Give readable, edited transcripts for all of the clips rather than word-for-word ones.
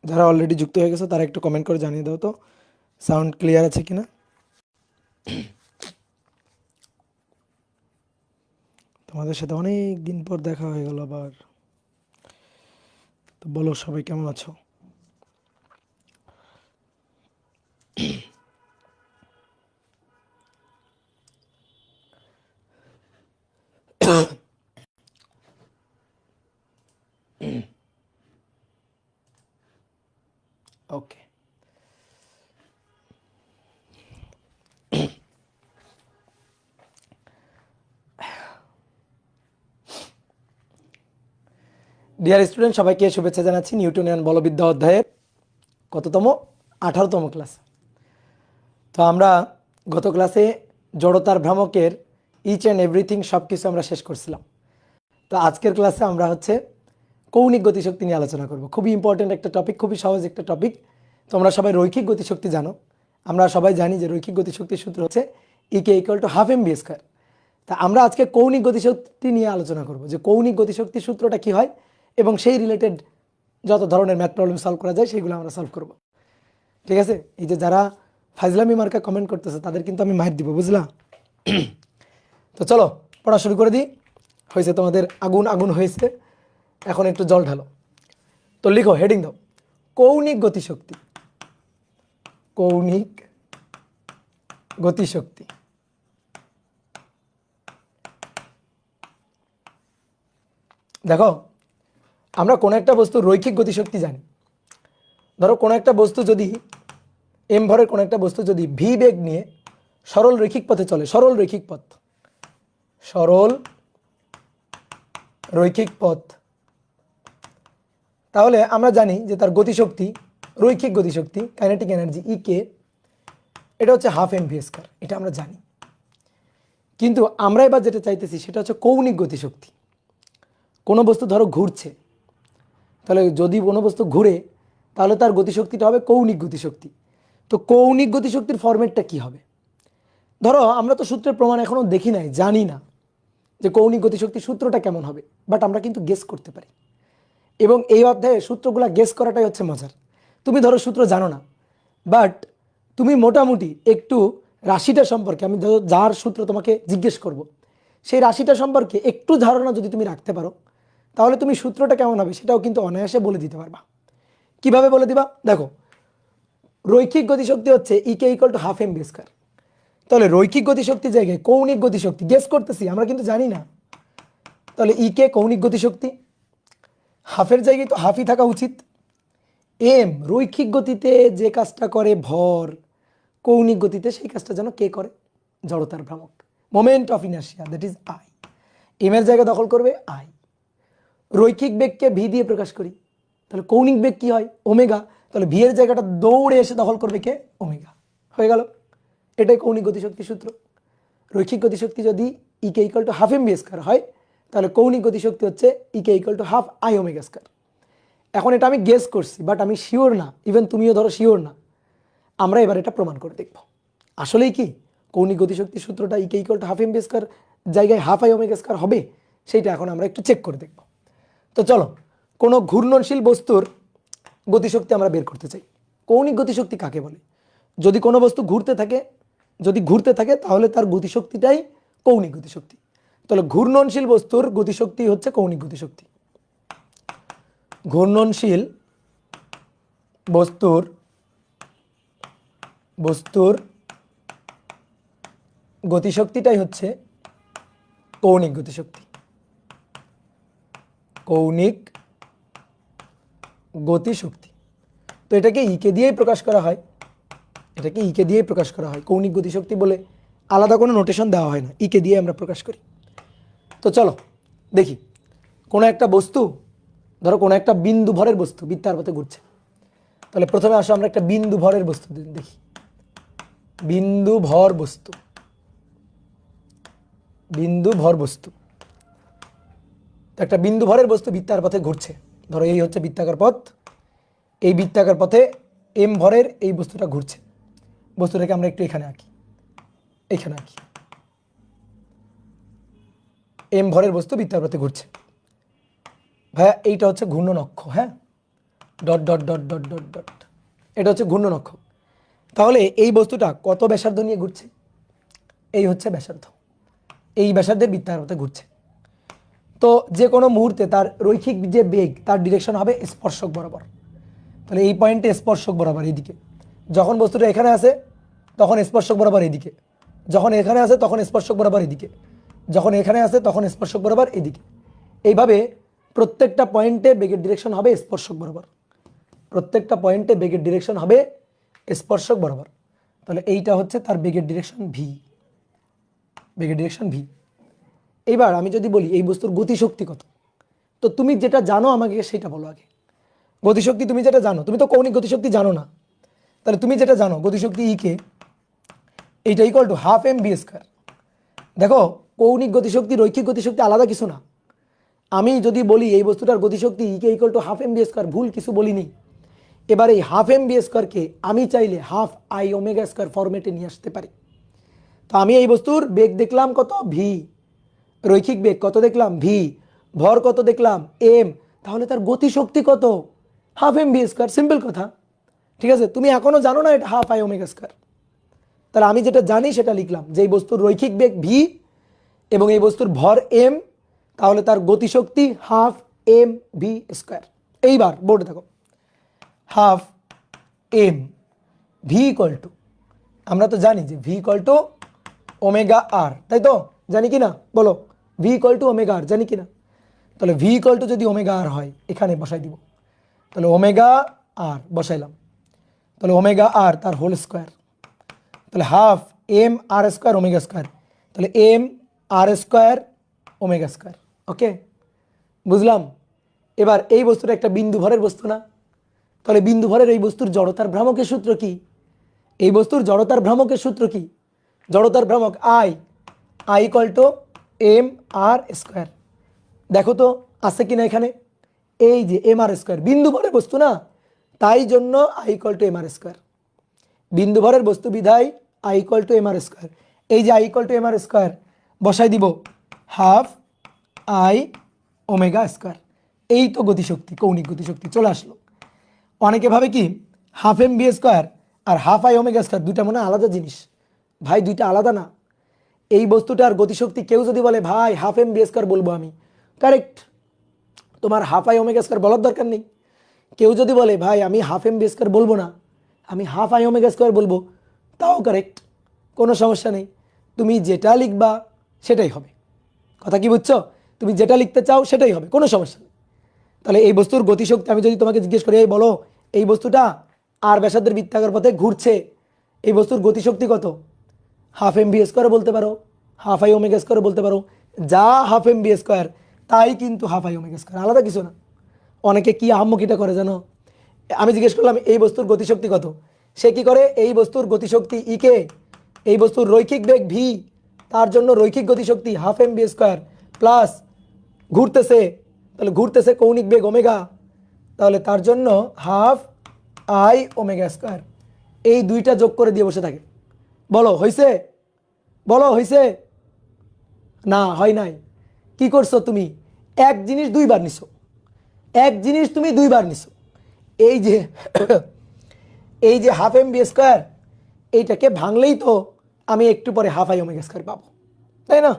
যারা অলরেডি যুক্ত হয়ে গেছো তারা একটু কমেন্ট করে জানিয়ে দাও তো সাউন্ড ক্লিয়ার আছে কিনা। তোমাদের সাথে অনেক দিন পর দেখা হয়ে গেল আবার। তো বলো সবাই কেমন আছো? ওকে, ডিয়ার স্টুডেন্ট, সবাইকে শুভেচ্ছা জানাচ্ছি নিউটনিয়ান বলবিদ্যা অধ্যায়ের কততম 18তম ক্লাস। তো আমরা গত ক্লাসে জড়তার ভ্রামকের ইচ অ্যান্ড এভরিথিং সব কিছু আমরা শেষ করছিলাম। তো আজকের ক্লাসে আমরা কৌণিক গতিশক্তি নিয়ে আলোচনা করব। খুবই ইম্পর্টেন্ট একটা টপিক, খুবই সহজ একটা টপিক। তোমরা সবাই রৈখিক গতিশক্তি জানো। আমরা সবাই জানি যে রৈখিক গতিশক্তির সূত্র হচ্ছে EK equal to half mv square. তা আমরা আজকে কৌণিক গতিশক্তি নিয়ে আলোচনা করব যে কৌণিক গতিশক্তির সূত্রটা কি হয় এবং সেই রিলেটেড যত ধরনের ম্যাথ প্রবলেম সলভ করা যায় সেগুলো আমরা সলভ করব। ঠিক আছে? এই যে যারা ফাইজলামি মার্কা কমেন্ট করতেছে তাদের কিন্তু আমি মাইর দিব, বুঝলা? তো চলো পড়া শুরু করে দিই। হয়েছে তোমাদের আগুন আগুন হয়েছে, এখন একটু জল ঢালো। তো লিখো, হেডিং দাও, কৌণিক গতিশক্তি। কৌণিক গতিশক্তি। দেখো, আমরা কোনো একটা বস্তু রৈখিক গতিশক্তি জানি। ধরো কোনো একটা বস্তু যদি এম ভরের কোনো একটা বস্তু যদি ভি বেগ নিয়ে সরল রৈখিক পথে চলে, সরল রৈখিক পথ, সরল রৈখিক পথ, তাহলে আমরা জানি যে তার গতিশক্তি, রৈখিক গতিশক্তি, কাইনেটিক এনার্জি ইকে, এটা হচ্ছে হাফ mv স্কয়ার। এটা আমরা জানি। কিন্তু আমরা এবার যেটা চাইতেছি সেটা হচ্ছে কৌণিক গতিশক্তি। কোনো বস্তু ধরো ঘুরছে, তাহলে যদি কোনো বস্তু ঘুরে তাহলে তার গতিশক্তিটা হবে কৌণিক গতিশক্তি। তো কৌণিক গতিশক্তির ফরম্যাটটা কি হবে? ধরো আমরা তো সূত্রের প্রমাণ এখনো দেখি নাই, জানি না যে কৌণিক গতিশক্তির সূত্রটা কেমন হবে, বাট আমরা কিন্তু গেস করতে পারি। এবং এই অধ্যায়ে সূত্রগুলা গেস করাটাই হচ্ছে মজার। তুমি ধরো সূত্র জানো না, বাট তুমি মোটামুটি একটু রাশিটা সম্পর্কে, আমি যার সূত্র তোমাকে জিজ্ঞেস করব, সেই রাশিটা সম্পর্কে একটু ধারণা যদি তুমি রাখতে পারো তাহলে তুমি সূত্রটা কেমন হবে সেটাও কিন্তু অনায়াসে বলে দিতে পারবা। কিভাবে বলে দিবা? দেখো, রৈখিক গতিশক্তি হচ্ছে EK equal to half mv square. তাহলে রৈখিক গতিশক্তির জায়গায় কৌণিক গতিশক্তি গেস করতেছি, আমরা কিন্তু জানি না। তাহলে ইকে কৌণিক গতিশক্তি, হাফের জায়গায় তো হাফই থাকা উচিত। এম রৈখিক গতিতে যে কাজটা করে ভর, কৌণিক গতিতে সেই কাজটা যেন কে করে? জড়তার ভ্রামক, moment of inertia, that is I. M এর জায়গা দখল করবে আই। রৈখিক বেগকে ভি দিয়ে প্রকাশ করি, তাহলে কৌণিক বেগ কি হয়? ওমেগা। তাহলে ভি এর জায়গাটা দৌড়ে এসে দখল করবে কে? ওমেগা। হয়ে গেল, এটাই কৌণিক গতিশক্তির সূত্র। রৈখিক গতিশক্তি যদি EK equal to half mv square হয় তাহলে কৌণিক গতিশক্তি হচ্ছে EK equal to half I omega square. এখন এটা আমি গেস করছি, বাট আমি শিওর না, ইভেন তুমিও ধরো শিওর না। আমরা এবার এটা প্রমাণ করে দেখব আসলেই কি কৌণিক গতিশক্তির সূত্রটা EK equal to half mv square জায়গায় হাফ আই ওমেগা স্কয়ার হবে, সেইটা এখন আমরা একটু চেক করে দেখব। তো চলো, কোনো ঘূর্ণনশীল বস্তুর গতিশক্তি আমরা বের করতে চাই। কৌণিক গতিশক্তি কাকে বলে? যদি কোনো বস্তু ঘুরতে থাকে তাহলে তার গতিশক্তিটাই কৌণিক গতিশক্তি। তাহলে ঘূর্ণনশীল বস্তুর গতিশক্তি হচ্ছে কৌণিক গতিশক্তি। ঘূর্ণনশীল বস্তুর গতিশক্তিটাই হচ্ছে কৌণিক গতিশক্তি। কৌণিক গতিশক্তি। তো এটাকে ইকে দিয়েই প্রকাশ করা হয়, কৌণিক গতিশক্তি বলে আলাদা কোনো নোটেশন দেওয়া হয় না, ইকে দিয়ে আমরা প্রকাশ করি। তো চলো দেখি, কোনো একটা বস্তু, ধরো কোনো একটা বিন্দু ভরের বস্তু বৃত্তাকার পথে ঘুরছে। তাহলে প্রথমে আসো আমরা একটা বিন্দু ভরের বস্তু দেখি। বিন্দু ভর বস্তু, একটা বিন্দু ভরের বস্তু বৃত্তাকার পথে ঘুরছে। ধরো এই হচ্ছে বৃত্তাকার পথ, এই বৃত্তাকার পথে এম ভরের এই বস্তুটা ঘুরছে। বস্তুটাকে আমরা একটু এখানে আঁকি, এম ভরের বস্তু বৃত্তাকার পথে ঘুরছে। ভাইয়া এইটা হচ্ছে ঘূর্ণন অক্ষ। হ্যাঁ, dot dot dot dot dot dot, এটা হচ্ছে ঘূর্ণন অক্ষ। তাহলে এই বস্তুটা কত ব্যাসার্ধ নিয়ে ঘুরছে? এই হচ্ছে ব্যাসার্ধ, এই ব্যাসার্ধের বৃত্তাকার পথে ঘুরছে। তো যে কোনো মুহূর্তে তার রৈখিক যে বেগ তার ডিরেকশন হবে স্পর্শক বরাবর। তাহলে এই পয়েন্টে স্পর্শক বরাবর এইদিকে, যখন বস্তুটা এখানে আসে তখন স্পর্শক বরাবর এইদিকে, যখন এখানে আসে তখন স্পর্শক বরাবর এদিকে, যখন এখানে আসে তখন স্পর্শক বরাবর এদিকে। এইভাবে প্রত্যেকটা পয়েন্টে বেগের ডিরেকশন হবে স্পর্শক বরাবর, প্রত্যেকটা পয়েন্টে বেগের ডিরেকশন হবে স্পর্শক বরাবর। তাহলে এইটা হচ্ছে তার বেগের ডিরেকশন ভি, বেগের ডিরেকশন ভি। এইবার আমি যদি বলি এই বস্তুর গতিশক্তি কত, তো তুমি যেটা জানো আমাকে সেটা বলো আগে। গতিশক্তি তুমি যেটা জানো, তুমি তো কৌণিক গতিশক্তি জানো না, তাহলে তুমি যেটা জানো গতিশক্তি ই কে, এইটা equal to half M B square. দেখো কৌণিক গতিশক্তি রৈখিক গতিশক্তি আলাদা কিছু না। আমি যদি বলি এই বস্তুটার গতিশক্তি E K equal to half M B square, ভুল কিছু বলিনি। এবার এই হাফ এম বি স্কোয়ারকে আমি চাইলে হাফ আই ওমেগা স্কোয়ার ফরম্যাটে নিয়ে আসতে পারি। তো আমি এই বস্তুর বেগ দেখলাম কত, ভি, রৈখিক বেগ কত দেখলাম, ভি, ভর কত দেখলাম, এম, তাহলে তার গতিশক্তি কত, half M B square. Simple কথা, ঠিক আছে? তুমি এখনো জানো না এটা হাফ আই ওমেগা স্কোয়ার, তাহলে আমি যেটা জানি সেটা লিখলাম যে এই বস্তুর রৈখিক বেগ ভি এবং এই বস্তুর ভর এম, তাহলে তার গতিশক্তি হাফ এম ভি স্কোয়ার। এইবার বোর্ডে দেখো, half M V equal to, আমরা তো জানি যে v equal to omega r, তাই তো? জানি কি না বলো? V equal to omega r, জানি কি না? তাহলে ভি ইকুয়াল টু যদি ওমেগা আর হয় এখানে বসাই দিব, তাহলে ওমেগা আর বসাইলাম, তাহলে ওমেগা আর তার হোল স্কোয়ার, তাহলে half M R square omega square, তাহলে M R square omega square. ওকে, বুঝলাম। এবার এই বস্তুটা একটা বিন্দু ভরের বস্তু না, তাহলে বিন্দু ভরের এই বস্তুর জড়তার ভ্রামকের সূত্র কি? এই বস্তুর জড়তার ভ্রামকের সূত্র কি? জড়তার ভ্রামক I, I equal to m R square. দেখো তো আছে কিনা এখানে, এই যে এম আর স্কোয়ার, বিন্দু ভরের বস্তু না, তাই জন্য I equal to m R square. বিন্দু ভরের বস্তু বিধায় I equal to m R square. এই যে I equal to m R square বসাই দিব হাফ আই ওমেগা স্কোয়ার। এই তো গতিশক্তি, কৌণিক গতিশক্তি চলে আসলো। অনেকে ভাবে কি হাফ এম বি স্কোয়ার আর হাফ আই ওমেগা স্কোয়ার দুইটা মনে হয় আলাদা জিনিস। ভাই দুইটা আলাদা না। এই বস্তুটার গতিশক্তি কেউ যদি বলে ভাই হাফ এম বি স্কোয়ার বলবো আমি, কারেক্ট, তোমার হাফ আই ওমেগা স্কোয়ার বলার দরকার নেই। কেউ যদি বলে ভাই আমি হাফ এম বি স্কোয়ার বলবো না, আমি হাফ আই ওমেগা স্কোয়ার বলবো, তাও কারেক্ট, কোনো সমস্যা নেই। তুমি যেটা লিখবা সেটাই হবে। কথা কি বুঝছো? তুমি যেটা লিখতে চাও সেটাই হবে, কোনো সমস্যা নেই। তাহলে এই বস্তুর গতিশক্তি আমি যদি তোমাকে জিজ্ঞেস করি, এই বলো এই বস্তুটা আর ব্যাসার্ধের বৃত্তাকার পথে ঘুরছে, এই বস্তুর গতিশক্তি কত? হাফ এম বি স্কোয়ার বলতে পারো, হাফ আই ওমেগা স্কোয়ার বলতে পারো, যা হাফ এম বি স্কোয়ার তাই কিন্তু হাফ আই ওমেগা স্কোয়ার, আলাদা কিছু না। অনেকে কি আহাম্মকিটা করে জানো, আমি জিজ্ঞেস করলাম এই বস্তুর গতিশক্তি কত, সে কি করে এই বস্তুর গতিশক্তি ই কে, এই বস্তুর রৈখিক বেগ ভি, তার জন্য রৈখিক গতিশক্তি half M B square plus ঘুরতেছে, তাহলে ঘুরতেছে কৌণিক বেগ ওমেগা, তাহলে তার জন্য হাফ আই ওমেগা স্কোয়ার, এই দুইটা যোগ করে দিয়ে বসে থাকে। বলো হয়েছে? বলো হয়েছে? না হয় নাই। কি করছো তুমি? এক জিনিস দুইবার নিছো, এক জিনিস তুমি দুইবার নিছো। এই যে এই যে হাফ এম বি স্কোয়ার, এইটাকে ভাঙলেই তো আমি একটু পরে হাফ আই ওমেগা স্কোয়ার পাবো, তাই না?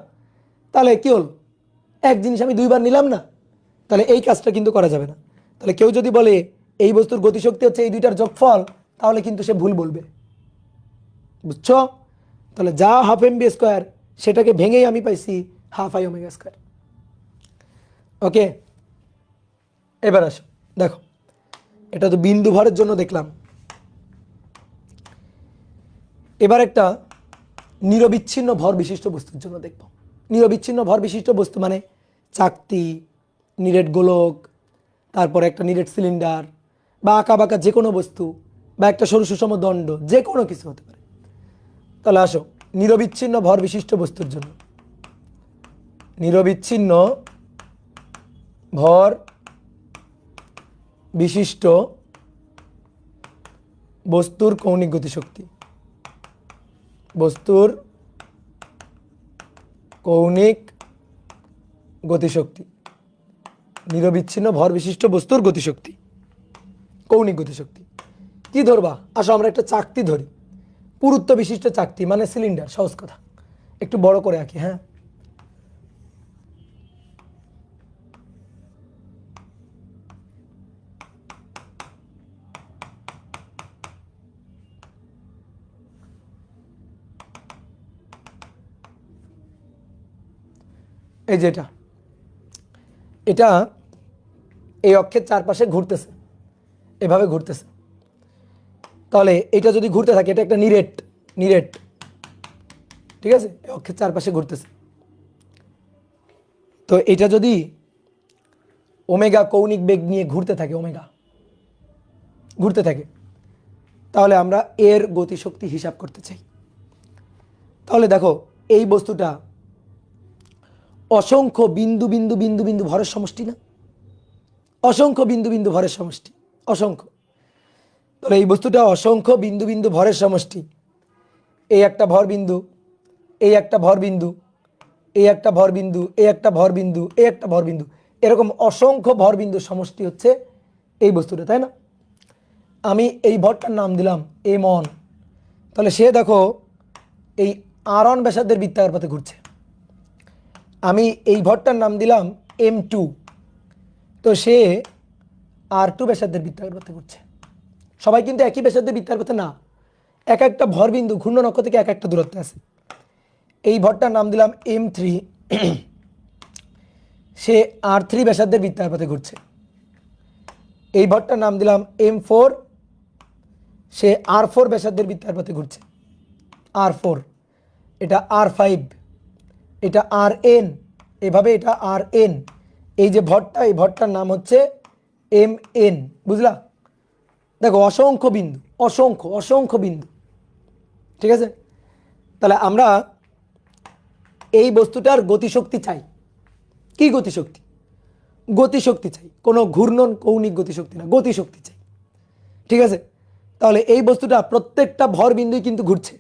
তাহলে কি হল, এক জিনিস আমি দুইবার নিলাম না, তাহলে এই কাজটা কিন্তু করা যাবে না। তাহলে কেউ যদি বলে এই বস্তুর গতিশক্তি হচ্ছে এই দুইটার যোগফল, তাহলে কিন্তু সে ভুল বলবে, বুঝছো? তাহলে যা হাফ এম বি স্কোয়ার সেটাকে ভেঙেই আমি পাইছি হাফ আই ওমেগা স্কোয়ার। ওকে, এবার আসো দেখো, এটা তো বিন্দু ভরের জন্য দেখলাম। এবার একটা নিরবিচ্ছিন্ন ভর বিশিষ্ট বস্তুর জন্য দেখব। নিরবিচ্ছিন্ন ভর বিশিষ্ট বস্তু মানে চাকতি, নিরেট গোলক, তারপরে একটা নিরেট সিলিন্ডার বা আঁকা বাঁকা যে কোনো বস্তু বা একটা সরু সুষম দণ্ড, যে কোনো কিছু হতে পারে। তাহলে আসো নিরবিচ্ছিন্ন ভর বিশিষ্ট বস্তুর জন্য, নিরবিচ্ছিন্ন ভর বিশিষ্ট বস্তুর কৌণিক গতিশক্তি, বস্তুর কৌণিক গতিশক্তি, নিরবিচ্ছিন্ন ভর বিশিষ্ট বস্তুর গতিশক্তি। কৌণিক গতিশক্তি। কি ধরবা? আসো আমরা একটা চাকতি ধরি, পুরুত্ব বিশিষ্ট চাকতি, মানে সিলিন্ডার, সহজ কথা। একটু বড় করে আঁকি, হ্যাঁ। এই যে এটা এই অক্ষের চারপাশে ঘুরতেছে, এভাবে ঘুরতেছে। তাহলে এটা যদি ঘুরতে থাকে, এটা একটা নিরেট, ঠিক আছে, অক্ষের চারপাশে ঘুরতেছে। তো এটা যদি ওমেগা কৌণিক বেগ নিয়ে ঘুরতে থাকে, তাহলে আমরা এর গতিশক্তি হিসাব করতে চাই। তাহলে দেখো, এই বস্তুটা অসংখ্য বিন্দু বিন্দু বিন্দু বিন্দু ভরের সমষ্টি না? অসংখ্য বিন্দু বিন্দু ভরের সমষ্টি, অসংখ্য। তাহলে এই বস্তুটা অসংখ্য বিন্দু বিন্দু ভরের সমষ্টি। এই একটা ভর বিন্দু, এই একটা ভর বিন্দু, এই একটা ভর বিন্দু, এই একটা ভর বিন্দু, এই একটা ভর বিন্দু, এরকম অসংখ্য ভর বিন্দুর সমষ্টি হচ্ছে এই বস্তুটা, তাই না? আমি এই ভরটার নাম দিলাম m1। তাহলে সে দেখো এই r1 ব্যাসার্ধের বৃত্তাকার পথে ঘুরছে। আমি এই ভরটার নাম দিলাম m2। তো সে r2 ব্যাসার্ধের বৃত্তাকার পথে ঘুরছে। সবাই কিন্তু একই ব্যাসার্ধের বৃত্তাকার পথে না, এক একটা ভর বিন্দু ঘূর্ণন অক্ষ থেকে এক একটা দূরত্বে আছে। এই ভরটার নাম দিলাম m3। সে r3 ব্যাসার্ধের বৃত্তাকার পথে ঘুরছে। এই ভরটার নাম দিলাম m4। সে r4 ব্যাসার্ধের বৃত্তাকার পথে ঘুরছে, r4। এটা r5, এটা rn, এভাবে এটা rn। এই যে ভরটা, এই ভরটার নাম হচ্ছে mn, বুঝলা? দেখো অসংখ্য বিন্দু, অসংখ্য অসংখ্য বিন্দু, ঠিক আছে। তাহলে আমরা এই বস্তুটার গতিশক্তি চাই। কি গতিশক্তি? গতিশক্তি চাই, কোনো ঘূর্ণন কৌণিক গতিশক্তি না, গতিশক্তি চাই, ঠিক আছে। তাহলে এই বস্তুটা প্রত্যেকটা ভর বিন্দুই কিন্তু ঘুরছে,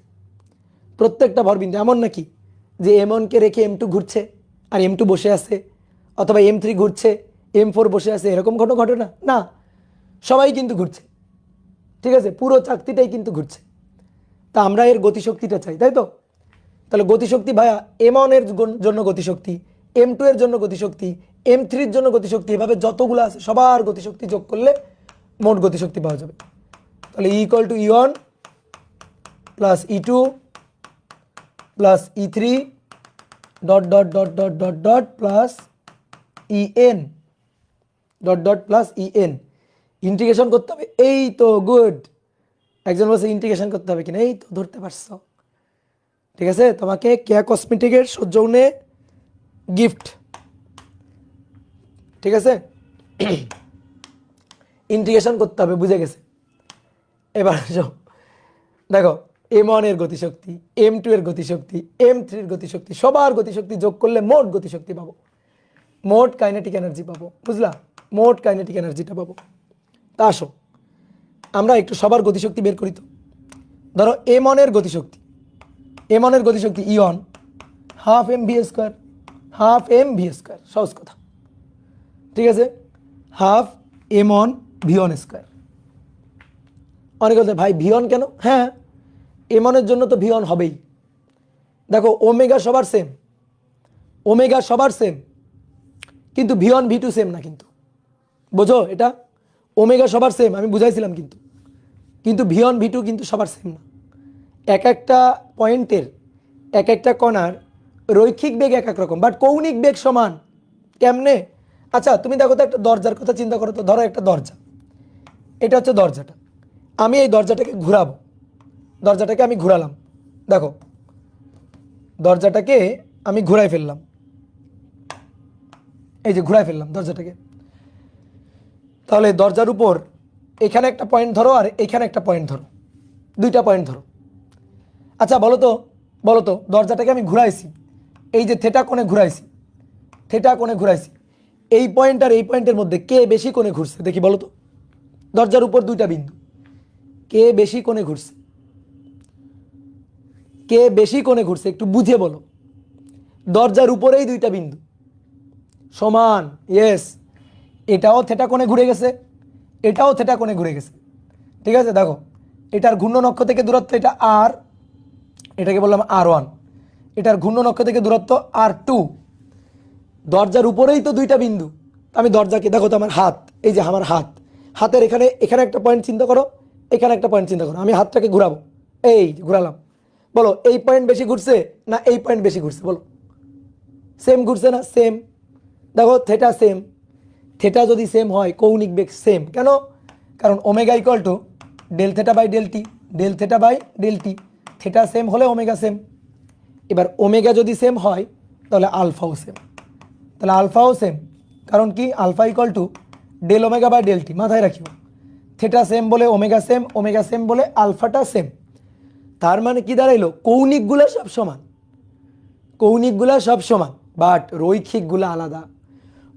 প্রত্যেকটা ভর বিন্দু। এমন নাকি যে m1কে রেখে m2 ঘুরছে আর m2 বসে আছে, অথবা m3 ঘুরছে m4 বসে আছে, এরকম ঘটনা না, সবাই কিন্তু ঘুরছে, ঠিক আছে, পুরো চাকতিটাই কিন্তু ঘুরছে। তা আমরা এর গতিশক্তিটা চাই, তাই তো? তাহলে গতিশক্তি ভাইয়া m1 এর জন্য গতিশক্তি, m2 এর জন্য গতিশক্তি, m3 এর জন্য গতিশক্তি, এভাবে যতগুলো আছে সবার গতিশক্তি যোগ করলে মোট গতিশক্তি পাওয়া যাবে। তাহলে E = E1 plus E2 plus E3 dot dot dot dot dot dot plus En dot dot plus En। Integration করতে হবে, এই তো গুড। একজন বলছে ইন্টিগ্রেশন করতে হবে কিনা, এই তো ধরতে পারছো, ঠিক আছে। তোমাকে কেয়া কসমেটিকের সৌজন্যে গিফট, ঠিক আছে। ইন্টিগ্রেশন করতে হবে, বুঝে গেছে। এবার দেখো m1 এর গতিশক্তি, m2 এর গতিশক্তি, m3 এর গতিশক্তি, সবার গতিশক্তি যোগ করলে মোট গতিশক্তি পাবো, মোট কাইনেটিক এনার্জি পাবো, বুঝলা? মোট কাইনেটিক এনার্জিটা পাবো। তা আসো আমরা একটু সবার গতিশক্তি বের করি তো। ধরো m1 এর গতিশক্তি, m1 এর গতিশক্তি E1 half mv², half mv², সহজ কথা, ঠিক আছে। Half m1 v1²। অনেকে বলছে ভাই v1 কেন? হ্যাঁ, m1 এর জন্য তো v1 হবেই। দেখো ওমেগা সবার সেম, ওমেগা সবার সেম, কিন্তু v1 v2 সেম না, কিন্তু বোঝো এটা, ওমেগা সবার সেম আমি বুঝাইছিলাম, কিন্তু v1 v2 কিন্তু সবার সেম না। এক একটা পয়েন্টের, এক একটা কণার রৈখিক বেগ এক এক রকম, বাট কৌণিক বেগ সমান। কেমনে? আচ্ছা তুমি দেখো তো, একটা দরজার কথা চিন্তা করো তো। ধরো একটা দরজা, এটা হচ্ছে দরজাটা, আমি এই দরজাটাকে ঘুরাবো, দরজাটাকে আমি ঘুরালাম, দেখো দরজাটাকে আমি ঘুরাই ফেললাম, এই যে ঘুরাই ফেললাম দরজাটাকে। তাহলে দরজার উপর এখানে একটা পয়েন্ট ধরো আর এখানে একটা পয়েন্ট ধরো, দুইটা পয়েন্ট ধরো। আচ্ছা বলো তো দরজাটাকে আমি ঘুরাইছি, এই যে থেটা কোণে ঘুরাইছি, থেটা কোণে ঘুরাইছি, এই পয়েন্ট আর এই পয়েন্টের মধ্যে কে বেশি কোণে ঘুরছে দেখি বলো তো। দরজার উপর দুইটা বিন্দু, কে বেশি কোণে ঘুরছে, কে বেশি কোণে ঘুরছে একটু বুঝে বলো। দরজার উপরেই দুইটা বিন্দু সমান, ইয়েস, এটাও থেটা কোণে ঘুরে গেছে, এটাও থেটা কোণে ঘুরে গেছে। ঠিক আছে, দেখো এটার ঘূর্ণন অক্ষ থেকে দূরত্ব এটা আর, এটাকে বললাম R1, এটার ঘূর্ণন অক্ষ থেকে দূরত্ব R2। দরজার উপরেই তো দুইটা বিন্দু, আমি দরজাকে দেখো তো আমার হাত, এই যে আমার হাত, হাতের এখানে এখানে একটা পয়েন্ট চিন্তা করো, এখানে একটা পয়েন্ট চিন্তা করো, আমি হাতটাকে ঘুরাবো, এই ঘুরালাম, বলো এই পয়েন্ট বেশি ঘুরছে না এই পয়েন্ট বেশি ঘুরছে? বলো সেম ঘুরছে না? সেম। দেখো থেটা সেম, থেটা যদি সেম হয় কৌণিক বেগ সেম কেন? কারণ omega equal to del theta by del t, del theta by del t, theta same হলে ওমেগা সেম। এবার ওমেগা যদি সেম হয় তাহলে আলফাও সেম, তাহলে আলফাও সেম, কারণ কি alpha equal to del omega by del t, মাথায় রাখিও থেটা সেম বলে ওমেগা সেম, ওমেগা সেম বলে আলফাটা সেম। তার মানে কি দাঁড়াইলো? কৌণিকগুলো সব সমান, কৌণিকগুলো সব সমান, বাট রৈখিকগুলো আলাদা।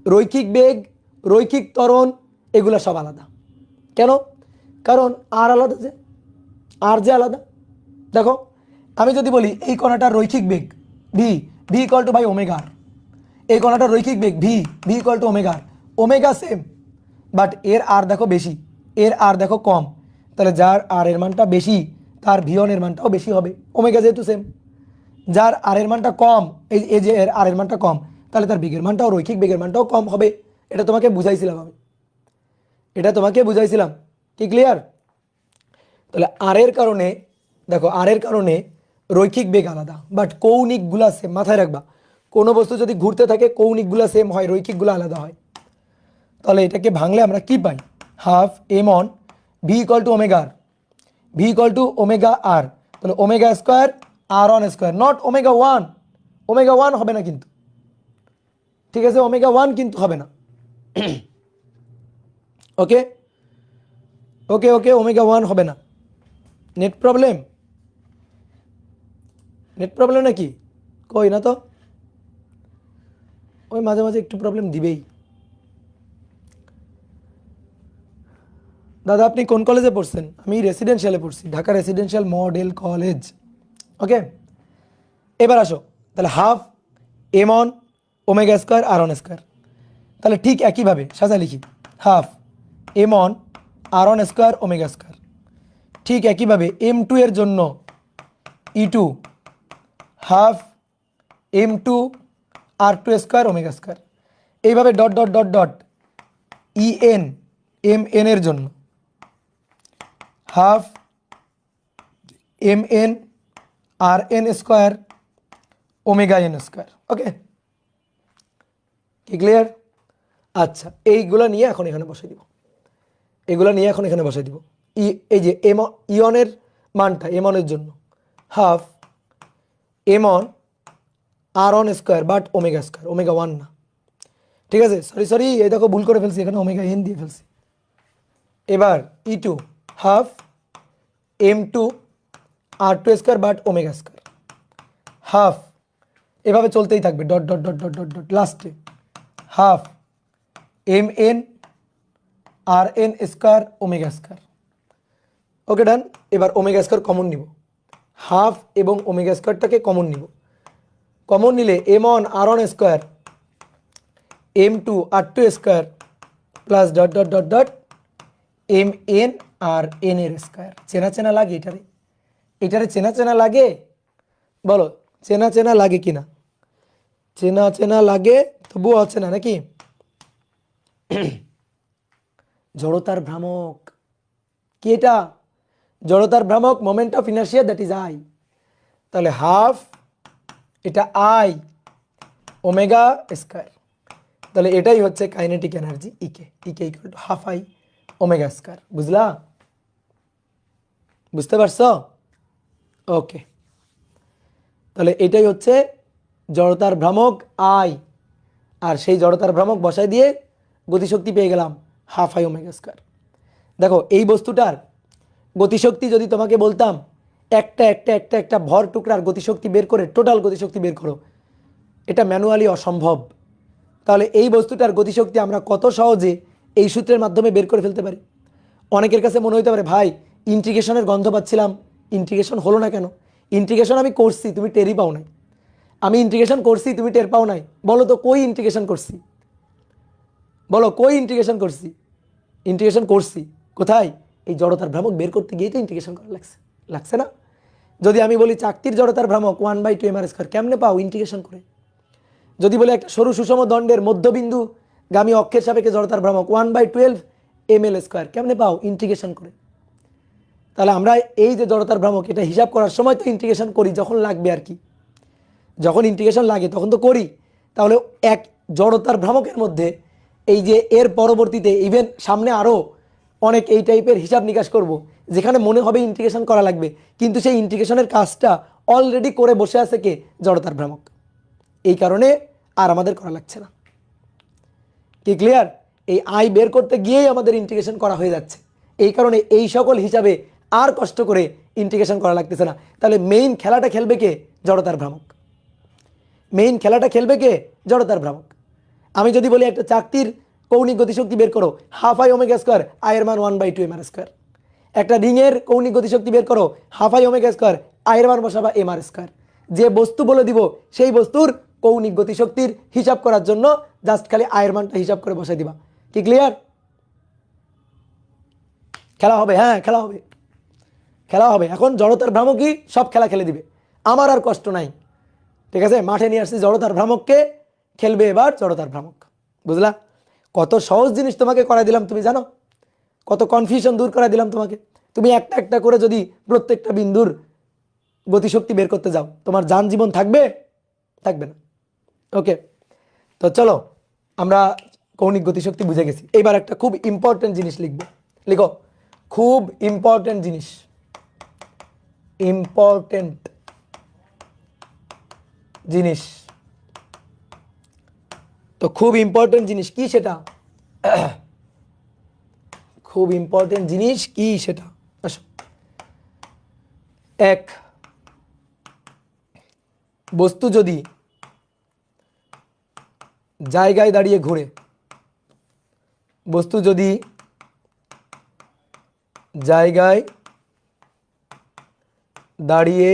রৈখিক বেগ, রৈখিক ত্বরণ এগুলো সব আলাদা। কেন? কারণ আর আলাদা, যে আর যে আলাদা। দেখো আমি যদি বলি এই কণাটার রৈখিক বেগ V, V equal to by omega R, এই কণাটার রৈখিক বেগ V, V equal to omega R, omega same but এর আর দেখো বেশি, এর আর দেখো কম, তাহলে যার আর এর মানটা বেশি তার ভি1 এর মানটাও বেশি হবে, ওমেগা যেহেতু সেম। যার আর এর মানটা কম, এই যে এর আর এর মানটা কম, তাহলে তার বেগের মানটাও, রৈখিক বেগের মানটাও কম হবে। এটা তোমাকে বুঝাইছিলাম আমি, এটা তোমাকে বুঝাইছিলাম। কি ক্লিয়ার? তাহলে আর এর কারণে দেখো, আর এর কারণে রৈখিক বেগ আলাদা বাট কৌণিকগুলা সেম। মাথায় রাখবা কোনো বস্তু যদি ঘুরতে থাকে কৌণিকগুলা সেম হয়, রৈখিকগুলো আলাদা হয়। তাহলে এটাকে ভাঙলে আমরা কি পাই? Half M one V equal to omega R, V equal to omega R, তাহলে omega square R on square, not omega one. Omega one হবে না কিন্তু, ঠিক আছে, ওমেগা ওয়ান কিন্তু হবে না। ওকে ওকে ওকে, ওমেগা ওয়ান হবে না। নেট প্রবলেম, নেট প্রবলেম নাকি? কই না তো, ওই মাঝে মাঝে একটু প্রবলেম দিবেই। দাদা আপনি কোন কলেজে পড়ছেন? আমি রেসিডেন্সিয়ালে পড়ছি, Dhaka residential model college. Okay এবার আসো, তাহলে half M one omega square R on square, তাহলে ঠিক একইভাবে সাজা লিখি, half M on R on square omega square. ঠিক একইভাবে M2 এর জন্য E2 half M2 R2 square omega square. এইভাবে dot dot dot dot EN MN এর জন্য half MN RN square omega N square. Okay কি ক্লিয়ার? আচ্ছা এইগুলো নিয়ে এখন এখানে বসে দিব, এগুলো নিয়ে এখন এখানে বসে দিব। এই যে ইয়নের মানটা এমনের জন্য half M on R on square but omega square, omega one না, ঠিক আছে, সরি সরি এই দেখো ভুল করে ফেলছি, এখানে ওমেগা এন দিয়ে ফেলছি। এবার E2 half M2 R2 square but omega square, half এভাবে চলতেই থাকবে dot dot dot dot dot dot, লাস্টে half MN RN square omega square. Okay done. এবার ওমেগা স্কোয়ার কমন নিব, হাফ এবং ওমেগা স্কোয়ারটাকে কমন নিব, কমন নিলে M on R on square M2 R2 square plus dot dot dot dot MN RN এর square. চেনা চেনা লাগে এটারে, এটারে চেনা চেনা লাগে, বলো চেনা চেনা লাগে কিনা? চেনা চেনা লাগে, তবুও হচ্ছে না নাকি? জড়তার ভ্রামক কি এটা? জড়তার ভ্রামক moment of inertia, that is I. তাহলে হাফ এটা আই ওমেগা স্কোয়ার, তাহলে এটাই হচ্ছে kinetic energy EK, EK equal to half I omega square. বুঝলা? বুঝতে পারছো? ওকে তাহলে এটাই হচ্ছে জড়তার ভ্রামক আই, আর সেই জড়তার ভ্রামক বসাই দিয়ে গতিশক্তি পেয়ে গেলাম হাফ আই ওমেগা স্কোয়ার। দেখো এই বস্তুটার গতিশক্তি যদি তোমাকে বলতাম একটা একটা একটা একটা ভর টুকরার গতিশক্তি বের করে টোটাল গতিশক্তি বের করো, এটা ম্যানুয়ালি অসম্ভব। তাহলে এই বস্তুটার গতিশক্তি আমরা কত সহজে এই সূত্রের মাধ্যমে বের করে ফেলতে পারি। অনেকের কাছে মনে হতে পারে ভাই ইন্টিগ্রেশনের গন্ধ পাচ্ছিলাম, ইন্টিগ্রেশন হলো না কেন? ইন্টিগ্রেশন আমি করছি, তুমি টেরই পাও নাই। আমি ইন্টিগ্রেশন করছি, তুমি টের পাও নাই। বলো তো কই ইন্টিগ্রেশন করছি? বলো কই ইন্টিগ্রেশন করছি? ইন্টিগ্রেশন করছি কোথায়? এই জড়তার ভ্রামক বের করতে গিয়েই তো ইন্টিগ্রেশন করা লাগছে না? যদি আমি বলি চাকতির জড়তার ভ্রামক 1/2 mr², কেমনে পাও? ইন্টিগ্রেশন করে। যদি বলি একটা সরু সুষম দণ্ডের মধ্যবিন্দু গামী অক্ষের সাপেক্ষে জড়তার ভ্রামক 1/12 ml², কেমনে পাও? ইন্টিগ্রেশন করে। তাহলে আমরা এই যে জড়তার ভ্রামক, এটা হিসাব করার সময় তো ইন্টিগ্রেশন করি যখন লাগবে আর কি। যখন ইন্টিগ্রেশন লাগে তখন তো করি। তাহলে এক জড়তার ভ্রামকের মধ্যে এই যে এর পরবর্তীতে ইভেন সামনে আরও অনেক এই টাইপের হিসাব নিকাশ করব, যেখানে মনে হবে ইন্টিগ্রেশন করা লাগবে, কিন্তু সেই ইন্টিগ্রেশনের কাজটা অলরেডি করে বসে আছে কে? জড়তার ভ্রামক। এই কারণে আর আমাদের করা লাগছে না। কি ক্লিয়ার? এই আই বের করতে গিয়েই আমাদের ইন্টিগ্রেশন করা হয়ে যাচ্ছে। এই কারণে এই সকল হিসাবে আর কষ্ট করে ইন্টিগ্রেশন করা লাগতেছে না। তাহলে মেইন খেলাটা খেলবে কে? জড়তার ভ্রামক। মেইন খেলাটা খেলবে কে? জড়তার ভ্রামক। আমি যদি বলি একটা চাকতির কৌণিক গতিশক্তি বের করো, 1/2 ω², আই এর মান 1/2 mr²। একটা রিংয়ের কৌণিক গতিশক্তি বের করো, 1/2 ω², আই এর মান বসাবা mr²। যে বস্তু বলে দিব সেই বস্তুর কৌণিক গতিশক্তির হিসাব করার জন্য জাস্ট খালি আই এর মানটা হিসাব করে বসাই দিবা। কি ক্লিয়ার? খেলা হবে, হ্যাঁ খেলা হবে, খেলা হবে। এখন জড়তার ভ্রামকই সব খেলা খেলে দিবে, আমার আর কষ্ট নাই। ঠিক আছে, মাঠে নিয়ে আসছি জড়তার ভ্রামককে, খেলবে এবার জড়তার ভ্রামক। বুঝলা? কত সহজ জিনিস তোমাকে করাই দিলাম, তুমি জানো? কত কনফিউশন দূর করাই দিলাম তোমাকে। তুমি একটা একটা করে যদি প্রত্যেকটা বিন্দুর গতিশক্তি বের করতে যাও, তোমার যান জীবন থাকবে? থাকবে না। ওকে, তো চলো আমরা কৌণিক গতিশক্তি বুঝে গেছি। এবার একটা খুব ইম্পর্টেন্ট জিনিস লিখবো, লিখো, খুব ইম্পর্টেন্ট জিনিস। ইম্পর্টেন্ট জিনিস, তো খুব ইম্পর্টেন্ট জিনিস কি সেটা? খুব ইম্পর্টেন্ট জিনিস কি সেটা? আসো। এক, বস্তু যদি জায়গায় দাঁড়িয়ে ঘুরে, বস্তু যদি জায়গায় দাঁড়িয়ে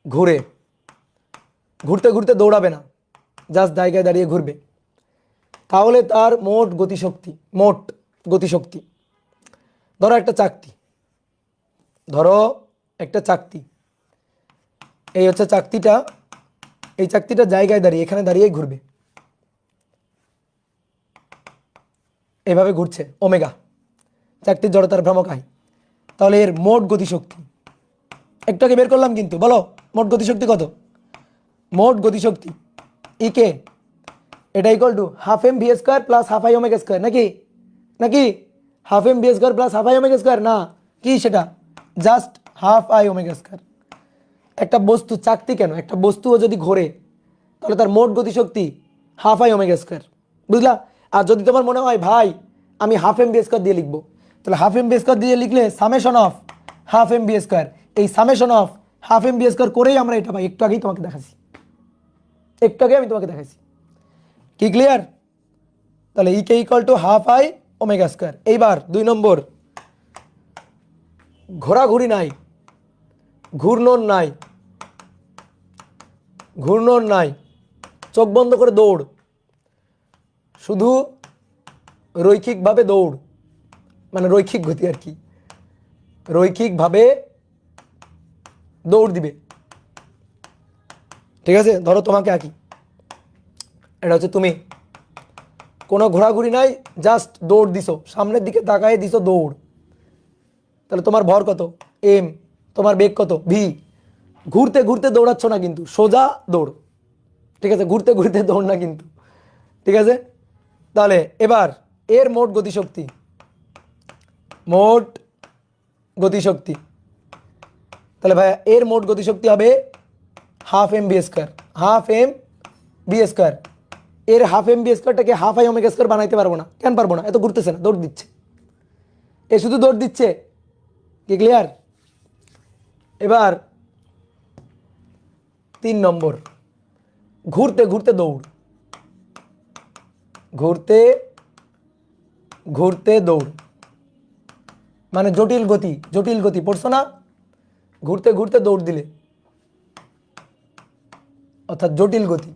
ঘুরে, ঘুরতে ঘুরতে দৌড়াবে না, জাস্ট জায়গায় দাঁড়িয়ে ঘুরবে, তাহলে তার মোট গতিশক্তি, মোট গতিশক্তি, ধরো একটা চাকতি, ধরো একটা চাকতি, এই হচ্ছে চাকতিটা, এই চাকতিটা জায়গায় দাঁড়িয়ে এখানে দাঁড়িয়েই ঘুরবে, এভাবে ঘুরছে ওমেগা, চাকতির জড়তার ভ্রামক আই। তাহলে এর মোট গতিশক্তি একটু আগে বের করলাম, কিন্তু বলো মোট গতিশক্তি কত? মোট গতিশক্তি ইকে, এটা equal two 1/2 mv² plus 1/2 i ω², নাকি? নাকি 1/2 mv² প্লাস 1/2 i ω²? না, কি সেটা? Just 1/2 i ω²। একটা বস্তু চাকতি কেন, একটা বস্তুও যদি ঘোরে তাহলে তার মোট গতিশক্তি 1/2 i ω²। বুঝলা? আর যদি তোমার মনে হয় ভাই আমি 1/2 mv² দিয়ে লিখবো, তাহলে 1/2 mv² দিয়ে লিখলে সামেশন অফ 1/2 mv², এই সামেশন অফ 1/2 mv² করেই আমরা এটা পাই। একটু আগেই তোমাকে দেখাচ্ছি, একটু আগে আমি তোমাকে দেখাচ্ছি। কি ক্লিয়ার? তাহলে ইকে ইকুয়াল টু 1/2 i ω²। এইবার 2 নম্বর, ঘোরাঘুরি নাই, ঘূর্ণন নাই, ঘূর্ণন নাই, চোখ বন্ধ করে দৌড়, শুধু রৈখিকভাবে দৌড়, মানে রৈখিক গতি আর কি, রৈখিকভাবে দৌড় দিবে। ঠিক আছে, ধরো তোমাকে আঁকি, এটা হচ্ছে তুমি, কোনো ঘোরাঘুরি নাই, জাস্ট দৌড় দিছো, সামনের দিকে তাকায় দিছো দৌড়, তাহলে তোমার ভর কত? এম, তোমার বেগ কত? ভি। ঘুরতে ঘুরতে দৌড়াচ্ছ না কিন্তু, সোজা দৌড়। ঠিক আছে, ঘুরতে ঘুরতে দৌড় না কিন্তু। ঠিক আছে, তাহলে এবার এর মোট গতিশক্তি, মোট গতিশক্তি, তাহলে ভাইয়া এর মোট গতিশক্তি হবে 1/2 mv², 1/2 mv²। এর 1/2 mv²টাকে 1/2 i ω² বানাইতে পারবো না, কেন পারবো না? এত ঘুরতেছে না, দৌড় দিচ্ছে, এ শুধু দৌড় দিচ্ছে। কি ক্লিয়ার? এবার 3 নম্বর, ঘুরতে ঘুরতে দৌড়, ঘুরতে ঘুরতে দৌড়, মানে জটিল গতি, জটিল গতি পড়ছো না? ঘুরতে ঘুরতে দৌড় দিলে, অর্থাৎ জটিল গতি,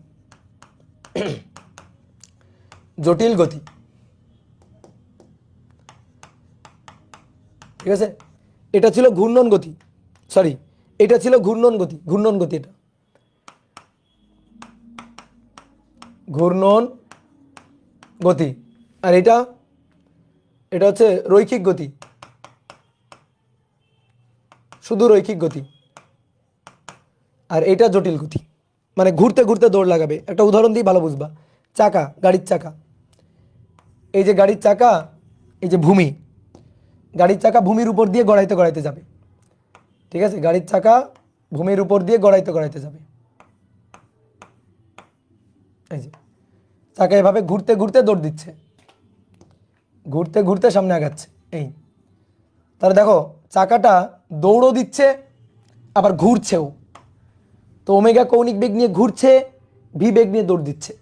জটিল গতি। ঠিক আছে, এটা ছিল ঘূর্ণন গতি, সরি এটা ছিল ঘূর্ণন গতি, ঘূর্ণন গতি, এটা ঘূর্ণন গতি, আর এটা এটা হচ্ছে রৈখিক গতি, শুধু রৈখিক গতি, আর এটা জটিল গতি, মানে ঘুরতে ঘুরতে দৌড় লাগাবে। একটা উদাহরণ দিই ভালো বুঝবা, চাকা, গাড়ির চাকা, এই যে গাড়ির চাকা, এই যে ভূমি, গাড়ির চাকা ভূমির উপর দিয়ে গড়াইতে গড়াইতে যাবে, ঠিক আছে, গাড়ির চাকা ভূমির উপর দিয়ে গড়াইতে গড়াইতে যাবে, এই যে চাকা এভাবে ঘুরতে ঘুরতে দৌড় দিচ্ছে, ঘুরতে ঘুরতে সামনে আগাচ্ছে, এই তাহলে দেখো চাকাটা দৌড়ও দিচ্ছে আবার ঘুরছেও, তো ওমেগা কৌণিক বেগ নিয়ে ঘুরছে, ভি বেগ নিয়ে দৌড় দিচ্ছে,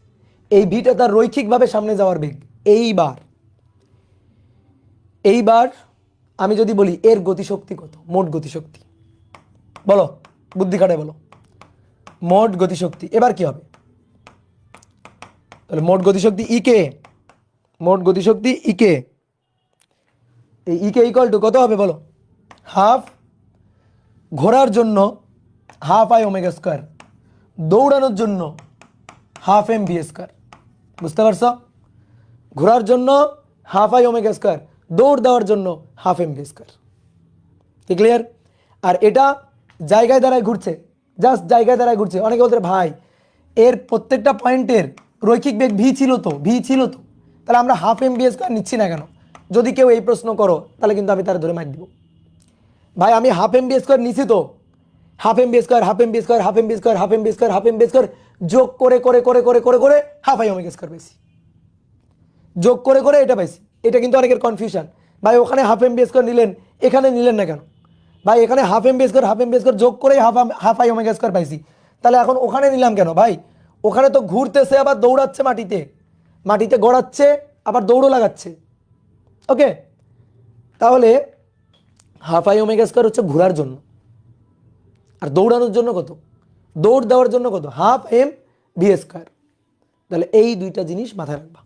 এই ভিটা তার রৈখিকভাবে সামনে যাওয়ার বেগ। এইবার এইবার আমি যদি বলি এর গতিশক্তি কত, মোট গতিশক্তি বলো, বুদ্ধি খাটায় বলো, মোট গতিশক্তি, এবার কি হবে, তাহলে মোট গতিশক্তি ইকে, মোট গতিশক্তি ইকে, এই ইকে ইকুয়াল টু কত হবে বলো, হাফ ঘোরার জন্য হাফ আই ওমেগা স্কোয়ার, দৌড়ানোর জন্য হাফ এম ভি স্কোয়ার, বুঝতে পারছো, ঘোরার জন্য হাফ আই ওমেগা স্কোয়ার, দৌড় দেওয়ার জন্য হাফ এম ভি স্কোয়ার, কি ক্লিয়ার। আর এটা জায়গায় দাঁড়ায় ঘুরছে, জাস্ট জায়গায় দাঁড়ায় ঘুরছে। অনেকে বলতে ভাই এর প্রত্যেকটা পয়েন্টের রৈখিক বেগ ভি ছিল তো, ভি ছিল তো, তাহলে আমরা হাফ এম ভি স্কোয়ার নিচ্ছি না কেন? যদি কেউ এই প্রশ্ন করো তাহলে কিন্তু আমি তার ধরে মার দিব, ভাই আমি হাফ এম ভি স্কোয়ার নিছি তো, half M V square, half M V square, half M V square, half M V square, half M V square যোগ করে করে করে করে করে করে হাফ আই ওমেগা স্কোয়ার পাইছি, যোগ করে করে এটা পাইছি। এটা কিন্তু অনেকের কনফিউশন, ভাই ওখানে হাফ এম ভি স্কোয়ার নিলেন, এখানে নিলেন না কেন? ভাই এখানে half M V square, half M V square যোগ করেই হাফ আই ওমেগা স্কোয়ার পাইছি, তাহলে এখন ওখানে নিলাম কেন? ভাই ওখানে তো ঘুরতেছে আবার দৌড়াচ্ছে, মাটিতে মাটিতে গড়াচ্ছে আবার দৌড়ও লাগাচ্ছে, ওকে। তাহলে হাফ আই ওমেগা স্কোয়ার হচ্ছে ঘোরার জন্য, আর দৌড়ানোর জন্য কত, দৌড় দেওয়ার জন্য কত, হাফ এম ভি স্কোয়ার। তাহলে এই দুইটা জিনিস মাথায় রাখবা,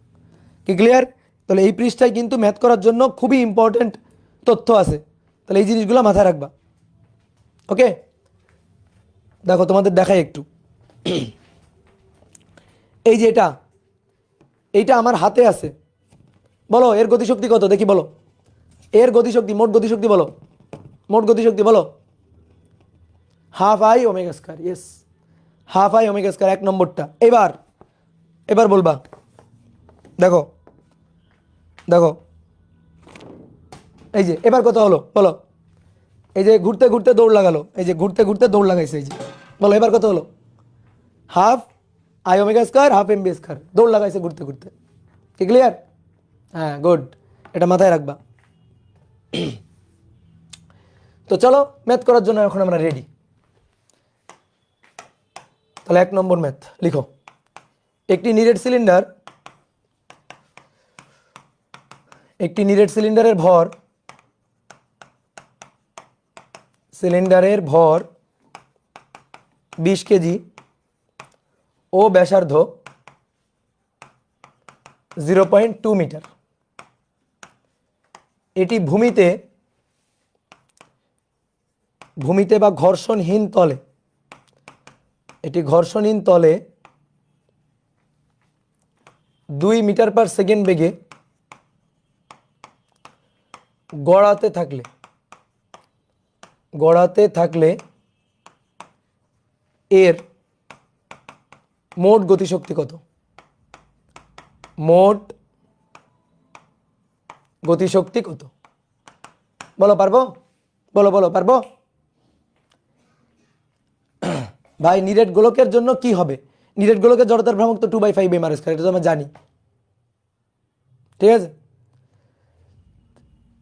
কি ক্লিয়ার? তাহলে এই পৃষ্ঠায় কিন্তু ম্যাথ করার জন্য খুবই ইম্পর্টেন্ট তথ্য আছে, তাহলে এই জিনিসগুলো মাথায় রাখবা, ওকে। দেখো তোমাদের দেখাই একটু, এই যে এইটা আমার হাতে আছে, বলো এর গতিশক্তি কত দেখি, বলো এর গতিশক্তি, মোট গতিশক্তি বলো, মোট গতিশক্তি বলো, half I omega square, yes half I omega square, এক নম্বরটা। এবার বলবা, দেখো দেখো এই যে এবার কত হলো বলো, এই যে ঘুরতে ঘুরতে দৌড় লাগালো, এই যে ঘুরতে ঘুরতে দৌড় লাগাইছে, এই যে বলো এবার কত হলো, half I omega square, half M B square, দৌড় লাগাইছে ঘুরতে ঘুরতে, কি ক্লিয়ার? হ্যাঁ গুড, এটা মাথায় রাখবা। তো চলো ম্যাথ করার জন্য এখন আমরা রেডি। তাহলে এক নম্বর ম্যাথ লিখো, একটি নিরেট সিলিন্ডারের ভর 20 কেজি ও ব্যাসার্ধ 0.2 মিটার। এটি ভূমিতে বা ঘর্ষণহীন তলে, এটি ঘর্ষণহীন তলে 2 মিটার পার সেকেন্ড বেগে গড়াতে থাকলে এর মোট গতিশক্তি কত? মোট গতিশক্তি কত বলো, পারবো? বলো পারবো? ভাই নিরেট গোলকের জন্য কি হবে? নিরেট গোলকের জড়তার ভ্রামক তো 2/5 mr², এটা তো আমরা জানি, ঠিক আছে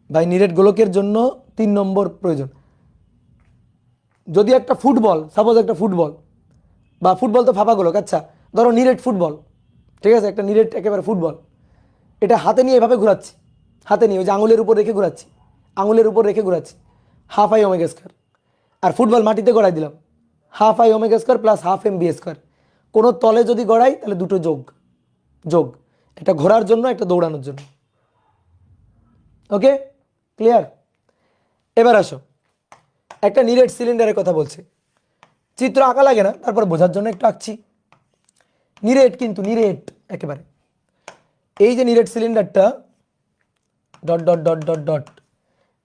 ভাই। নিরেট গোলকের জন্য 3 নম্বর প্রয়োজন। যদি একটা ফুটবল, সাপোজ একটা ফুটবল, বা ফুটবল তো ফাঁপা গোলক, আচ্ছা ধরো নিরেট ফুটবল, ঠিক আছে, একটা নিরেট একেবারে ফুটবল, এটা হাতে নিয়ে এভাবে ঘোরাচ্ছি, হাতে নিয়ে ওই যে আঙুলের উপর রেখে ঘোরাচ্ছি, হাফ আই ওমেগা স্কোয়ার। আর ফুটবল মাটিতে গড়াই দিলাম, half I omega square plus half M B square. কোনো তলে যদি গড়াই তাহলে দুটো যোগ, একটা ঘোরার জন্য একটা দৌড়ানোর জন্য, ওকে ক্লিয়ার? এবার আসো, একটা নিরেট সিলিন্ডারের কথা বলছে, চিত্র আঁকা লাগে না, তারপর বোঝার জন্য একটু আঁকছি। নিরেট, কিন্তু নিরেট একেবারে, এই যে নিরেট সিলিন্ডারটা dot dot dot dot dot,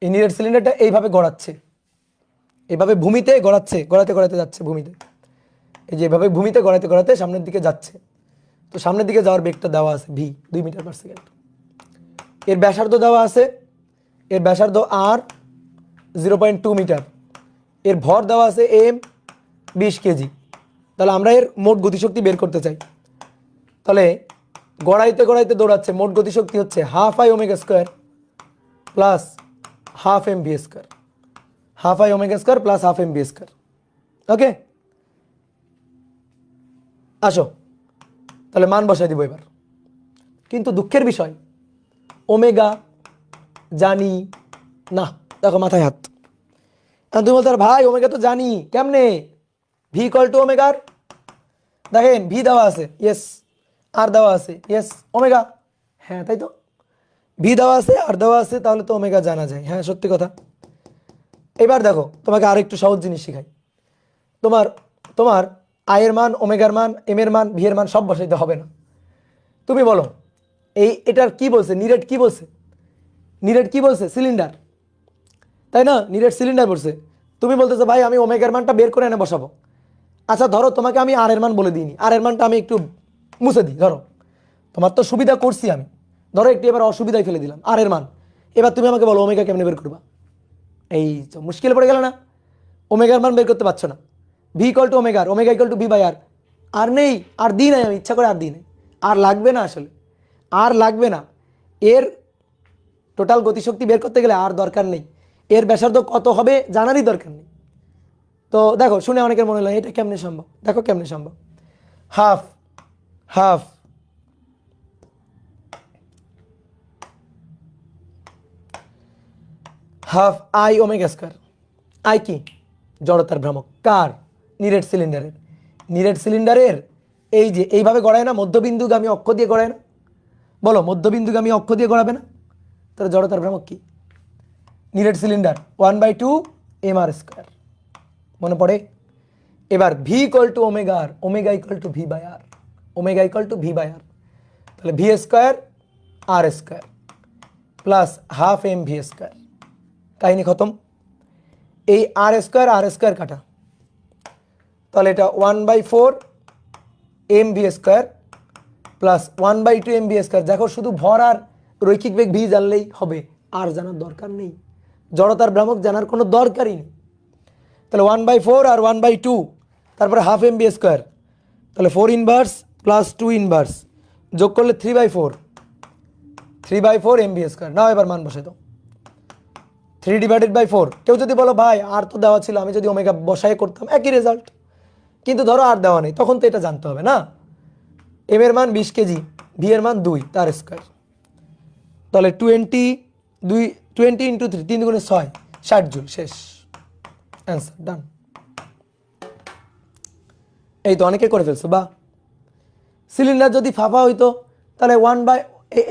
এই নিরেট সিলিন্ডারটা এইভাবে গড়াচ্ছে, এইভাবে ভূমিতে গড়াচ্ছে, গড়াতে গড়াতে যাচ্ছে ভূমিতে, এই যে এভাবে ভূমিতে গড়াতে গড়াতে সামনের দিকে যাচ্ছে। তো সামনের দিকে যাওয়ার বেগটা দেওয়া আছে ভি, 2 মিটার পার সেকেন্ড। এর ব্যাসার্ধ দেওয়া আছে, এর ব্যাসার্ধ আর 0.2 মিটার। এর ভর দেওয়া আছে এম, 20 কেজি। তাহলে আমরা এর মোট গতিশক্তি বের করতে চাই। তাহলে গড়াইতে গড়াইতে দৌড়াচ্ছে, মোট গতিশক্তি হচ্ছে half I omega square plus half M V square, half I omega square plus half M V square. Okay, আসো তাহলে মান বসাই দিব এবার। কিন্তু দুঃখের বিষয়, ওমেগা জানি না। দেখো মাথায় হাত, তুমি বলতে ভাই ওমেগা তো জানি, কেমনে? ভি ইকুয়াল টু ওমেগার, দেখেন ভি দেওয়া আছে, ইয়েস। আর দেওয়া আছে, ইয়েস। ওমেগা, হ্যাঁ তাই তো, ভি দেওয়া আছে আর দেওয়া আছে, তাহলে তো ওমেগা জানা যায়। হ্যাঁ সত্যি কথা। এবার দেখো তোমাকে আর একটু সহজ জিনিস শিখাই। তোমার তোমার আয়ের মান, ওমেগার মান, এম এর মান, ভি এর মান সব বসাইতে হবে না। তুমি বলো এটার কি বলছে, নিরেট কি বলছে? নিরেট কি বলছে? সিলিন্ডার, তাই না? নিরেট সিলিন্ডার বলছে। তুমি বলতেছো ভাই আমি ওমেগার মানটা বের করে এনে বসাবো। আচ্ছা ধরো তোমাকে আমি আর এর মান বলে দিইনি, আর এর মানটা আমি একটু মুছে দিই। ধরো তোমার তো সুবিধা করছি আমি, ধরো একটু এবার অসুবিধায় ফেলে দিলাম আর এর মান। এবার তুমি আমাকে বলো ওমেগা কেমনে বের করবা? এই তো মুশকিলে পড়ে গেল না, ওমেগার মান বের করতে পারছো না। ভি ইকুয়াল টু ওমেগার, omega equal to V by R. R নেই, আর দিই নাই আমি, ইচ্ছা করে আর দিই নাই। আর লাগবে না, আসলে আর লাগবে না। এর টোটাল গতিশক্তি বের করতে গেলে আর দরকার নেই, এর ব্যাসার্ধ কত হবে জানারই দরকার নেই। তো দেখো, শুনে অনেকের মনে হয় এটা কেমনে সম্ভব। দেখো কেমনে সম্ভব, half half half I omega square. I কি? জড়তার ভ্রামক। কার? নিরেট সিলিন্ডারের। নিরেট সিলিন্ডারের এই যে এইভাবে গড়ায় না, মধ্যবিন্দুগামী অক্ষ দিয়ে গড়ায় না? বলো মধ্যবিন্দুগামী অক্ষ দিয়ে গড়াবে না? তাহলে জড়তার ভ্রামক কি? নিরেট সিলিন্ডার 1/2 এম আর স্কোয়ার। মনে পড়ে? এবার V equal to omega R, omega equal to V by R, omega equal to V by R. তাহলে V square R square plus half M V square. কাহিনী খতম। এই আর স্কোয়ার কাটা, তাহলে এটা 1/4 M V square plus 1/2 M V square. দেখো শুধু ভর আর রৈখিক বেগ ভি জানলেই হবে, আর জানার দরকার নেই, জড়তার ভ্রামক জানার কোনো দরকারই নেই। তাহলে 1/4 আর 1/2, তারপরে হাফ এম ভি স্কোয়ার, তাহলে 4 ইনভার্স প্লাস 2 ইনভার্স যোগ করলে 3/4 এম ভি স্কোয়ার। নাও এবার মান বসে দাও, 3/4। কেউ যদি বলো ভাই আর তো দেওয়া ছিল, আমি যদি ওমেগা বসায় করতাম একই রেজাল্ট, কিন্তু ধরো আর দেওয়া নেই, তখন তো এটা জানতে হবে না। এম এর মান 20 কেজি, ভি এর মান 2 তার স্কোয়ার, তাহলে 20 ইন্টু 3, 3 গুণে 6, 60 জুল। শেষ, অ্যান্সার ডান। এই তো অনেকে করে ফেলছো। বা সিলিন্ডার যদি ফাঁপা হইতো তাহলে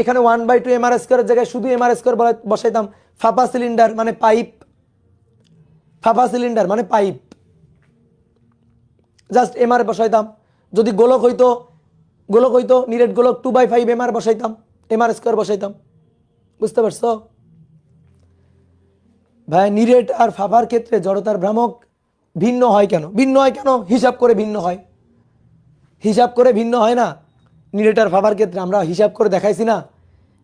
এখানে 1/2 এম আর স্কোয়ারের জায়গায় শুধু এম আর স্কোয়ার বসাইতাম। ফাঁপা সিলিন্ডার মানে পাইপ, ফাঁপা সিলিন্ডার মানে পাইপ, জাস্ট এম আর বসাইতাম। যদি গোলক হইতো নিরেট গোলক 2/5 M R বসাইতাম, M R square বসাইতাম। বুঝতে পারছো ভাই? নিরেট আর ফাঁপার ক্ষেত্রে জড়তার ভ্রামক ভিন্ন হয় কেন? ভিন্ন হয় কেন? হিসাব করে ভিন্ন হয়। হিসাব করে ভিন্ন হয় না নিরেট আর ফাঁপার ক্ষেত্রে? আমরা হিসাব করে দেখাইছি না,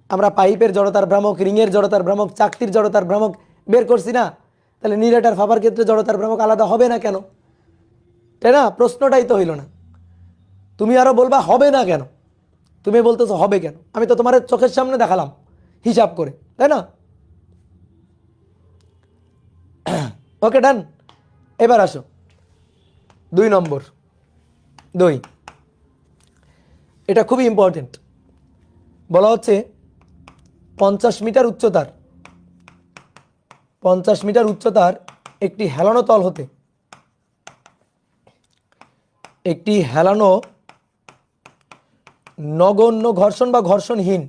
আমরা পাইপের জড়তার ভ্রামক, রিংয়ের জড়তার ভ্রামক, চাকতির জড়তার ভ্রামক বের করছি না? তাহলে নিরেট আর ফাঁপার ক্ষেত্রে জড়তার ভ্রামক আলাদা হবে না কেন? তাই না? প্রশ্নটাই তো হইল না। তুমি আরো বলবা হবে না কেন, তুমি বলতেছো হবে কেন? আমি তো তোমার চোখের সামনে দেখালাম হিসাব করে, তাই না? ওকে ডান। এবার আসো 2 নম্বর। 2, এটা খুবই ইম্পর্টেন্ট। বলা হচ্ছে 50 মিটার উচ্চতার একটি হেলানো তল হতে একটি হেলানো নগণ্য ঘর্ষণ বা ঘর্ষণহীন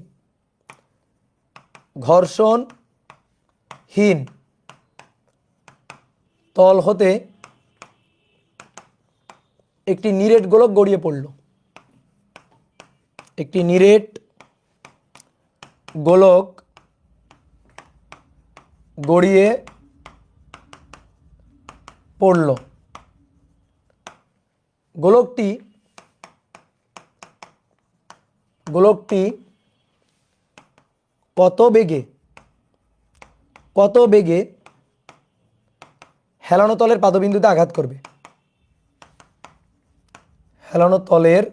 তল হতে একটি নিরেট গোলক গড়িয়ে পড়ল, একটি নিরেট গোলক গড়িয়ে পড়ল। গোলকটি কত বেগে হেলানো তলের পাদবিন্দুতে আঘাত করবে? হেলানো তলের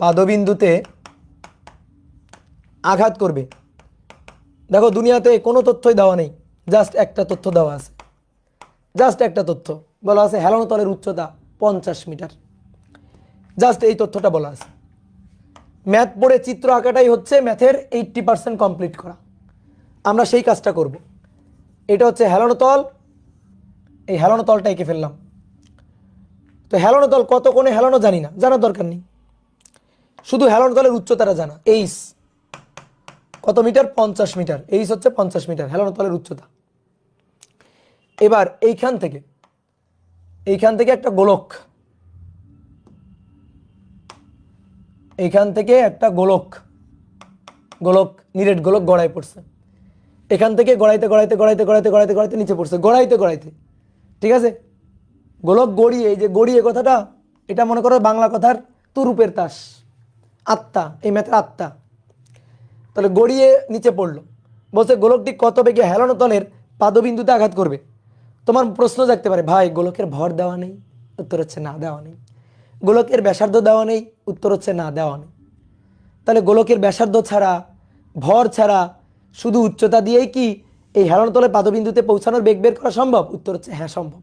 পাদবিন্দুতে আঘাত করবে। দেখো দুনিয়াতে কোনো তথ্যই দেওয়া নেই, জাস্ট একটা তথ্য দেওয়া আছে, জাস্ট একটা তথ্য বলা আছে হেলানো তলের উচ্চতা 50 মিটার, জাস্ট এই তথ্যটা বলা আছে। ম্যাথ পড়ে চিত্র আঁকাটাই হচ্ছে ম্যাথের 80% কমপ্লিট করা। আমরা সেই কাজটা করব। এটা হচ্ছে হেলানো তল, এই হেলানো তলটা এঁকে ফেললাম। তো হেলানো তল কত কোণে হেলানো জানি না, জানার দরকার নেই, শুধু হেলানো তলের উচ্চতাটা জানা। এইচ কত মিটার? 50 মিটার। এইচ হচ্ছে 50 মিটার হেলানো তলের উচ্চতা। এবার এইখান থেকে একটা গোলক, এইখান থেকে একটা গোলক নিরেট গোলক গড়ায় পড়ছে। এখান থেকে গড়াইতে নিচে পড়ছে, গড়াইতে, ঠিক আছে। গোলক গড়িয়ে, এই যে গড়িয়ে কথাটা, এটা মনে করো বাংলা কথার তুরুপের তাস, আত্মা, এই ম্যাথের আত্মা। তাহলে গড়িয়ে নিচে পড়লো, বলছে গোলকটি কত বেগে হেলানো তলের পাদবিন্দুতে আঘাত করবে। তোমার প্রশ্ন জাগতে পারে, ভাই গোলকের ভর দেওয়া নেই, উত্তর হচ্ছে না, দেওয়া নেই। গোলকের ব্যাসার্ধ দেওয়া নেই, উত্তর হচ্ছে না, দেওয়া নেই। তাহলে গোলকের ব্যাসার্ধ ছাড়া, ভর ছাড়া, শুধু উচ্চতা দিয়েই কি এই হেলানো তলের পাদবিন্দুতে পৌঁছানোর বেগ বের করা সম্ভব? উত্তর হচ্ছে হ্যাঁ সম্ভব,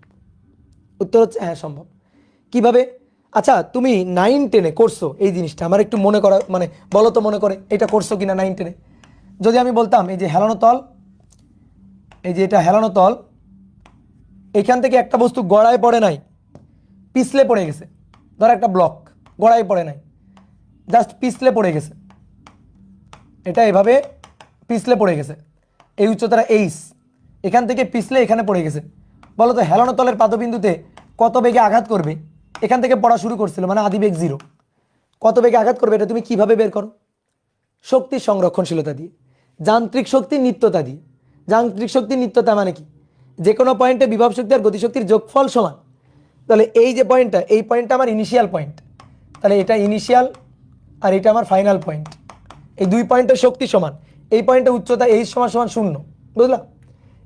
উত্তর হচ্ছে হ্যাঁ সম্ভব। কিভাবে? আচ্ছা তুমি 9-10-এ করছো এই জিনিসটা, আমার একটু মনে করা, মানে বলো তো মনে করে এটা করছো কিনা 9-10-এ। যদি আমি বলতাম এই যে হেলানো তল, এই যে এটা হেলানো তল, এখান থেকে একটা বস্তু গড়ায় পড়ে নাই, পিছলে পড়ে গেছে। ধর একটা ব্লক গড়ায় পড়ে নাই, জাস্ট পিছলে পড়ে গেছে, এটা এভাবে পিছলে পড়ে গেছে, এই উচ্চতাটা এইচ, এখান থেকে পিছলে এখানে পড়ে গেছে। বলো তো হেলানো তলের পাদবিন্দুতে কত বেগে আঘাত করবে? এখান থেকে পড়া শুরু করছিল মানে আদিবেগ 0, কত বেগে আঘাত করবে এটা তুমি কিভাবে বের করো? শক্তির সংরক্ষণশীলতা দিয়ে, যান্ত্রিক শক্তির নিত্যতা দিয়ে। যান্ত্রিক শক্তির নিত্যতা মানে কি? যে কোনো পয়েন্টে বিভব শক্তি আর গতিশক্তির যোগফল সমান। তাহলে এই যে পয়েন্টটা, এই পয়েন্টটা আমার ইনিশিয়াল পয়েন্ট, তাহলে এটা ইনিশিয়াল আর এটা আমার ফাইনাল পয়েন্ট। এই দুই পয়েন্টের শক্তি সমান, এই পয়েন্টে উচ্চতা এই সমান সমান 0, বুঝলা?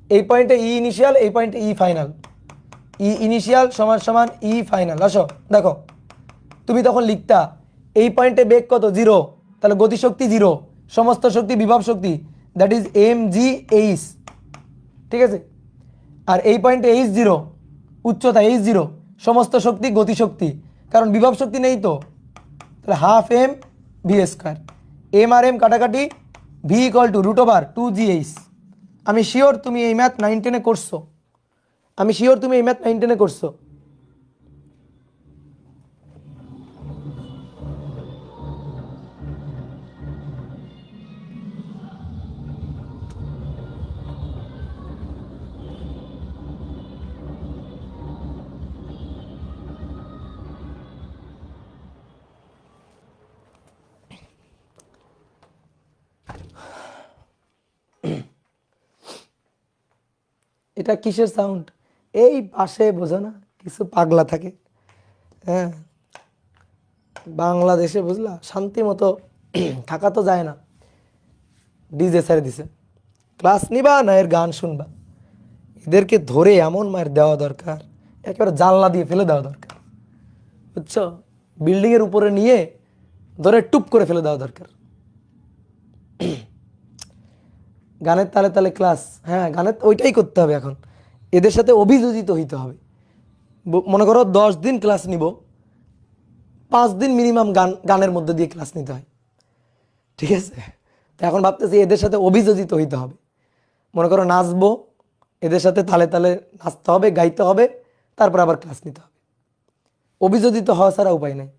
এই পয়েন্টে ই ইনিশিয়াল, এই পয়েন্টে ই ফাইনাল, ই ইনিশিয়াল সমান সমান ই ফাইনাল। আসো দেখো, তুমি তখন লিখতা এই পয়েন্টে বেগ কত? 0, তাহলে গতিশক্তি 0, সমস্ত শক্তি বিভব শক্তি, দ্যাট ইজ mgh, ঠিক আছে। আর এই পয়েন্টে h0, উচ্চতা h0, সমস্ত শক্তি গতিশক্তি, কারণ বিভব শক্তি নেই তো, তাহলে half M V square, m আর এম কাটাকাটি, ভি ইকুয়াল টু √2gh। আমি শিওর তুমি এই ম্যাথ 9-10-এ করছো, আমি শিওর তুমি এই ম্যাথ 9-10-এ করছো। এটা কিসের সাউন্ড? এই পাশে বোঝো না কিছু পাগলা থাকে, হ্যাঁ, বাংলাদেশে বুঝলা শান্তি মতো থাকা তো যায় না। ডিজে ছেড়ে দিছে, ক্লাস নিবা না এর গান শুনবা? এদেরকে ধরে এমন মায়ের দেওয়া দরকার, একেবারে জানলা দিয়ে ফেলে দেওয়া দরকার, বুঝছো? বিল্ডিংয়ের উপরে নিয়ে ধরে টুপ করে ফেলে দেওয়া দরকার। গানের তালে তালে ক্লাস, হ্যাঁ গানের ওইটাই করতে হবে এখন। এদের সাথে অভিযোজিত হইতে হবে। মনে করো 10 দিন ক্লাস নিব, 5 দিন মিনিমাম গানের মধ্যে দিয়ে ক্লাস নিতে হয়, ঠিক আছে। তো এখন ভাবতেছি এদের সাথে অভিযোজিত হইতে হবে। মনে করো নাচবো, এদের সাথে তালে তালে নাচতে হবে, গাইতে হবে, তারপর আবার ক্লাস নিতে হবে। অভিযোজিত হওয়া ছাড়া উপায় নেই।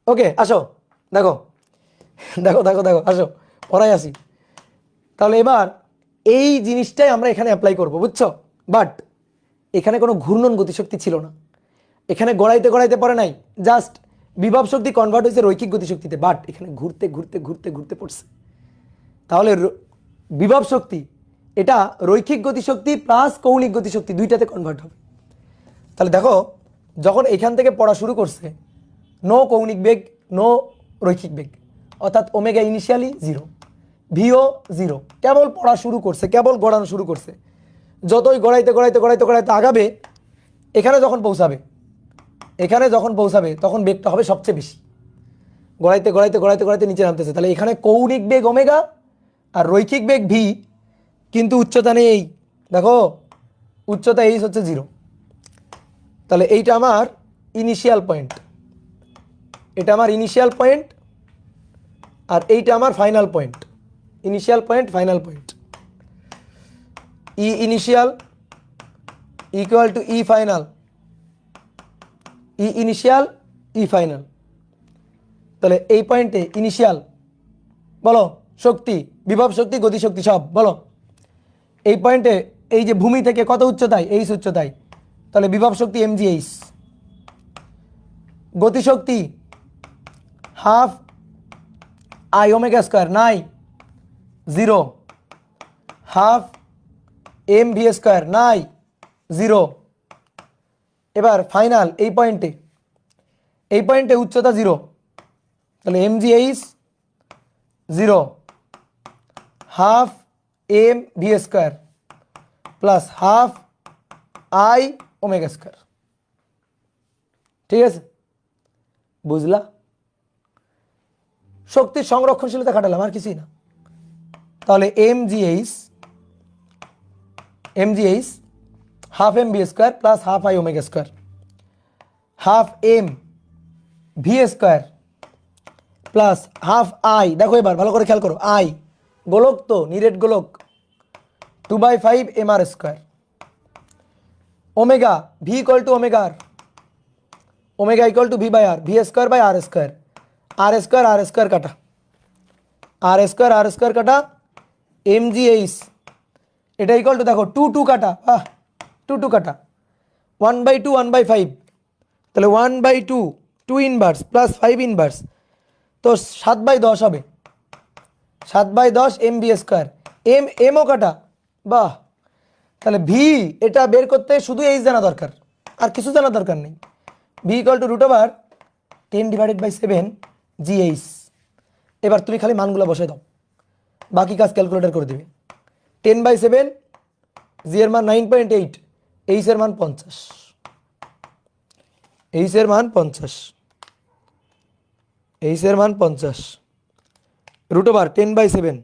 ওকে আসো, দেখো দেখো দেখো দেখো, আসো পড়াই আসি। তাহলে এবার এই জিনিসটাই আমরা এখানে অ্যাপ্লাই করব, বুঝছো? বাট এখানে কোনো ঘূর্ণন গতিশক্তি ছিল না, এখানে গড়াইতে গড়াইতে পড়ে নাই, জাস্ট বিভব শক্তি কনভার্ট হয়েছে রৈখিক গতিশক্তিতে, বাট এখানে ঘুরতে ঘুরতে ঘুরতে ঘুরতে পড়ছে। তাহলে বিভব শক্তি এটা রৈখিক গতিশক্তি প্লাস কৌণিক গতিশক্তি দুইটাতে কনভার্ট হবে। তাহলে দেখো যখন এখান থেকে পড়া শুরু করছে, নো কৌণিক বেগ, নো রৈখিক বেগ, অর্থাৎ ওমেগা ইনিশিয়ালি জিরো, ভিও জিরো, কেবল পড়া শুরু করছে, কেবল গড়ানো শুরু করছে। যতই গড়াইতে গড়াইতে গড়াইতে গড়াইতে আগাবে, এখানে যখন পৌঁছাবে তখন বেগটা হবে সবচেয়ে বেশি, গড়াইতে গড়াইতে গড়াইতে গড়াইতে নিচে নামতেছে। তাহলে এখানে কৌণিক বেগ ওমেগা আর রৈখিক বেগ ভি, কিন্তু উচ্চতা নেই এই, দেখো উচ্চতা এই হচ্ছে জিরো। তাহলে এইটা আমার ইনিশিয়াল পয়েন্ট, এটা আমার ইনিশিয়াল পয়েন্ট, আর এইটা আমার final point. Initial point, final point, E initial equal to E final, E initial E final. তাহলে এই পয়েন্টে ইনিশিয়াল বলো শক্তি, বিভব শক্তি, গতিশক্তি সব বলো। এই পয়েন্টে এই যে ভূমি থেকে কত উচ্চতায়, এইচ উচ্চতায়, তাহলে বিভব শক্তি mgh, গতিশক্তি হাফ আই ওমেগা স্কোয়ার, নাই zero, half M V square, নাই জিরো। এবার ফাইনাল এই পয়েন্টে উচ্চতা জিরো, তাহলে mgh zero, half M V square plus half I omega square. ঠিক আছে, বুঝলা? শক্তির সংরক্ষণশীলতা খাটালাম, আর কিছুই না। তাহলে mgh half M V square plus half I omega square, half M V square plus half I, দেখো এবার ভালো করে খেয়াল করো, আই গোলক তো নিরেট গোলক, 2/5 mr square, omega V equal to omega R, omega equal to V by R, V square by R square, R square কাটা, আর স্কোয়ার কাটা, mgh এটা ইকুয়াল টু দেখো 2 কাটা, 2 কাটা, 1/2 1/5, তাহলে 1/2 2 ইনভার্স প্লাস 5 ইনভার্স, তো 7/10 হবে, 7/10 এম ভি স্কোয়ার, এমও কাটা, বাহ। তাহলে ভি এটা বের করতে শুধু এইচ জানা দরকার, আর কিছু জানা দরকার নেই। V equal two √10/7 GH। এবার তুমি খালি মানগুলো বসে দাও, বাকি কাজ ক্যালকুলেটর করে দেবে। 10/7, জি এর মান 9.8, এইচ এর মান 50, এইচ এর মান 50, এইচ এর মান 50, √10/7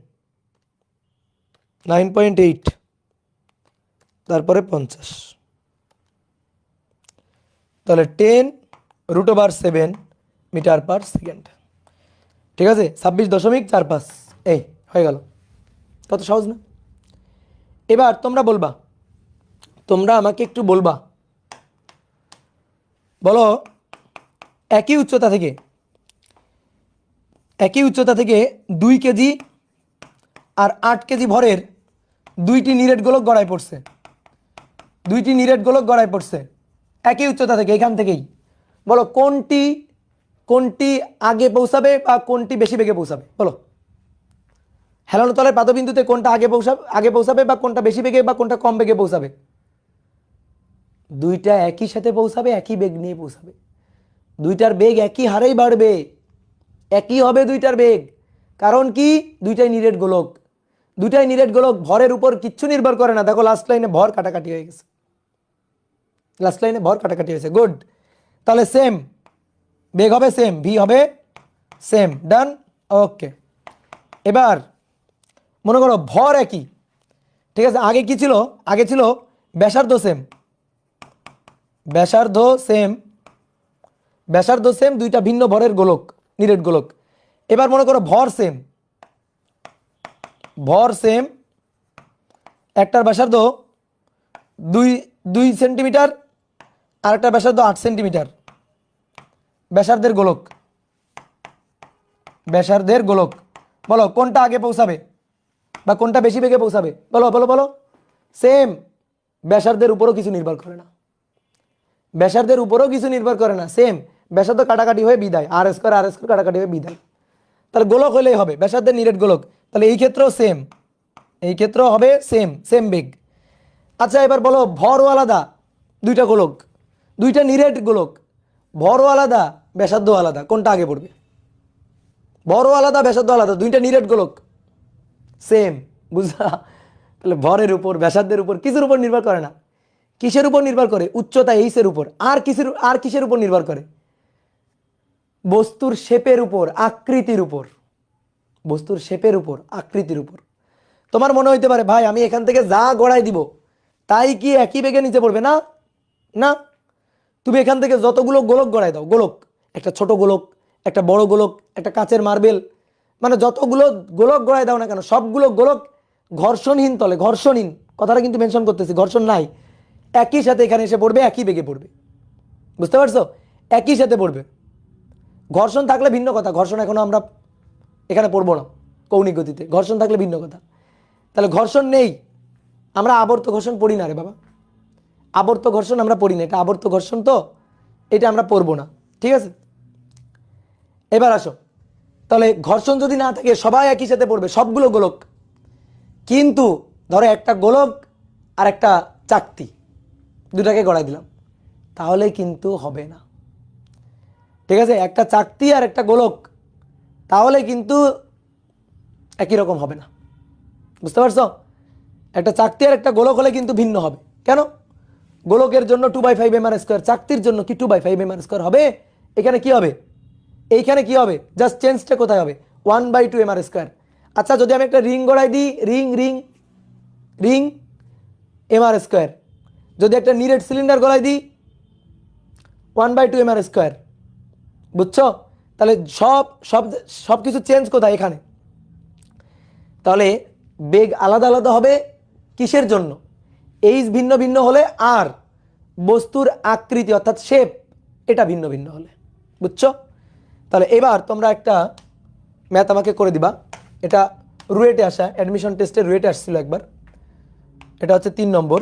9.8, তারপরে 50, তাহলে 10√7 মিটার পার সেকেন্ড। ঠিক আছে, 26.45, এই হয়ে গেল। কত সহজ না? এবার তোমরা আমাকে একটু বলবা, বলো একই উচ্চতা থেকে 2 কেজি আর 8 কেজি ভরের দুইটি নিরেট গোলক গড়ায় পড়ছে, একই উচ্চতা থেকে, এখান থেকেই বলো কোনটি আগে পৌঁছাবে বা কোনটি বেশি বেগে পৌঁছাবে, বলো। হেলানো তলের পাদবিন্দুতে কোনটা আগে পৌঁছাবে বা কোনটা বেশি বেগে বা কোনটা কম বেগে পৌঁছাবে? দুইটা একই সাথে পৌঁছাবে, একই বেগ নিয়ে পৌঁছাবে, দুইটার বেগ একই হারেই বাড়বে, একই হবে দুইটার বেগ। কারণ কি? দুইটাই নিরেট গোলক, ভরের উপর কিচ্ছু নির্ভর করে না। দেখো লাস্ট লাইনে ভর কাটাকাটি হয়ে গেছে, গুড। তাহলে সেম বেগ হবে, সেম ভি হবে, সেম, ডান, ওকে। এবার মনে করো ভর একই, ঠিক আছে। আগে কি ছিল? আগে ছিল ব্যাসার্ধ সেম, দুইটা ভিন্ন ভরের গোলক, নিরেট গোলক। এবার মনে করো ভর সেম, একটার ব্যাসার্ধ 2 সেন্টিমিটার আর একটা ব্যাসার্ধ 8 সেন্টিমিটার, ব্যাসার্ধের গোলক। বলো কোনটা আগে পৌঁছাবে? বা কোনটা বেশি বেগে পৌঁছাবে? বলো বলো বলো। সেম, ব্যাসার্ধের উপরও কিছু নির্ভর করে না, ব্যাসার্ধের উপরও কিছু নির্ভর করে না। সেম, ব্যাসার্ধ কাটাকাটি হয়ে বিদায়, আর স্কোয়ার কাটাকাটি হয়ে বিদায়। তাহলে গোলক হলেই হবে, ব্যাসার্ধের নিরেট গোলক। তাহলে এই ক্ষেত্রেও সেম, এই ক্ষেত্রেও হবে সেম, সেম বেগ। আচ্ছা এবার বলো, ভরও আলাদা, দুইটা গোলক, দুইটা নিরেট গোলক, ভরও আলাদা, ব্যাসার্ধ আলাদা, কোনটা আগে পড়বে? ভরও আলাদা, ব্যাসার্ধ আলাদা, দুইটা নিরেট গোলক, সেম, বুঝলা? তাহলে ভরের উপর, ব্যাসার্ধের উপর, কিসের উপর নির্ভর করে না। কিসের উপর নির্ভর করে? উচ্চতা এইসের উপর। আর কিসের উপর নির্ভর করে? বস্তুর শেপের উপর, আকৃতির উপর, বস্তুর শেপের উপর, আকৃতির উপর। তোমার মনে হইতে পারে ভাই আমি এখান থেকে যা গড়াই দিব তাই কি একই বেগে নিচে পড়বে? না না, তুমি এখান থেকে যতগুলো গোলক গড়াই দাও, গোলক, একটা ছোট গোলক, একটা বড় গোলক, একটা কাচের মার্বেল, মানে যতগুলো গোলক গড়াই দাও না কেন, সবগুলো গোলক ঘর্ষণহীন তলে, ঘর্ষণহীন কথাটা কিন্তু মেনশন করতেছি, ঘর্ষণ নাই, একই সাথে এখানে এসে পড়বে, একই বেগে পড়বে। বুঝতে পারছো? একই সাথে পড়বে। ঘর্ষণ থাকলে ভিন্ন কথা, ঘর্ষণ এখনো আমরা এখানে পড়বো না কৌণিক গতিতে, ঘর্ষণ থাকলে ভিন্ন কথা। তাহলে ঘর্ষণ নেই, আমরা আবর্ত ঘর্ষণ পড়ি না রে বাবা, আবর্ত ঘর্ষণ আমরা পড়ি না, এটা আবর্ত ঘর্ষণ, তো এটা আমরা পড়বো না, ঠিক আছে? এবার আসো, তাহলে ঘর্ষণ যদি না থাকে সবাই একই সাথে পড়বে, সবগুলো গোলক। কিন্তু ধরো একটা গোলক আর একটা চাকতি, দুটাকে গড়াই দিলাম, তাহলে কিন্তু হবে না, ঠিক আছে? একটা চাকতি আর একটা গোলক, তাহলে কিন্তু একই রকম হবে না। বুঝতে পারছো? একটা চাকতি আর একটা গোলক হলে কিন্তু ভিন্ন হবে। কেন? গোলকের জন্য 2/5 mr², চাকতির জন্য কি 2/5 mr² হবে? এখানে কি হবে? এইখানে কি হবে? জাস্ট চেঞ্জটা কোথায় হবে? 1/2 mr²। আচ্ছা যদি আমি একটা রিং গড়াই দিই, রিং রিং রিং mr², যদি একটা নিরেট সিলিন্ডার গড়াই দিই 1/2 mr², বুঝছো? তাহলে সব সব সব কিছু চেঞ্জ কোথায়? এখানে। তাহলে বেগ আলাদা আলাদা হবে কিসের জন্য? এইচ ভিন্ন ভিন্ন হলে, আর বস্তুর আকৃতি অর্থাৎ শেপ এটা ভিন্ন ভিন্ন হলে। বুঝছো? তাহলে এবার তোমরা একটা ম্যাথ আমাকে করে দিবা, এটা রুয়েটে আসা, অ্যাডমিশন টেস্টে রুয়েটে আসছিল একবার, এটা হচ্ছে 3 নম্বর।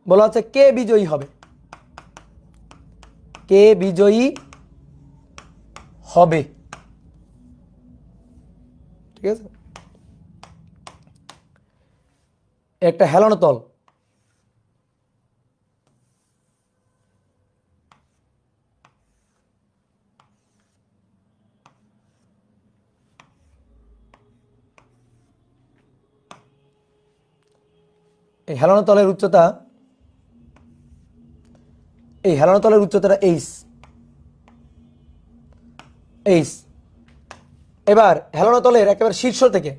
বলা হচ্ছে কে বিজয়ী হবে, কে বিজয়ী হবে, ঠিক আছে? একটা হেলানো তল, এই হেলানো তলের উচ্চতা, এই হেলানো তলের উচ্চতাটা এইচ, এইচ। এবার হেলানো তলের একেবারে শীর্ষ থেকে,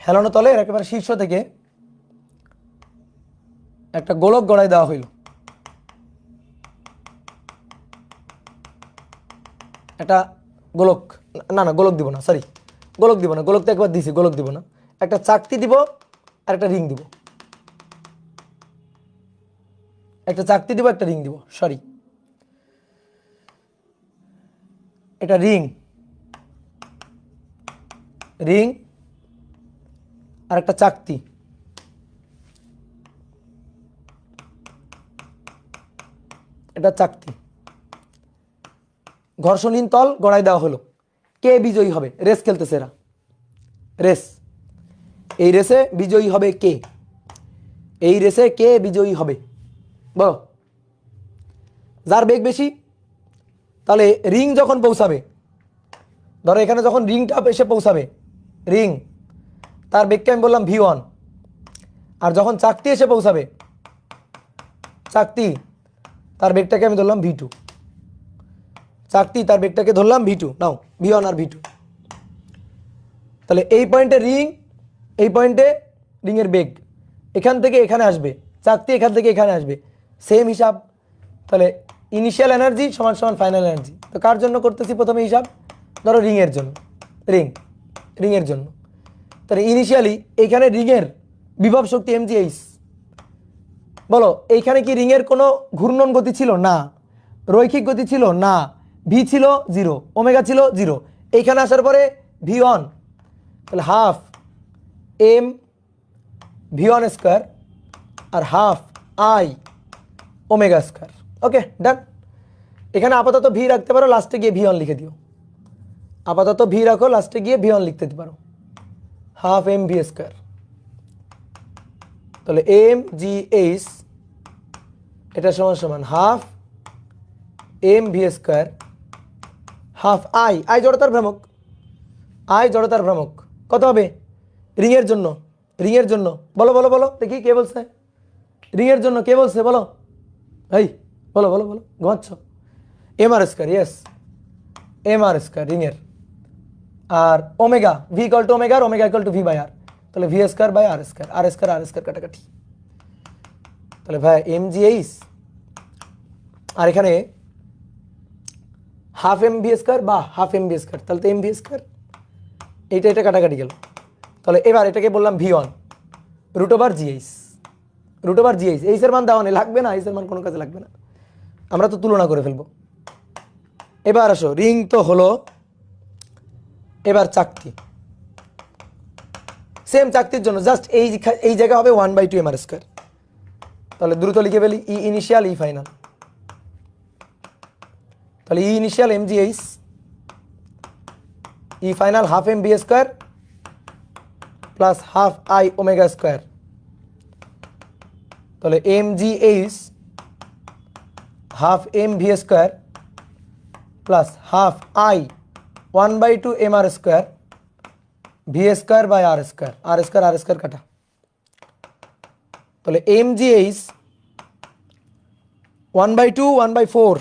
হেলানো তলের একেবারে শীর্ষ থেকে একটা গোলক গড়াই দেওয়া হইল, একটা গোলক, না না গোলক দিব না, সরি গোলক দিব না, গোলক তো একবার দিছি, গোলক দিব না, একটা চাকতি দিব আর একটা রিং দিব, একটা চাকতি দিব একটা রিং দিব, সরি এটা রিং, রিং আর একটা চাকতি, এটা চাকতি, ঘর্ষণহীন তল গড়াই দেওয়া হলো। কে বিজয়ী হবে? রেস খেলতেছে এরা, রেস, এই রেসে বিজয়ী হবে কে? এই রেসে কে বিজয়ী হবে বলো? যার বেগ বেশি। তাহলে রিং যখন পৌঁছাবে, ধরো এখানে যখন রিংটা এসে পৌঁছাবে, রিং তার বেগকে আমি বললাম v1, আর যখন চাকতি এসে পৌঁছাবে, চাকতি তার বেগটাকে আমি ধরলাম v2, চাকতি তার বেগটাকে ধরলাম v2, নাও v1 আর v2। তাহলে এই পয়েন্টে রিং, এই পয়েন্টে রিংয়ের বেগ এখান থেকে এখানে আসবে, চাকতি এখান থেকে এখানে আসবে, সেম হিসাব। তাহলে ইনিশিয়াল এনার্জি সমান সমান ফাইনাল এনার্জি। তো কার জন্য করতেছি প্রথমে হিসাব? ধরো রিংয়ের জন্য, রিং, রিংয়ের জন্য। তাহলে ইনিশিয়ালি এইখানে রিংয়ের বিভব শক্তি mgh। বলো এইখানে কি রিংয়ের কোনো ঘূর্ণন গতি ছিল? না। রৈখিক গতি ছিল? না। ভি ছিল 0, ওমেগা ছিল 0। এইখানে আসার পরে v1, তাহলে half M V one square আর half I omega square. Okay done. এখানে আপাতত ভি রাখতে পারো, লাস্টে গিয়ে ভি ওয়ান লিখে দিও। আপাতত ভি রাখো, লাস্টে গিয়ে ভি ওয়ান লিখতে পারো, হাফ এম ভি স্কোয়ার। তাহলে এম জি এইচ এটা সমান সমান half M V square half I, I জড়তার ভ্রামক, আই জড়তার ভ্রামক কত হবে রিংয়ের জন্য? রিংয়ের জন্য বলো বলো বলো দেখি কে বলছে? রিংয়ের জন্য কে বলছে বলো? এই বলো বলো বলো, ঘুমাচ্ছ? এম আর স্কোয়ার, ইয়েস এম আর স্কোয়ার রিংয়ের। আর omega V equal to omega R omega equal to V by R, তাহলে V square by R square, R square R square কাটাকাটি। তাহলে ভাই এম জি এইচ আর এখানে হাফ এম ভি স্কোয়ার বা half M V square, তাহলে তো M V square, এইটা এটা কাটাকাটি গেল। তাহলে এবার এটাকে বললাম V one root over GH, root over GH. এইচের মান দেওয়া নেই, লাগবে না, এইচের মান কোনো কাজে লাগবে না, আমরা তো তুলনা করে ফেলবো। এবার আসো, রিং তো হলো, এবার চাকতি। সেম চাকতির জন্য জাস্ট এই জায়গা হবে 1/2 এম আর স্কোয়ার। তাহলে দ্রুত লিখে ফেলি, ই ইনিশিয়াল ই ফাইনাল। তাহলে E initial M G H, E final half M B square plus half I omega square. তাহলে M G H half M V square plus half I 1/2 M R square V square by R square, R square R square কাটা। তাহলে M G H 1/2 1/4,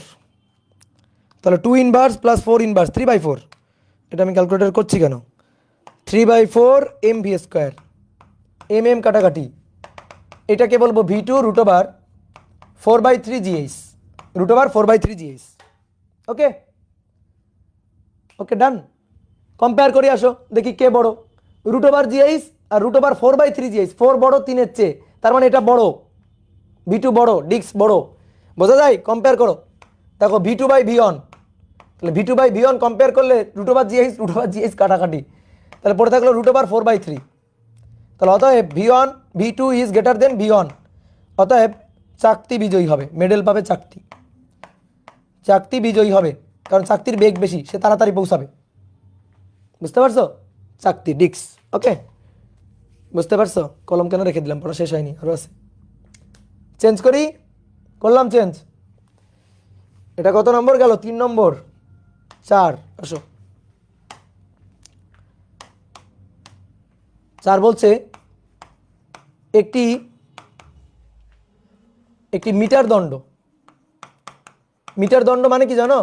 তাহলে 2 inverse plus 4 inverse 3/4। এটা আমি calculator করছি কেন? 3/4 M V square, M M কাটাকাটি, এটাকে বলবো V two root over 4/3 GH, root over 4/3 GH. Okay okay done. Compare করে আসো দেখি কে বড়, রুট ওভার জিএইচ আর রুট ওভার 4/3 জিএইচ। 4 বড় 3-এর চেয়ে, তার মানে এটা বড়, ভি টু বড়, ডিক্স বড়, বোঝা যায়? কম্পেয়ার করো, দেখো V two by V one, তাহলে V two by V one compare করলে রুট ওভার জিএইচ কাটাকাটি, তাহলে পড়ে থাকলো রুট ওভার 4/3। তাহলে অতএব V one V two is greater than V one, অতএব চাকতি বিজয়ী হবে, মেডেল পাবে চাকতি, চাকতি বিজয়ী হবে, কারণ চাকতির বেগ বেশি, সে তাড়াতাড়ি পৌঁছাবে। বুঝতে পারছো? চাকতি ডিক্স। ওকে বুঝতে পারছো? কলম কেন রেখে দিলাম, পড়া শেষ হয়নি, আরো আছে। চেঞ্জ করি, করলাম চেঞ্জ। এটা কত নম্বর গেল? 3 নম্বর, 4 আসো। 4 বলছে একটি মিটার দণ্ড। মিটার দণ্ড মানে কি জানো?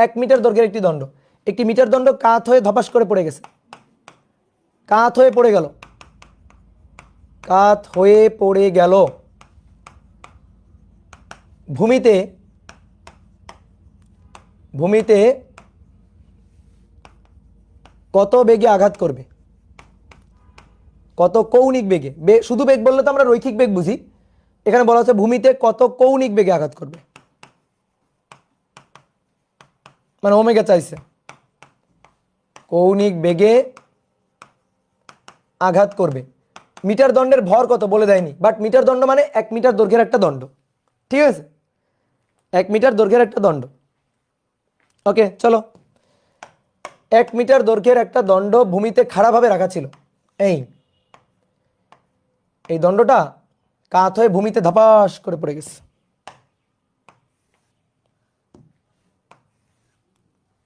1 মিটার দৈর্ঘ্যের একটি দণ্ড। একটি মিটার দণ্ড কাত হয়ে ধপাস করে পড়ে গেছে, কাত হয়ে পড়ে গেল, কাত হয়ে পড়ে গেল ভূমিতে, ভূমিতে কত বেগে আঘাত করবে? কত কৌণিক বেগে? শুধু বেগ বললে তো আমরা রৈখিক বেগ বুঝি, এখানে বলা হচ্ছে ভূমিতে কত কৌণিক বেগে আঘাত করবে, মানে ওমেগা চাইছে। কৌণিক বেগে আঘাত করবে। মিটার দণ্ডের ভর কত বলে দেয়নি, বাট মিটার দণ্ড মানে 1 মিটার দৈর্ঘ্যের একটা দণ্ড, ঠিক আছে? 1 মিটার দৈর্ঘ্যের একটা দণ্ড। ওকে চলো, 1 মিটার দৈর্ঘ্যের একটা দণ্ড ভূমিতে খাড়াভাবে রাখা ছিল। এই দণ্ডটা কাত হয়ে ভূমিতে ধপাস করে পড়ে গেছে,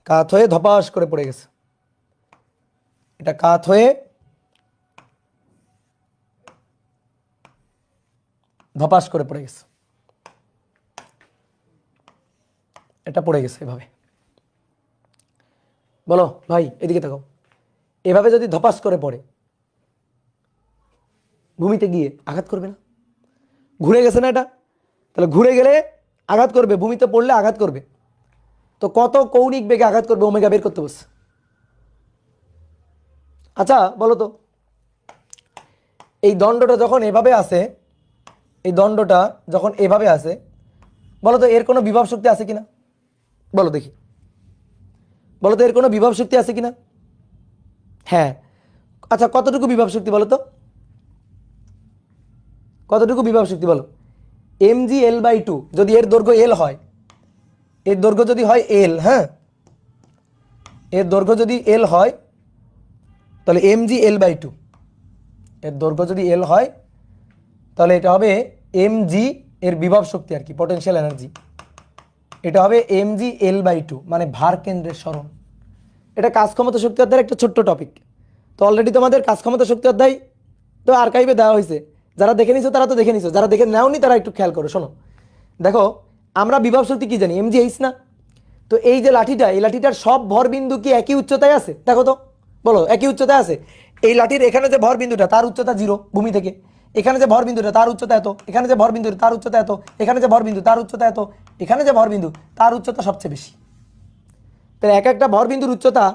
কাত হয়ে ধপাস করে পড়ে গেছে। এটা কাত হয়ে ধপাস করে পড়ে গেছে, এটা পড়ে গেছে এভাবে। বলো ভাই এদিকে তাকাও, এভাবে যদি ধপাস করে পড়ে ভূমিতে গিয়ে আঘাত করবে না? ঘুরে গেছে না এটা? তাহলে ঘুরে গেলে আঘাত করবে, ভূমিতে পড়লে আঘাত করবে। তো কত কৌণিক বেগে আঘাত করবে ওমেগা বের করতে বসছে। আচ্ছা বলো তো, এই দণ্ডটা যখন এভাবে আসে, এই দণ্ডটা যখন এভাবে আসে, বলো তো এর কোনো বিভব শক্তি আছে কিনা? বলো দেখি, বলো তো এর কোনো বিভব শক্তি আছে কিনা? হ্যাঁ। আচ্ছা কতটুকু বিভব শক্তি বলো তো? কতটুকু বিভব শক্তি বলো? mg/L/2 যদি এর দৈর্ঘ্য L হয়, এর দৈর্ঘ্য যদি হয় L, হ্যাঁ, এর দৈর্ঘ্য যদি L হয় তাহলে mg/L/2, এর দৈর্ঘ্য যদি L হয় তাহলে এটা হবে mg, এর বিভব শক্তি আর কি, পটেনশিয়াল এনার্জি, এটা হবে mg/L/2, মানে ভার কেন্দ্রের সরণ। এটা কাজ ক্ষমতা শক্তি অধ্যায়ের একটা ছোট্ট টপিক। তো অলরেডি তোমাদের কাজ ক্ষমতা শক্তি অধ্যায় তো আর্কাইভে দেওয়া হয়েছে, যারা দেখে নিছো তারা তো দেখে নিছো, যারা দেখে নাওনি তারা একটু খেয়াল করো। শোনো, দেখো আমরা বিভব শক্তি কি জানি, mg/h না? তো এই যে লাঠিটা, এই লাঠিটার সব ভর বিন্দু কি একই উচ্চতায় আছে? দেখো তো, বলো একই উচ্চতায় আছে? এই লাঠির এখানে যে ভর বিন্দুটা তার উচ্চতা 0 ভূমি থেকে, এখানে যে ভর বিন্দুটা তার উচ্চতা এত, এখানে যে ভর বিন্দু তার উচ্চতা এত, এখানে যে ভর বিন্দু তার উচ্চতা এত, এখানে যে ভর বিন্দু তার উচ্চতা সবচেয়ে বেশি। তো এক একটা ভর বিন্দুর উচ্চতা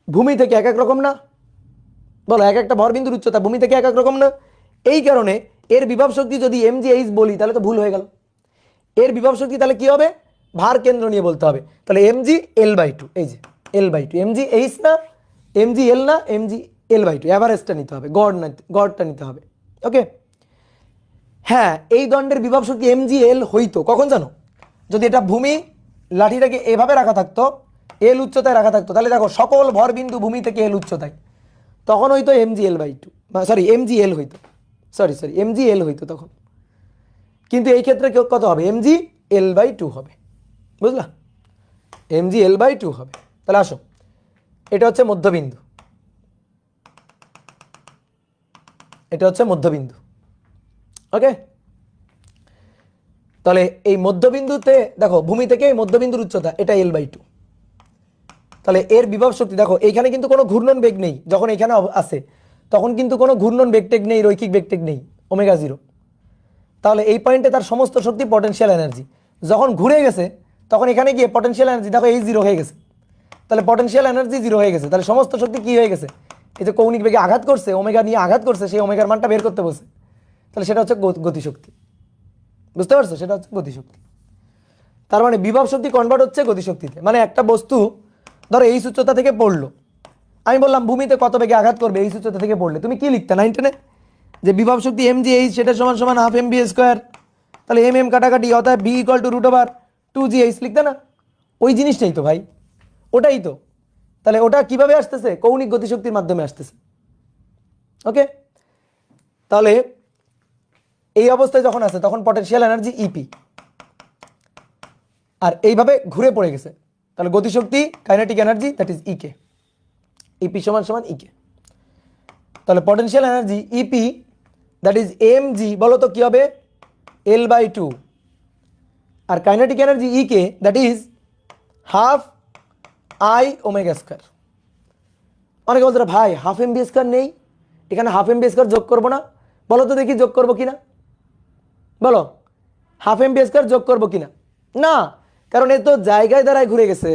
ভূমি থেকে এক এক রকম না? বলো, এক একটা ভর বিন্দুর উচ্চতা ভূমি থেকে এক এক রকম না? এই কারণে এর বিভব শক্তি যদি mg/h বলি তাহলে তো ভুল হয়ে গেল। এর বিভব শক্তি তাহলে কি হবে, ভার কেন্দ্র নিয়ে বলতে হবে। তাহলে mg/L/2, এই যে L/2, mg/h না, mg/L না, mg/L/2, এভারেজটা নিতে হবে, গড়টা নিতে হবে। ওকে, হ্যাঁ, এই দণ্ডের বিভব শক্তি mg/L হইতো কখন জানো? যদি এটা ভূমি, লাঠিটাকে এভাবে রাখা থাকতো, L উচ্চতায় রাখা থাকতো, তাহলে দেখো সকল ভর বিন্দু ভূমি থেকে L উচ্চতায়, তখন হইতো mg/L/2, সরি mg/L হইতো, সরি mg/L হইতো তখন। কিন্তু এই ক্ষেত্রে কত হবে, mg/L/2 হবে, বুঝলা? mg/L/2 হবে। তাহলে আসো, এটা হচ্ছে মধ্যবিন্দু, এটা হচ্ছে মধ্যবিন্দু। ওকে, তাহলে এই মধ্যবিন্দুতে দেখো ভূমি থেকে এই মধ্যবিন্দুর উচ্চতা এটা L/2। তাহলে এর বিভব শক্তি দেখো, এইখানে কিন্তু কোনো ঘূর্ণন বেগ নেই, যখন এখানে আছে তখন কিন্তু কোনো ঘূর্ণন বেগটেগ নেই, রৈখিক বেগটেগ নেই, ω0। তাহলে এই পয়েন্টে তার সমস্ত শক্তি পটেনশিয়াল এনার্জি। যখন ঘুরে গেছে তখন এখানে গিয়ে পটেনশিয়াল এনার্জি দেখো এই 0 হয়ে গেছে, তাহলে পটেনশিয়াল এনার্জি 0 হয়ে গেছে, তাহলে সমস্ত শক্তি কি হয়ে গেছে, এই যে কৌণিক বেগে আঘাত করছে, ওমেগা নিয়ে আঘাত করছে, সেই ওমেগার মানটা বের করতে বসে, তাহলে সেটা হচ্ছে গতিশক্তি। বুঝতে পারছো, সেটা হচ্ছে গতিশক্তি। তার মানে বিভব শক্তি কনভার্ট হচ্ছে গতিশক্তিতে। মানে একটা বস্তু ধরো এই উচ্চতা থেকে পড়লো, আমি বললাম ভূমিতে কত বেগে আঘাত করবে এই উচ্চতা থেকে পড়লে, তুমি কি লিখতে 9 টেনে যে বিভব শক্তি mg/h সেটা সমান সমান হাফ mv², তাহলে mm কাটাকাটি, অর্থাৎ b = √2gh লিখতে না? ওই জিনিসটাই তো ভাই, ওটাই তো। তাহলে ওটা কিভাবে আসতেছে, কৌণিক গতিশক্তির মাধ্যমে আসতেছে। ওকে, তাহলে এই অবস্থায় যখন আছে তখন পটেনশিয়াল এনার্জি ইপি, আর এইভাবে ঘুরে পড়ে গেছে, তাহলে গতিশক্তি kinetic energy that is EK, EP সমান সমান ইকে। তাহলে potential energy EP that is mg, বলো তো কি হবে, L/2, আর kinetic energy EK that is half I ω²। অনেকে বলতো ভাই হাফ mv² নেই, এখানে হাফ mv² যোগ করবো না? বলো তো দেখি যোগ করবো কিনা, বলো হাফ mv² যোগ করবো কিনা? না, কারণ এ তো জায়গায় দ্বারায় ঘুরে গেছে,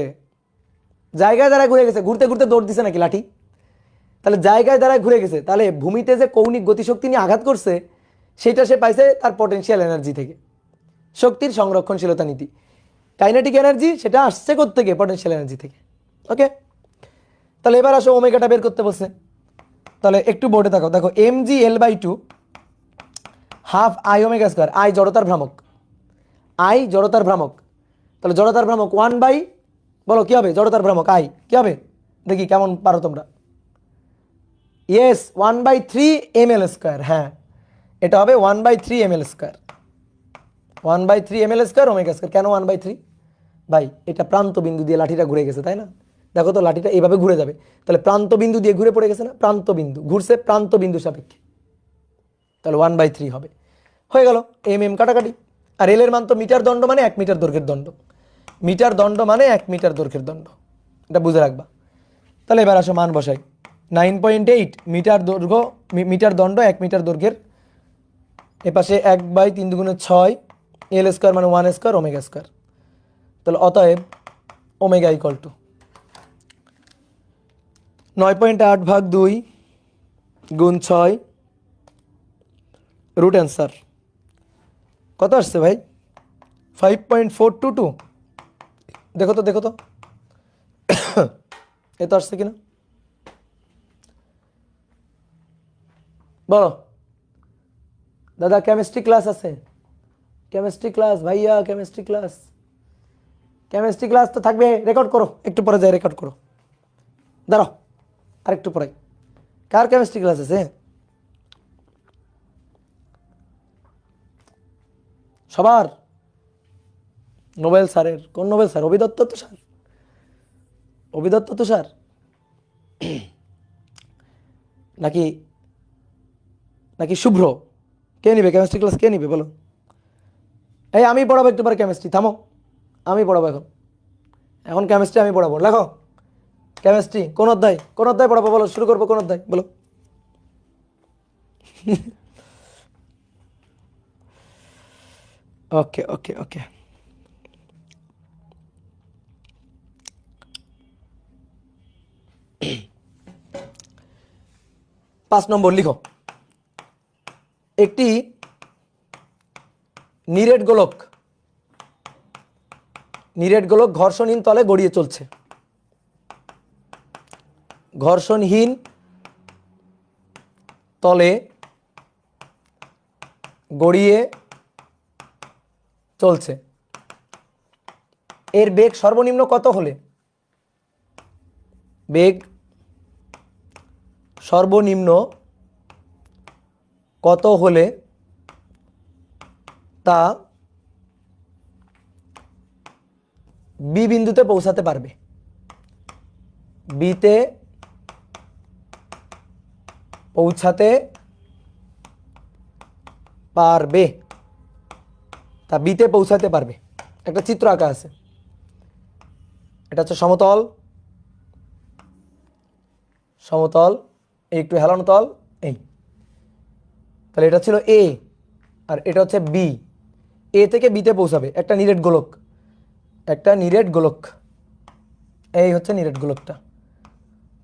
জায়গায় দ্বারায় ঘুরে গেছে, ঘুরতে ঘুরতে দৌড় দিছে নাকি লাঠি? তাহলে জায়গায় দ্বারায় ঘুরে গেছে, তাহলে ভূমিতে যে কৌণিক গতিশক্তি নিয়ে আঘাত করছে সেটা সে পাইছে তার পটেনশিয়াল এনার্জি থেকে, শক্তির সংরক্ষণশীলতা নীতি। কাইনেটিক এনার্জি সেটা আসছে কোত্থেকে, পটেনশিয়াল এনার্জি থেকে। ওকে, তাহলে এবার আসো ওমেগাটা বের করতে বলছে, তাহলে একটু বোর্ডে থাকো, দেখো mg/L/2 হাফ I ω², I জড়তার ভ্রামক, I জড়তার ভ্রামক, তাহলে জড়তার ভ্রামক 1 বাই, বলো কি হবে জড়তার ভ্রামক I কি হবে, দেখি কেমন পারো তোমরা। ইয়েস, 1/3 ml², হ্যাঁ এটা হবে 1/3 ml², 1/3 ml² ω²। কেন 1/3? ভাই এটা প্রান্ত বিন্দু দিয়ে লাঠিটা ঘুরে গেছে, তাই না? দেখো তো লাঠিটা এইভাবে ঘুরে যাবে, তাহলে প্রান্ত বিন্দু দিয়ে ঘুরে পড়ে গেছে না, প্রান্ত বিন্দু ঘুরছে প্রান্ত বিন্দু সাপেক্ষে, তাহলে 1/3 হবে, হয়ে গেল। mm কাটাকাটি, আর এল এর মান তো মিটার দণ্ড মানে 1 মিটার দৈর্ঘ্যের দণ্ড, মিটার দণ্ড মানে 1 মিটার দৈর্ঘ্যের দণ্ড, এটা বুঝে রাখবা। তাহলে এবার আসো মান বসাই, 9.8 মিটার দৈর্ঘ্য, মিটার দণ্ড 1 মিটার দৈর্ঘ্যের, এপাশে 1/3 × 6 L² মানে 1² ω²। তাহলে অতএব ওমেগা ইকুয়াল টু 9.8/2 গুণ 6 রুট অ্যান্সার কত আসছে ভাই, 5.422। দেখো তো দেখো তো এ তো আসছে কিনা, বলো দাদা কেমিস্ট্রি ক্লাস আছে? কেমিস্ট্রি ক্লাস ভাইয়া, কেমিস্ট্রি ক্লাস, কেমিস্ট্রি ক্লাস তো থাকবে। রেকর্ড করো, একটু পরে যাই রেকর্ড করো, দাঁড়াও আর একটু পরে। কার কেমিস্ট্রি ক্লাস আছে? সবার? নোবেল স্যারের? কোন নোবেল স্যার? অভিদত্ত তুষার? অভিদত্ত তুষার নাকি নাকি শুভ্র? কে নিবে কেমিস্ট্রি ক্লাস? কে নিবে বলো? এই আমি পড়াবো একটু পরে কেমিস্ট্রি, থামো, আমি পড়াবো এখন। এখন কেমিস্ট্রি আমি পড়াবো, লেখো কেমিস্ট্রি কোন অধ্যায়, কোন অধ্যায় পড়াবো বলো, শুরু করবো কোন অধ্যায় বলো? ওকে ওকে ওকে, 5 নম্বর লিখো। একটি নিরেট গোলক, নিরেট গোলক ঘর্ষণহীন তলে গড়িয়ে চলছে। ঘর্ষণহীন তলে গড়িয়ে চলছে। এর বেগ সর্বনিম্ন কত হলে, বেগ সর্বনিম্ন কত হলে তা বি বিন্দুতে পৌঁছাতে পারবে? বিতে পৌঁছাতে পারবে, তা বিতে পৌঁছাতে পারবে। একটা চিত্র আঁকা আছে, এটা হচ্ছে সমতল, সমতল, এই একটু হেলানো তল, এই তাহলে এটা ছিল এ আর এটা হচ্ছে বি। এ থেকে বিতে পৌঁছাবে একটা নিরেট গোলক, একটা নিরেট গোলক, এই হচ্ছে নিরেট গোলকটা।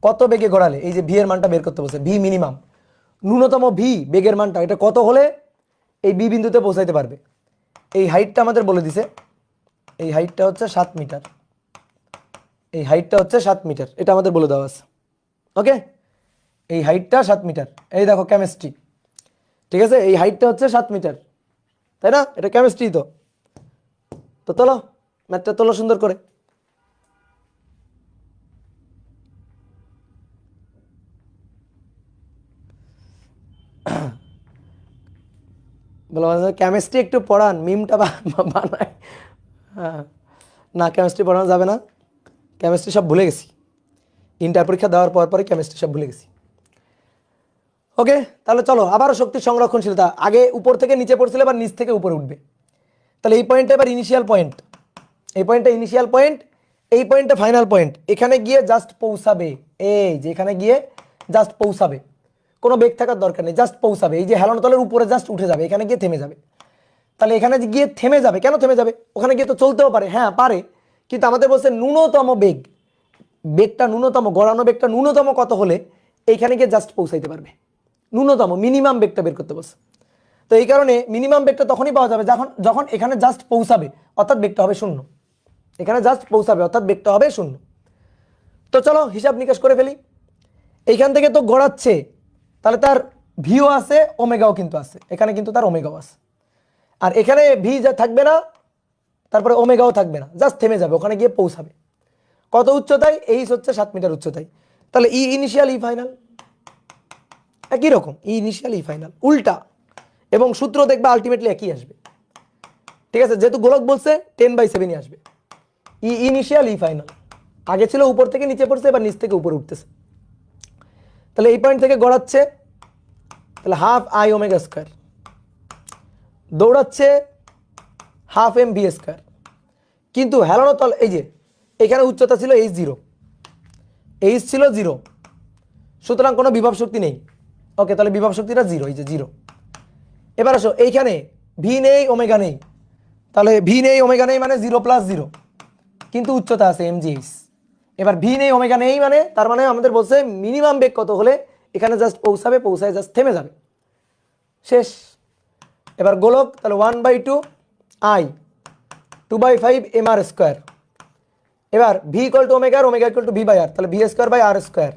কত বেগে গড়ালে, এই যে ভি এর মানটা বের করতে বলছে, ভি মিনিমাম, ন্যূনতম ভি বেগের মানটা, এটা কত হলে এই বি বিন্দুতে পৌঁছাইতে পারবে? এই হাইটটা আমাদের বলে দিছে, এই হাইটটা হচ্ছে 7 মিটার, এই হাইটটা হচ্ছে 7 মিটার, এটা আমাদের বলে দেওয়া আছে। ওকে, এই হাইটটা 7 মিটার, এই দেখো কেমিস্ট্রি, ঠিক আছে, এই হাইটটা হচ্ছে 7 মিটার, তাই না? এটা কেমিস্ট্রি তো। তো তোলো ম্যাথটা, তোলো সুন্দর করে। বলো কেমিস্ট্রি একটু পড়ান, মিমটা বানায়। হ্যাঁ, না কেমিস্ট্রি পড়ানো যাবে না, কেমিস্ট্রি সব ভুলে গেছি, ইন্টার পরীক্ষা দেওয়ার পর পরে কেমিস্ট্রি সব ভুলে গেছি। ওকে, তাহলে চলো আবারও শক্তি সংরক্ষণশীলতা, আগে উপর থেকে নিচে পড়ছিল, এবার নিচ থেকে উপরে উঠবে। তাহলে এই পয়েন্টটা এবার ইনিশিয়াল পয়েন্ট, এই পয়েন্টটা ইনিশিয়াল পয়েন্ট, এই পয়েন্টটা ফাইনাল পয়েন্ট। এখানে গিয়ে জাস্ট পৌঁছাবে, এই যে এখানে গিয়ে জাস্ট পৌঁছাবে, কোনো বেগ থাকার দরকার নেই, জাস্ট পৌঁছাবে, এই যে হেলানো তলের উপরে জাস্ট উঠে যাবে, এখানে গিয়ে থেমে যাবে। তাহলে এখানে গিয়ে থেমে যাবে, কেন থেমে যাবে? ওখানে গিয়ে তো চলতেও পারে, হ্যাঁ পারে, কিন্তু আমাদের বলছে ন্যূনতম বেগ, বেগটা ন্যূনতম, গড়ানো বেগটা ন্যূনতম কত হলে এইখানে গিয়ে জাস্ট পৌঁছাইতে পারবে? ন্যূনতম মিনিমাম বেগটা বের করতে বলছে। তো এই কারণে মিনিমাম বেগটা তখনই পাওয়া যাবে যখন যখন এখানে জাস্ট পৌঁছাবে, অর্থাৎ বেগটা হবে 0। এখানে জাস্ট পৌঁছাবে অর্থাৎ বেগটা হবে 0। তো চলো হিসাব নিকাশ করে ফেলি। এইখান থেকে তো গড়াচ্ছে, তাহলে তার ভিও আছে, ওমেগাও কিন্তু আছে, এখানে কিন্তু তার ওমেগাও আছে। আর এখানে ভি যা থাকবে না, তারপরে ওমেগাও থাকবে না, জাস্ট থেমে যাবে, ওখানে গিয়ে পৌঁছাবে। কত উচ্চতায়? এইচ হচ্ছে 7 মিটার উচ্চতায়। তাহলে ই ইনিশিয়াল, ই ফাইনাল, একই রকম, ই ইনিশিয়াল ই ফাইনাল, উল্টা, এবং সূত্র দেখবে আলটিমেটলি একই আসবে। ঠিক আছে, যেহেতু গোলক বলছে 10/7ই আসবে। ই ইনিশিয়াল ই ফাইনাল, আগে ছিল উপর থেকে নিচে পড়ছে, এবার নিচ থেকে উপরে উঠতেছে। তাহলে এই পয়েন্ট থেকে গড়াচ্ছে, তাহলে হাফ আই ওমেগা স্কয়ার, দৌড়াচ্ছে হাফ এম ভি স্কয়ার। কিন্তু হেলানো তল, এই যে এখানে উচ্চতা ছিল h0, এইচ ছিল 0, সুতরাং কোনো বিভব শক্তি নেই। ওকে, তাহলে বিভব শক্তিটা 0, এই যে 0। এবার আসো, এইখানে ভি নেই, ওমেগা নেই, তাহলে ভি নেই, ওমেগা নেই মানে 0 + 0, কিন্তু উচ্চতা আছে mgh। এবার ভি নেই, ওমেগা নেই মানে, তার মানে আমাদের বলছে মিনিমাম বেগ কত হলে এখানে জাস্ট পৌঁছাবে, পৌঁছায় জাস্ট থেমে যাবে, শেষ। এবার গোলক, তাহলে 1/2 I 2/5 mr স্কয়ার। এবার V equal to omega, omega equal to v/r, তাহলে v square by r square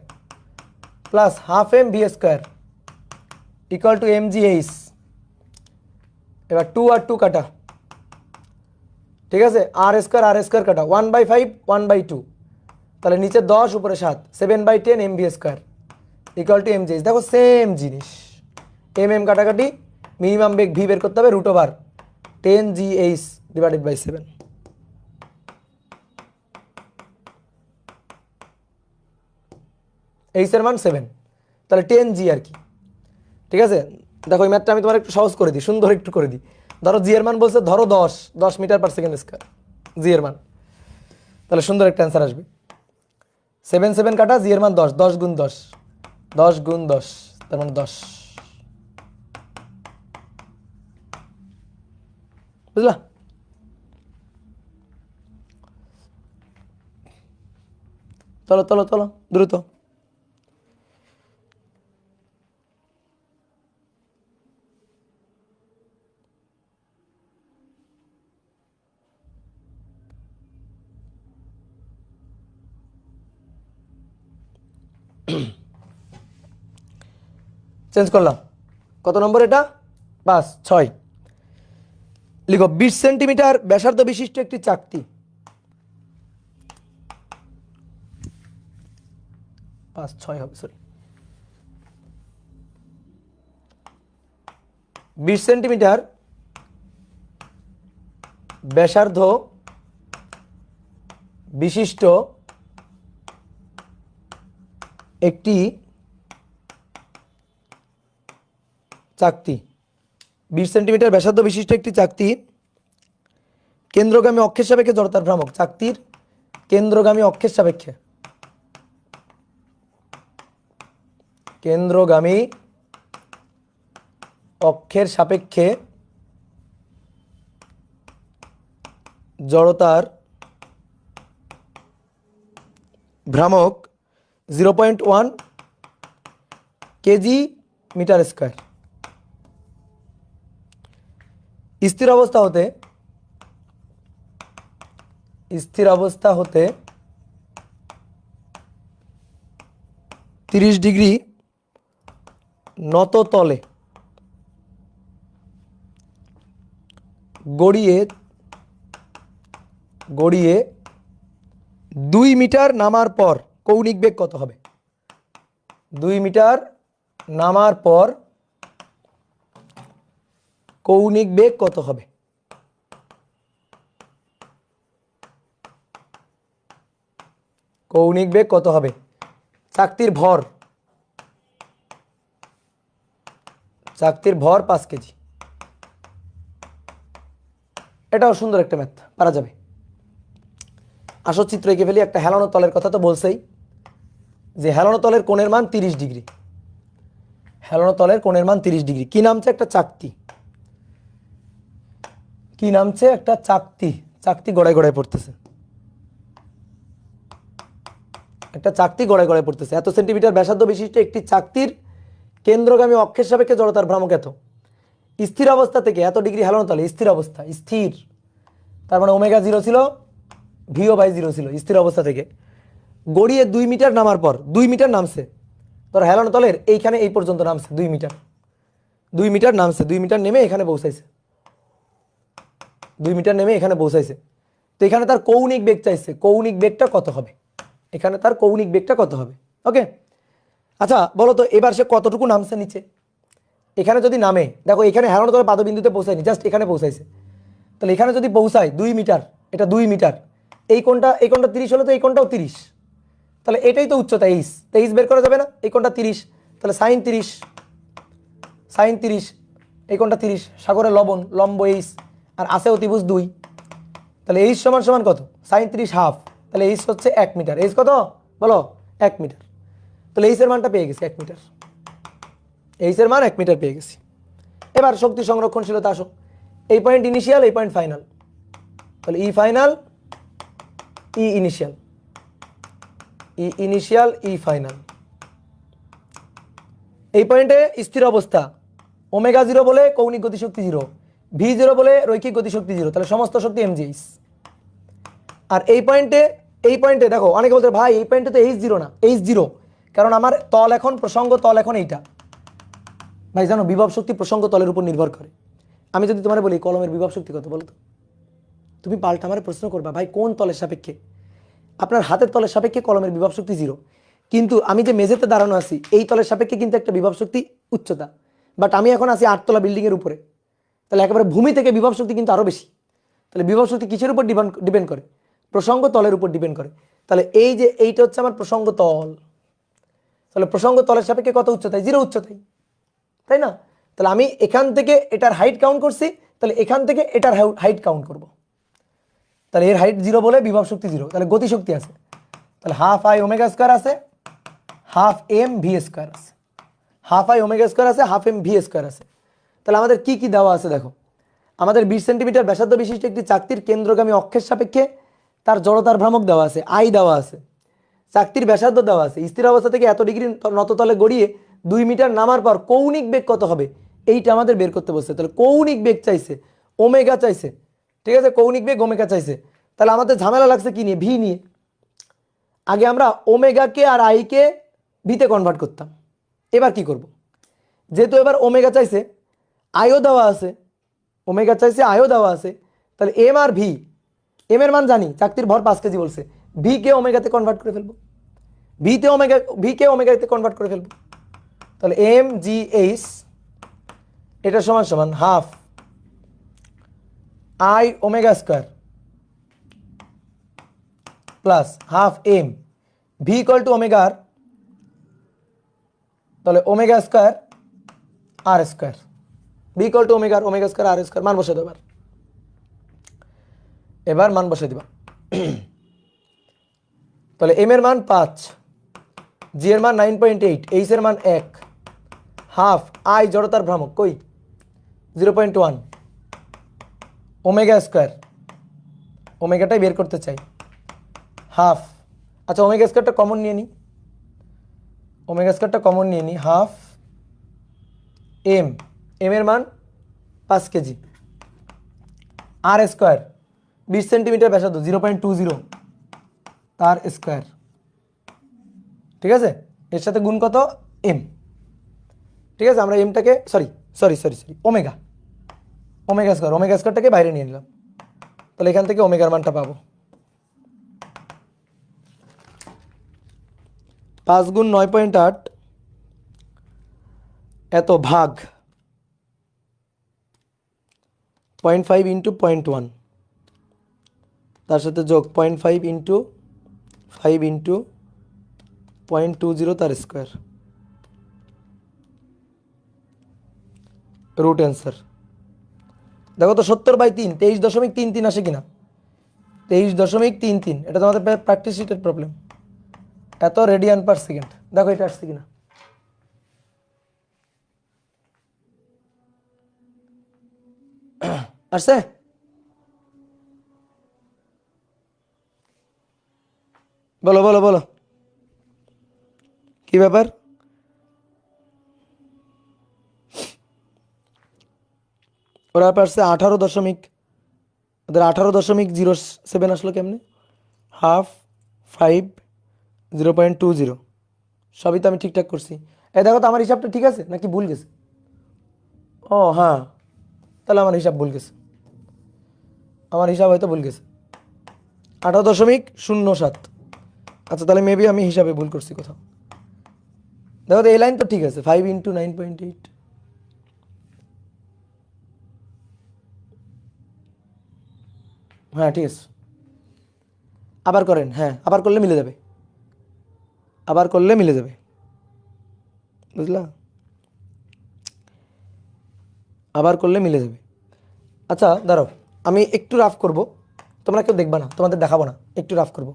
plus half M V square equal to mgh এবার 2 আর 2 কাটা, ঠিক আছে, r² কাটা 1/5 1/2, তাহলে নিচে 10 উপরে 7, 7/10 mv² ইকুয়াল টু mgh। দেখো সেম জিনিস, কাটাকাটি, মিনিমাম বেগ ভি বের করতে হবে √10gh ডিভাইডেড বাই 7। এইচ এর মান 7, তাহলে 10g আর কি, ঠিক আছে। দেখো এই ম্যাথটা আমি তোমার একটু সহজ করে দিই, সুন্দর একটু করে দিই। ধরো জি এর মান বলছে, ধরো 10 মিটার পার সেকেন্ড স্কয়ার জি এর মান, তাহলে সুন্দর একটা অ্যান্সার আসবে। 7 কাটা, জি এর মান 10, 10 গুণ 10, 10 গুণ 10, তার মানে 10, বুঝলা? চলো চলো চলো দ্রুত। চেঞ্জ করলাম। কত নম্বর এটা? 5, 6 লিখো। 20 সেন্টিমিটার ব্যাসার্ধ বিশিষ্ট একটি চাকতি, 5, 6 হবে, সরি, 20 সেন্টিমিটার ব্যাসার্ধ বিশিষ্ট একটি চাকতি, 20 সেন্টিমিটার ব্যাসার্ধ বিশিষ্ট একটি চাকতি কেন্দ্রগামী অক্ষের সাপেক্ষে জড়তার ভ্রামক, চাকতির কেন্দ্রগামী অক্ষের সাপেক্ষে, কেন্দ্রগামী অক্ষের সাপেক্ষে জড়তার ভ্রামক 0.1 কেজি মিটার স্কয়ার। স্থির অবস্থা হতে 30 ডিগ্রি নত তলে গড়িয়ে 2 মিটার নামার পর কৌণিক বেগ কত হবে? 2 মিটার নামার পর কৌণিক বেগ কত হবে? কৌণিক বেগ কত হবে? চাকতির ভর 5 কেজি। এটাও সুন্দর একটা ম্যাথ, পারা যাবে। আসো চিত্র এঁকে ফেলি। একটা হেলানো তলের কথা তো বলছেই, যে হেলানো তলের কোণের মান 30 ডিগ্রি, হেলানো তলের কোণের মান 30 ডিগ্রি। কি নামছে? একটা চাকতি। কি নামছে? একটা চাকতি। চাকতি গড়ায় গড়ায় পড়তেছে, একটা চাকতি গড়ায় গড়ায় পড়তেছে। এত সেন্টিমিটার ব্যাসার্ধ বিশিষ্ট একটি চাকতির কেন্দ্রগামী অক্ষের সাপেক্ষে জড়তার ভ্রামক এত। স্থির অবস্থা থেকে এত ডিগ্রি হেলানো তলে, স্থির অবস্থা, স্থির, তার মানে ওমেগা 0 ছিল, ভিও বাই 0 ছিল স্থির অবস্থা থেকে। গড়িয়ে 2 মিটার নামার পর, 2 মিটার নামছে, ধর হেলানো তলের এইখানে এই পর্যন্ত নামছে 2 মিটার, 2 মিটার নামছে, 2 মিটার নেমে এখানে পৌঁছাইছে, 2 মিটার নেমে এখানে পৌঁছাইছে। তো এখানে তার কৌণিক বেগ চাইছে, কৌণিক বেগটা কত হবে? এখানে তার কৌণিক বেগটা কত হবে? ওকে, আচ্ছা বলো তো এবার সে কতটুকু নামছে নিচে? এখানে যদি নামে, দেখো এখানে হেলানো তলে পাদবিন্দুতে পৌঁছায়নি, জাস্ট এখানে পৌঁছাইছে। তাহলে এখানে যদি পৌঁছায় 2 মিটার, এটা 2 মিটার, এই কোণটা 30 হলে তো এই কোণটাও 30, তাহলে এটাই তো উচ্চতা 23 বের করা যাবে না? এই কোণটা 30, তাহলে সাইন 30, এই কোণটা 30, সাগরের লবণ লম্ব এইচ, আর আছে অতিভুজ 2, তাহলে এইচ সমান সমান কত? সাইন 30 হাফ, তাহলে এইচ হচ্ছে 1 মিটার। এইচ কত বলো? 1 মিটার। তাহলে এইচের মানটা পেয়ে গেছি 1 মিটার, এইচের মান 1 মিটার পেয়ে গেছি। এবার শক্তি সংরক্ষণশীলতা আসো। এই পয়েন্ট ইনিশিয়াল, এই পয়েন্ট ফাইনাল, তাহলে ই ফাইনাল, ই ইনিশিয়াল, ই ইনিশিয়াল, ই ফাইনাল। এই পয়েন্টে স্থির অবস্থা, ওমেগা 0 বলে কৌণিক গতিশক্তি 0, ভি 0 বলে রৈখিক গতিশক্তি 0, তাহলে সমস্ত শক্তি mgh। আর এই পয়েন্টে দেখো অনেকে বলতে ভাই এই পয়েন্টে তো h0 না, h0 কারণ আমার তল এখন প্রসঙ্গ তল এখন এইটা। ভাই জানো বিভব শক্তি প্রসঙ্গ তলের উপর নির্ভর করে। আমি যদি তোমার বলি কলমের বিভব শক্তি কত বলো তো, তুমি পাল্টা আমার প্রশ্ন করবা ভাই কোন তলের সাপেক্ষে? আপনার হাতের তলের সাপেক্ষে কলমের বিভব শক্তি 0, কিন্তু আমি যে মেঝেতে দাঁড়ানো আছি এই তলের সাপেক্ষে কিন্তু একটা বিভব শক্তি উচ্চতা, বাট আমি এখন আছি 8 তলা বিল্ডিংয়ের উপরে, তাহলে একেবারে ভূমি থেকে বিভব শক্তি কিন্তু আরও বেশি। তাহলে বিভব শক্তি কিসের উপর ডিপেন্ড করে? প্রসঙ্গ তলের উপর ডিপেন্ড করে। তাহলে এই যে এইটা হচ্ছে আমার প্রসঙ্গ তল, তাহলে প্রসঙ্গ তলের সাপেক্ষে কত উচ্চতায়? 0 উচ্চতায়, তাই না? তাহলে আমি এখান থেকে এটার হাইট কাউন্ট করছি, তাহলে এখান থেকে এটার হাইট কাউন্ট করব, তাহলে এর হাইট 0 বলে বিভব শক্তি 0, তাহলে গতি শক্তি আছে, তাহলে হাফ আই ওমেগা স্কোয়ার আছে, হাফ এম ভি স্কোয়ার আছে, হাফ আই ওমেগা স্কোয়ার আছে, হাফ এম ভি স্কোয়ার আছে। তাহলে আমাদের কি কি দেওয়া আছে দেখো, আমাদের 20 সেন্টিমিটার ব্যাসার্ধ বিশিষ্ট একটি চাকতির কেন্দ্রগামী অক্ষের সাপেক্ষে তার জড়তার ভ্রামক দেওয়া আছে, আই দেওয়া আছে, চাকতির ব্যাসার্ধ দেওয়া আছে, স্থির অবস্থা থেকে এত ডিগ্রি নততলে গড়িয়ে 2 মিটার নামার পর কৌণিক বেগ কত হবে এইটা আমাদের বের করতে বলছে। তাহলে কৌণিক বেগ চাইছে, ওমেগা চাইছে, ঠিক আছে, কৌণিক বেগ ওমেগা চাইছে। তাহলে আমাদের ঝামেলা লাগছে কি নিয়ে? ভি নিয়ে। আগে আমরা ওমেগাকে আর আইকে ভিতে কনভার্ট করতাম, এবার কি করব? যেহেতু এবার ওমেগা চাইছে, আইও দেওয়া আছে, ওমেগা চাইছে, আইও দেওয়া আছে, তাহলে এম আর ভি, এম এর মান জানি, চাকতির ভর 5 কেজি বলছে, ভি কে ওমেগাতে কনভার্ট করে ফেলবো, ভি কে ওমেগাতে কনভার্ট করে ফেলবো। তাহলে এম জি এইচ এটা সমান সমান হাফ I omega square plus half M V equal to omega R, তাহলে omega square R square, V equal to omega R, omega square R square, মান বসে দেবো এবার মান বসে দিবা। তাহলে এম এর মান 5, জি এর মান 9.8, এইচ এর মান 1, হাফ আই জড়তার ভ্রামক কই 0.1, ওমেগা স্কোয়ার, ওমেগাটাই বের করতে চাই, হাফ, আচ্ছা ওমেগা স্কোয়ারটা কমন নিয়ে নিই, ওমেগা স্কোয়ারটা কমন নিয়ে নিই, হাফ এম, এম এর মান 5 কেজি, আর স্কোয়ার 20 সেন্টিমিটার ব্যাসার্ধ 0.20 তার স্কোয়ার, ঠিক আছে, এর সাথে গুণ কত? এম, ঠিক আছে, আমরা এমটাকে সরি ওমেগা, ওমেগা স্কোয়ারটাকে বাইরে নিয়ে নিলাম, তাহলে এখান থেকে ওমেগার মানটা পাবো 5 গুণ 9.8 এত ভাগ 0.5 ইন্টু 0.1, তার সাথে যোগ 0.5 ইন্টু 5 ইন্টু 0.20 তার স্কোয়ার, রুট অ্যান্সার। দেখো তো 70/3 23.33 আসে কিনা? 23.33, এটা তোমাদের প্র্যাকটিস শিটের প্রবলেম। এত রেডিয়ান পার সেকেন্ড, দেখো এটা আসছে কিনা। আসছে? বলো বলো বলো কি ব্যাপার? ওরা পারছে 18 দশমিক, ওদের 18.07 আসলো কেমনে? হাফ 5 0.20, সবই তো আমি ঠিকঠাক করছি। এই দেখো তো আমার হিসাবটা ঠিক আছে নাকি ভুল গেছে? ও হ্যাঁ, তাহলে আমার হিসাব ভুল গেছে, আমার হিসাব হয়তো ভুল গেছে, 18.07। আচ্ছা তাহলে মেবি আমি হিসাবে ভুল করছি কোথাও। দেখো তো এই লাইন তো ঠিক আছে, 5 ইন্টু 9.8, হ্যাঁ ঠিক আছে। আবার করেন, হ্যাঁ আবার করলে মিলে যাবে, আবার করলে মিলে যাবে, বুঝলা, আবার করলে মিলে যাবে। আচ্ছা দাঁড়াও, আমি একটু রাফ করব, তোমরা কেউ দেখবা না, তোমাদের দেখাবো না, একটু রাফ করব।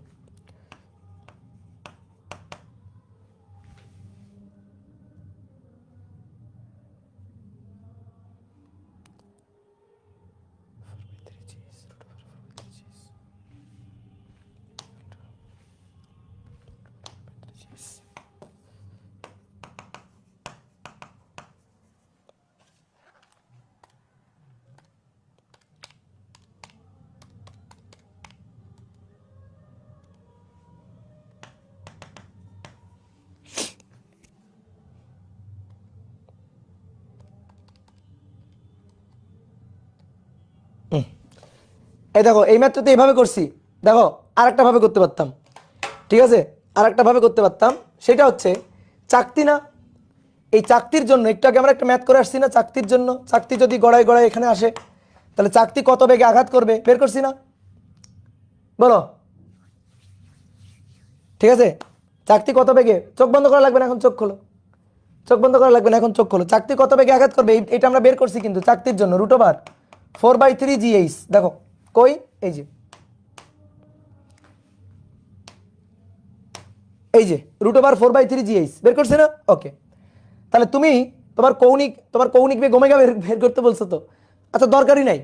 এই দেখো এই ম্যাথটা তো এইভাবে করছি, দেখো আরেকটা ভাবে করতে পারতাম, ঠিক আছে, আরেকটা ভাবে করতে পারতাম, সেটা হচ্ছে চাকতি না, এই চাকতির জন্য একটু আগে আমরা একটা ম্যাথ করে আসছি না, চাকতির জন্য চাকতি যদি গড়ায় গড়ায় এখানে আসে তাহলে চাকতি কত বেগে আঘাত করবে বের করছি না, বলো। ঠিক আছে, চাকতি কত বেগে, চোখ বন্ধ করা লাগবে না, এখন চোখ খোলো, চোখ বন্ধ করা লাগবে না, এখন চোখ খোলো। চাকতি কত বেগে আঘাত করবে এটা আমরা বের করছি, কিন্তু চাকতির জন্য √4/3 GH, দেখো কই, এই যে এই যে √4/3 GH বের করছে না, ওকে। তাহলে তুমি তোমার কৌণিক বেগ ওমেগা বের করতে বলছো তো, আচ্ছা দরকারই নাই,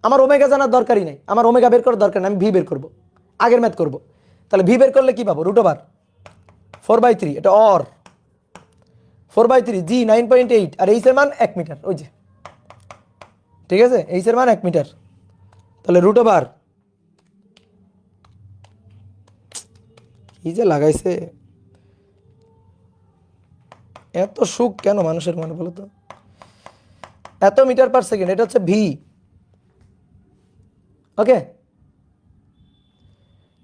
আমার ওমেগা জানার দরকারই নাই, আমার ওমেগা বের করার দরকার নেই, আমি ভি বের করব, আগের ম্যাথ করব। তাহলে ভি বের করলে কি পাবো, √4/3, এটা 4/3 জি 9.8, আর এইচ এর মান 1 মিটার, ওই যে, ঠিক আছে, এইচ এর মান 1 মিটার। তাহলে √ কি যে লাগাইছে, এত সুখ কেন মানুষের মনে বলো তো, এত মিটার/সেকেন্ড, এটা হচ্ছে ভি, ওকে,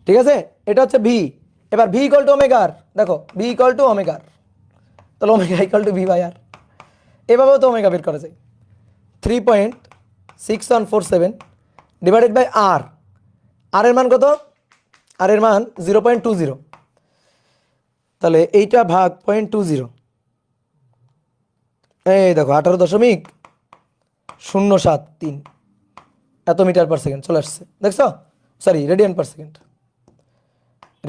ঠিক আছে, এটা হচ্ছে ভি। এবার ভি ইকুয়াল টু ওমেগার, দেখো ভি ইকুয়াল টু ওমেগার, তাহলে ওমেগা ইকুয়াল টু ভি/আর, এভাবেও তো ওমেগা বের করা যায়। 3.6147 ডিভাইডেড বাই আর, আর এর মান কত, আর এর মান 0.20, তাহলে এইটা ভাগ 0.20, এই দেখো 18.073 এত মিটার/সেকেন্ড চলে আসছে, দেখছো, সরি রেডিয়ান/সেকেন্ড,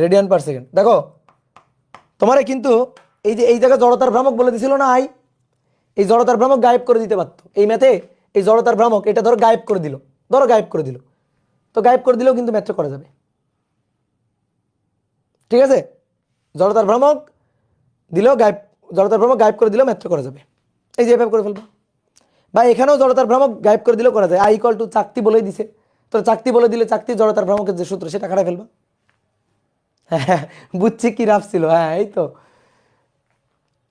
রেডিয়ান/সেকেন্ড। দেখো তোমারে কিন্তু এই যে এই জায়গায় জড়তার ভ্রামক বলে দিছিল না, এই জড়তার ভ্রামক গায়েব করে দিতে পারতো এই ম্যাথে, এই জড়তার ভ্রামক এটা ধরো গায়েব করে দিল, ধরো গায়েব করে দিল, তো গায়েব করে দিলেও কিন্তু ম্যাথটা করা যাবে, ঠিক আছে, জড়তার ভ্রামক দিলেও গায়েব, জড়তার ভ্রামক গায়েব করে দিলেও ম্যাথটা করা যাবে, এই যে এভাবে করে ফেলবো। বা এখানেও জড়তার ভ্রামক গায়েব করে দিলেও করা যায়, I = চাকতি বলেই দিছে, তো চাকতি বলে দিলে চাকতি জড়তার ভ্রামকের যে সূত্র সেটা খাটাই ফেলবা। হ্যাঁ বুঝছি কি রাফ ছিল, হ্যাঁ এই তো।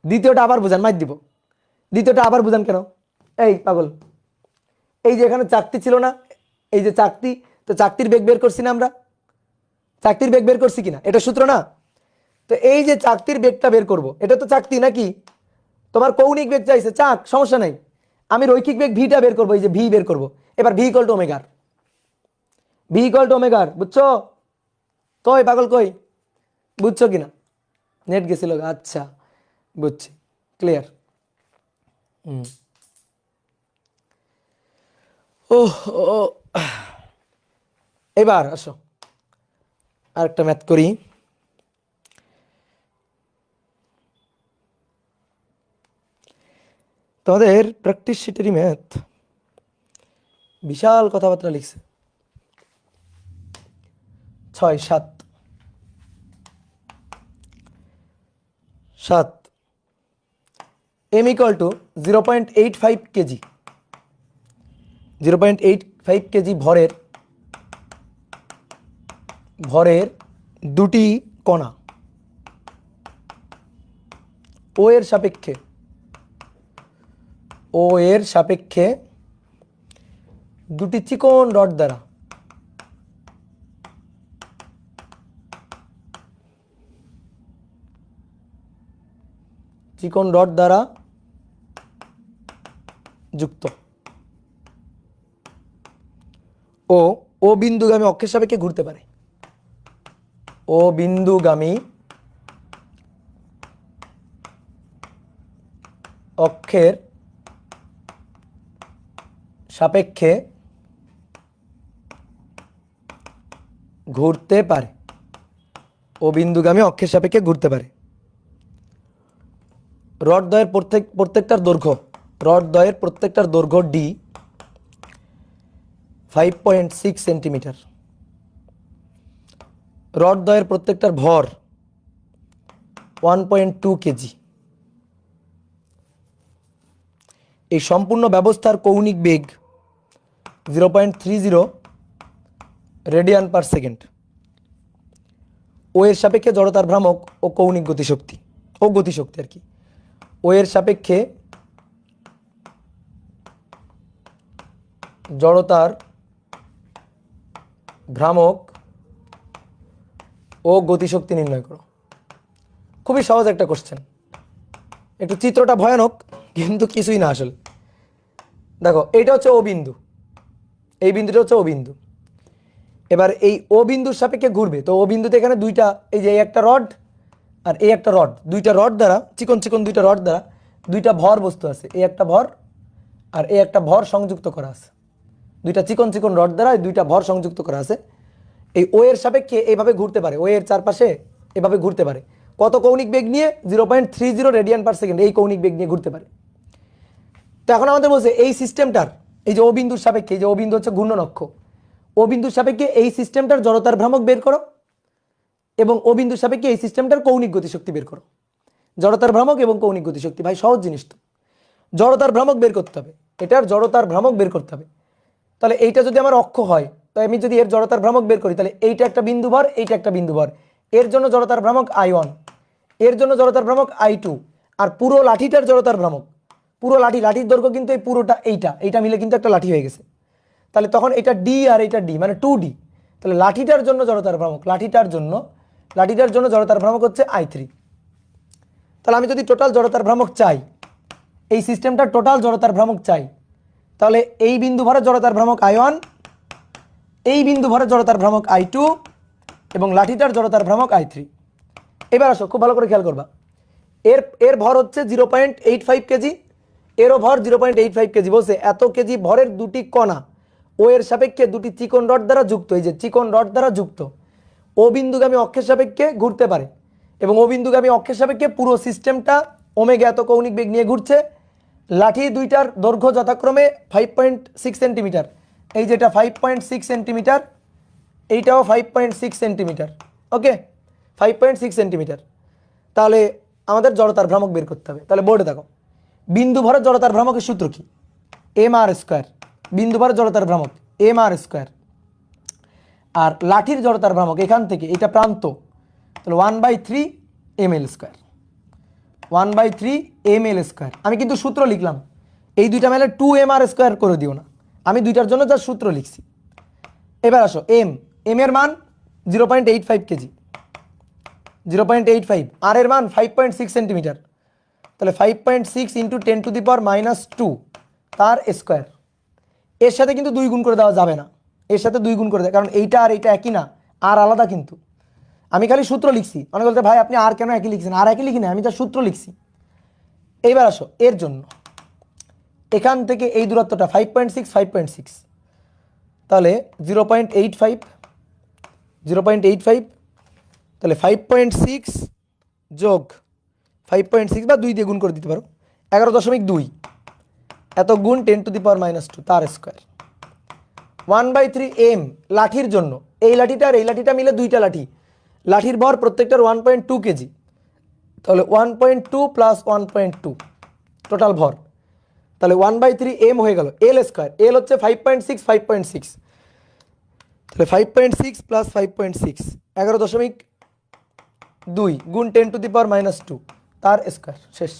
দ্বিতীয়টা আবার বুঝান, মাইর দিব, দ্বিতীয়টা আবার বুঝান কেন, এই পাগল, এই যে এখানে চাকতি ছিল না, এই যে চাকতি, তো চাকতির বেগ বের করছি না আমরা, চাকতির বেগ বের করছি কিনা, এটা সূত্র না, তো এই যে চাকতির বেগটা বের করব, এটা তো চাকতি নাকি, তোমার কৌণিক বেগ চাইছে চাক, সমস্যা নাই, আমি রৈখিক বেগ ভিটা বের করবো, এই যে ভি বের করব। এবার ভি ইকুয়াল টু ওমেগার, ভি ইকুয়াল টু ওমেগার, বুঝছো, কই পাগল কই, বুঝছো কিনা, নেট গেছিল, আচ্ছা বুঝছি, ক্লিয়ার। ও ও, এবার আসো আরেকটা ম্যাথ করি। তোমাদের প্র্যাকটিস শিটেরই ম্যাথ, বিশাল কথাবার্তা লিখছে, 6, 7, m = 0.85 কেজি, 0.85 কেজি ভরের দুটি কণা ও এর সাপেক্ষে দুটি চিকন রড দ্বারা যুক্ত ও বিন্দুগামী অক্ষের সাপেক্ষে ঘুরতে পারে, ও বিন্দুগামী অক্ষের সাপেক্ষে ঘুরতে পারে, ও বিন্দুগামী অক্ষের সাপেক্ষে ঘুরতে পারে। রডদ্বয়ের প্রত্যেকটার দৈর্ঘ্য d 5.6 সেন্টিমিটার, রডদ্বয়ের প্রত্যেকটার ভর 1.2 কেজি। এই সম্পূর্ণ ব্যবস্থার কৌণিক বেগ 0.30 রেডিয়ান/সেকেন্ড, ও এর সাপেক্ষে জড়তার ভ্রামক ও কৌণিক গতিশক্তি আর কি, ও এর সাপেক্ষে জড়তার ভ্রামক ও গতিশক্তি নির্ণয় করো। খুবই সহজ একটা কোশ্চেন, একটু চিত্রটা ভয়ানক কিন্তু কিছুই না আসলে। দেখো এইটা হচ্ছে ও বিন্দু, এই বিন্দুটা হচ্ছে ও বিন্দু। এবার এই ও বিন্দুর সাপেক্ষে ঘুরবে, তো ও বিন্দুতে এখানে দুইটা, এই যে এই একটা রড আর এই একটা রড, দুইটা রড দ্বারা, চিকন চিকন দুইটা রড দ্বারা দুইটা ভর বস্তু আছে, এই একটা ভর আর এই একটা ভর সংযুক্ত করা আছে। দুইটা চিকন চিকন রড দ্বারা দুইটা ভর সংযুক্ত করা আছে। এই ও এর সাপেক্ষে এইভাবে ঘুরতে পারে, ও এর চারপাশে এভাবে ঘুরতে পারে। কত কৌণিক বেগ নিয়ে? 0.30 রেডিয়ান পার সেকেন্ড, এই কৌণিক বেগ নিয়ে ঘুরতে পারে। তো এখন আমাদের বলছে এই সিস্টেমটার, এই যে ও বিন্দুর সাপেক্ষে, এই যে ও বিন্দু হচ্ছে ঘূর্ণন অক্ষ, ও বিন্দুর সাপেক্ষে এই সিস্টেমটার জড়তার ভ্রামক বের করো এবং ও বিন্দুর সাপেক্ষে এই সিস্টেমটার কৌণিক গতিশক্তি বের করো। জড়তার ভ্রামক এবং কৌণিক গতিশক্তি, ভাই সহজ জিনিস তো। জড়তার ভ্রামক বের করতে হবে, এটার জড়তার ভ্রামক বের করতে হবে। তাহলে এইটা যদি আমার অক্ষ হয়, তো আমি যদি এর জড়তার ভ্রামক বের করি, তাহলে এইটা একটা বিন্দু ভর, এইটা একটা বিন্দু ভর, এর জন্য জড়তার ভ্রামক I1, এর জন্য জড়তার ভ্রামক I2, আর পুরো লাঠিটার জড়তার ভ্রামক, পুরো লাঠির দৈর্ঘ্য কিন্তু এই পুরোটা, এইটা মিলে কিন্তু একটা লাঠি হয়ে গেছে। তাহলে তখন এটা ডি আর এটা ডি, মানে 2D। তাহলে লাঠিটার জন্য জড়তার ভ্রামক, লাঠিটার জন্য জড়তার ভ্রামক হচ্ছে I3। তাহলে আমি যদি টোটাল জড়তার ভ্রামক চাই, এই সিস্টেমটার টোটাল জড়তার ভ্রামক চাই, তাহলে এই বিন্দু ভরের জড়তার ভ্রামক I1, এই বিন্দু ভরের জড়তার ভ্রামক I2 এবং লাঠিটার জড়তার ভ্রামক I3। এবার আসো, খুব ভালো করে খেয়াল করবা, এর ভর হচ্ছে 0.85 কেজি, এরও ভর 0.85 কেজি। বলছে এত কেজি ভরের দুটি কণা ও এর সাপেক্ষে দুটি চিকন রড দ্বারা যুক্ত, এই যে চিকন রড দ্বারা যুক্ত, ও বিন্দুগামী অক্ষের সাপেক্ষে ঘুরতে পারে এবং ও বিন্দুগামী অক্ষের সাপেক্ষে পুরো সিস্টেমটা ওমেগা এত কৌণিক বেগ নিয়ে ঘুরছে। লাঠি দুইটার দৈর্ঘ্য যথাক্রমে 5.6 সেন্টিমিটার, এই যেটা 5.6 সেন্টিমিটার, এইটাও 5.6 সেন্টিমিটার, ওকে 5.6 সেন্টিমিটার। তাহলে আমাদের জড়তার ভ্রামক বের করতে হবে। তাহলে বোর্ডে দেখো, বিন্দু ভরের জড়তার ভ্রামকের সূত্র কি? mr²। বিন্দু ভরের জড়তার ভ্রামক mr², আর লাঠির জড়তার ভ্রামক এখান থেকে এটা প্রান্ত, তাহলে 1/3 ml², 1/3 ml²। আমি কিন্তু সূত্র লিখলাম, এই দুইটা মেলে 2mr² করে দিও না, আমি দুইটার জন্য যা সূত্র লিখছি। এবার আসো এম এর মান 0.85 কেজি, 0.85, আর এর মান 5.6 সেন্টিমিটার, তাহলে 5.6 ইন্টু 10⁻², তার স্কোয়ার। এর সাথে কিন্তু 2 গুণ করে দেওয়া যাবে না, এর সাথে 2 গুণ করে দেয়, কারণ এইটা আর এইটা একই না, আর আলাদা। কিন্তু আমি খালি সূত্র লিখছি, অনেকে বলতে ভাই আপনি আর কেন একই লিখছেন, আর একই লিখি না, আমি তার সূত্র লিখছি। এইবার আসো এর জন্য, এখান থেকে এই দূরত্বটা 5.6, তাহলে 0.85, তাহলে 5.6 যোগ 5.6 বা 2 দিয়ে গুণ করে দিতে পারো, 11.2 এত গুণ 10⁻², তার স্কোয়ার। 1/3 m লাঠির জন্য, এই লাঠিটা আর এই লাঠিটা মিলে দুইটা লাঠি, লাঠির ভর প্রত্যেকটার 1.2 কেজি, তাহলে 1.2 প্লাস 1.2 টোটাল ভর, তাহলে 1/3 m হয়ে গেল L²। L হচ্ছে 5.6, তাহলে 5.6 প্লাস 5.6 11.2 গুণ 10⁻², তার স্কোয়ার। শেষ।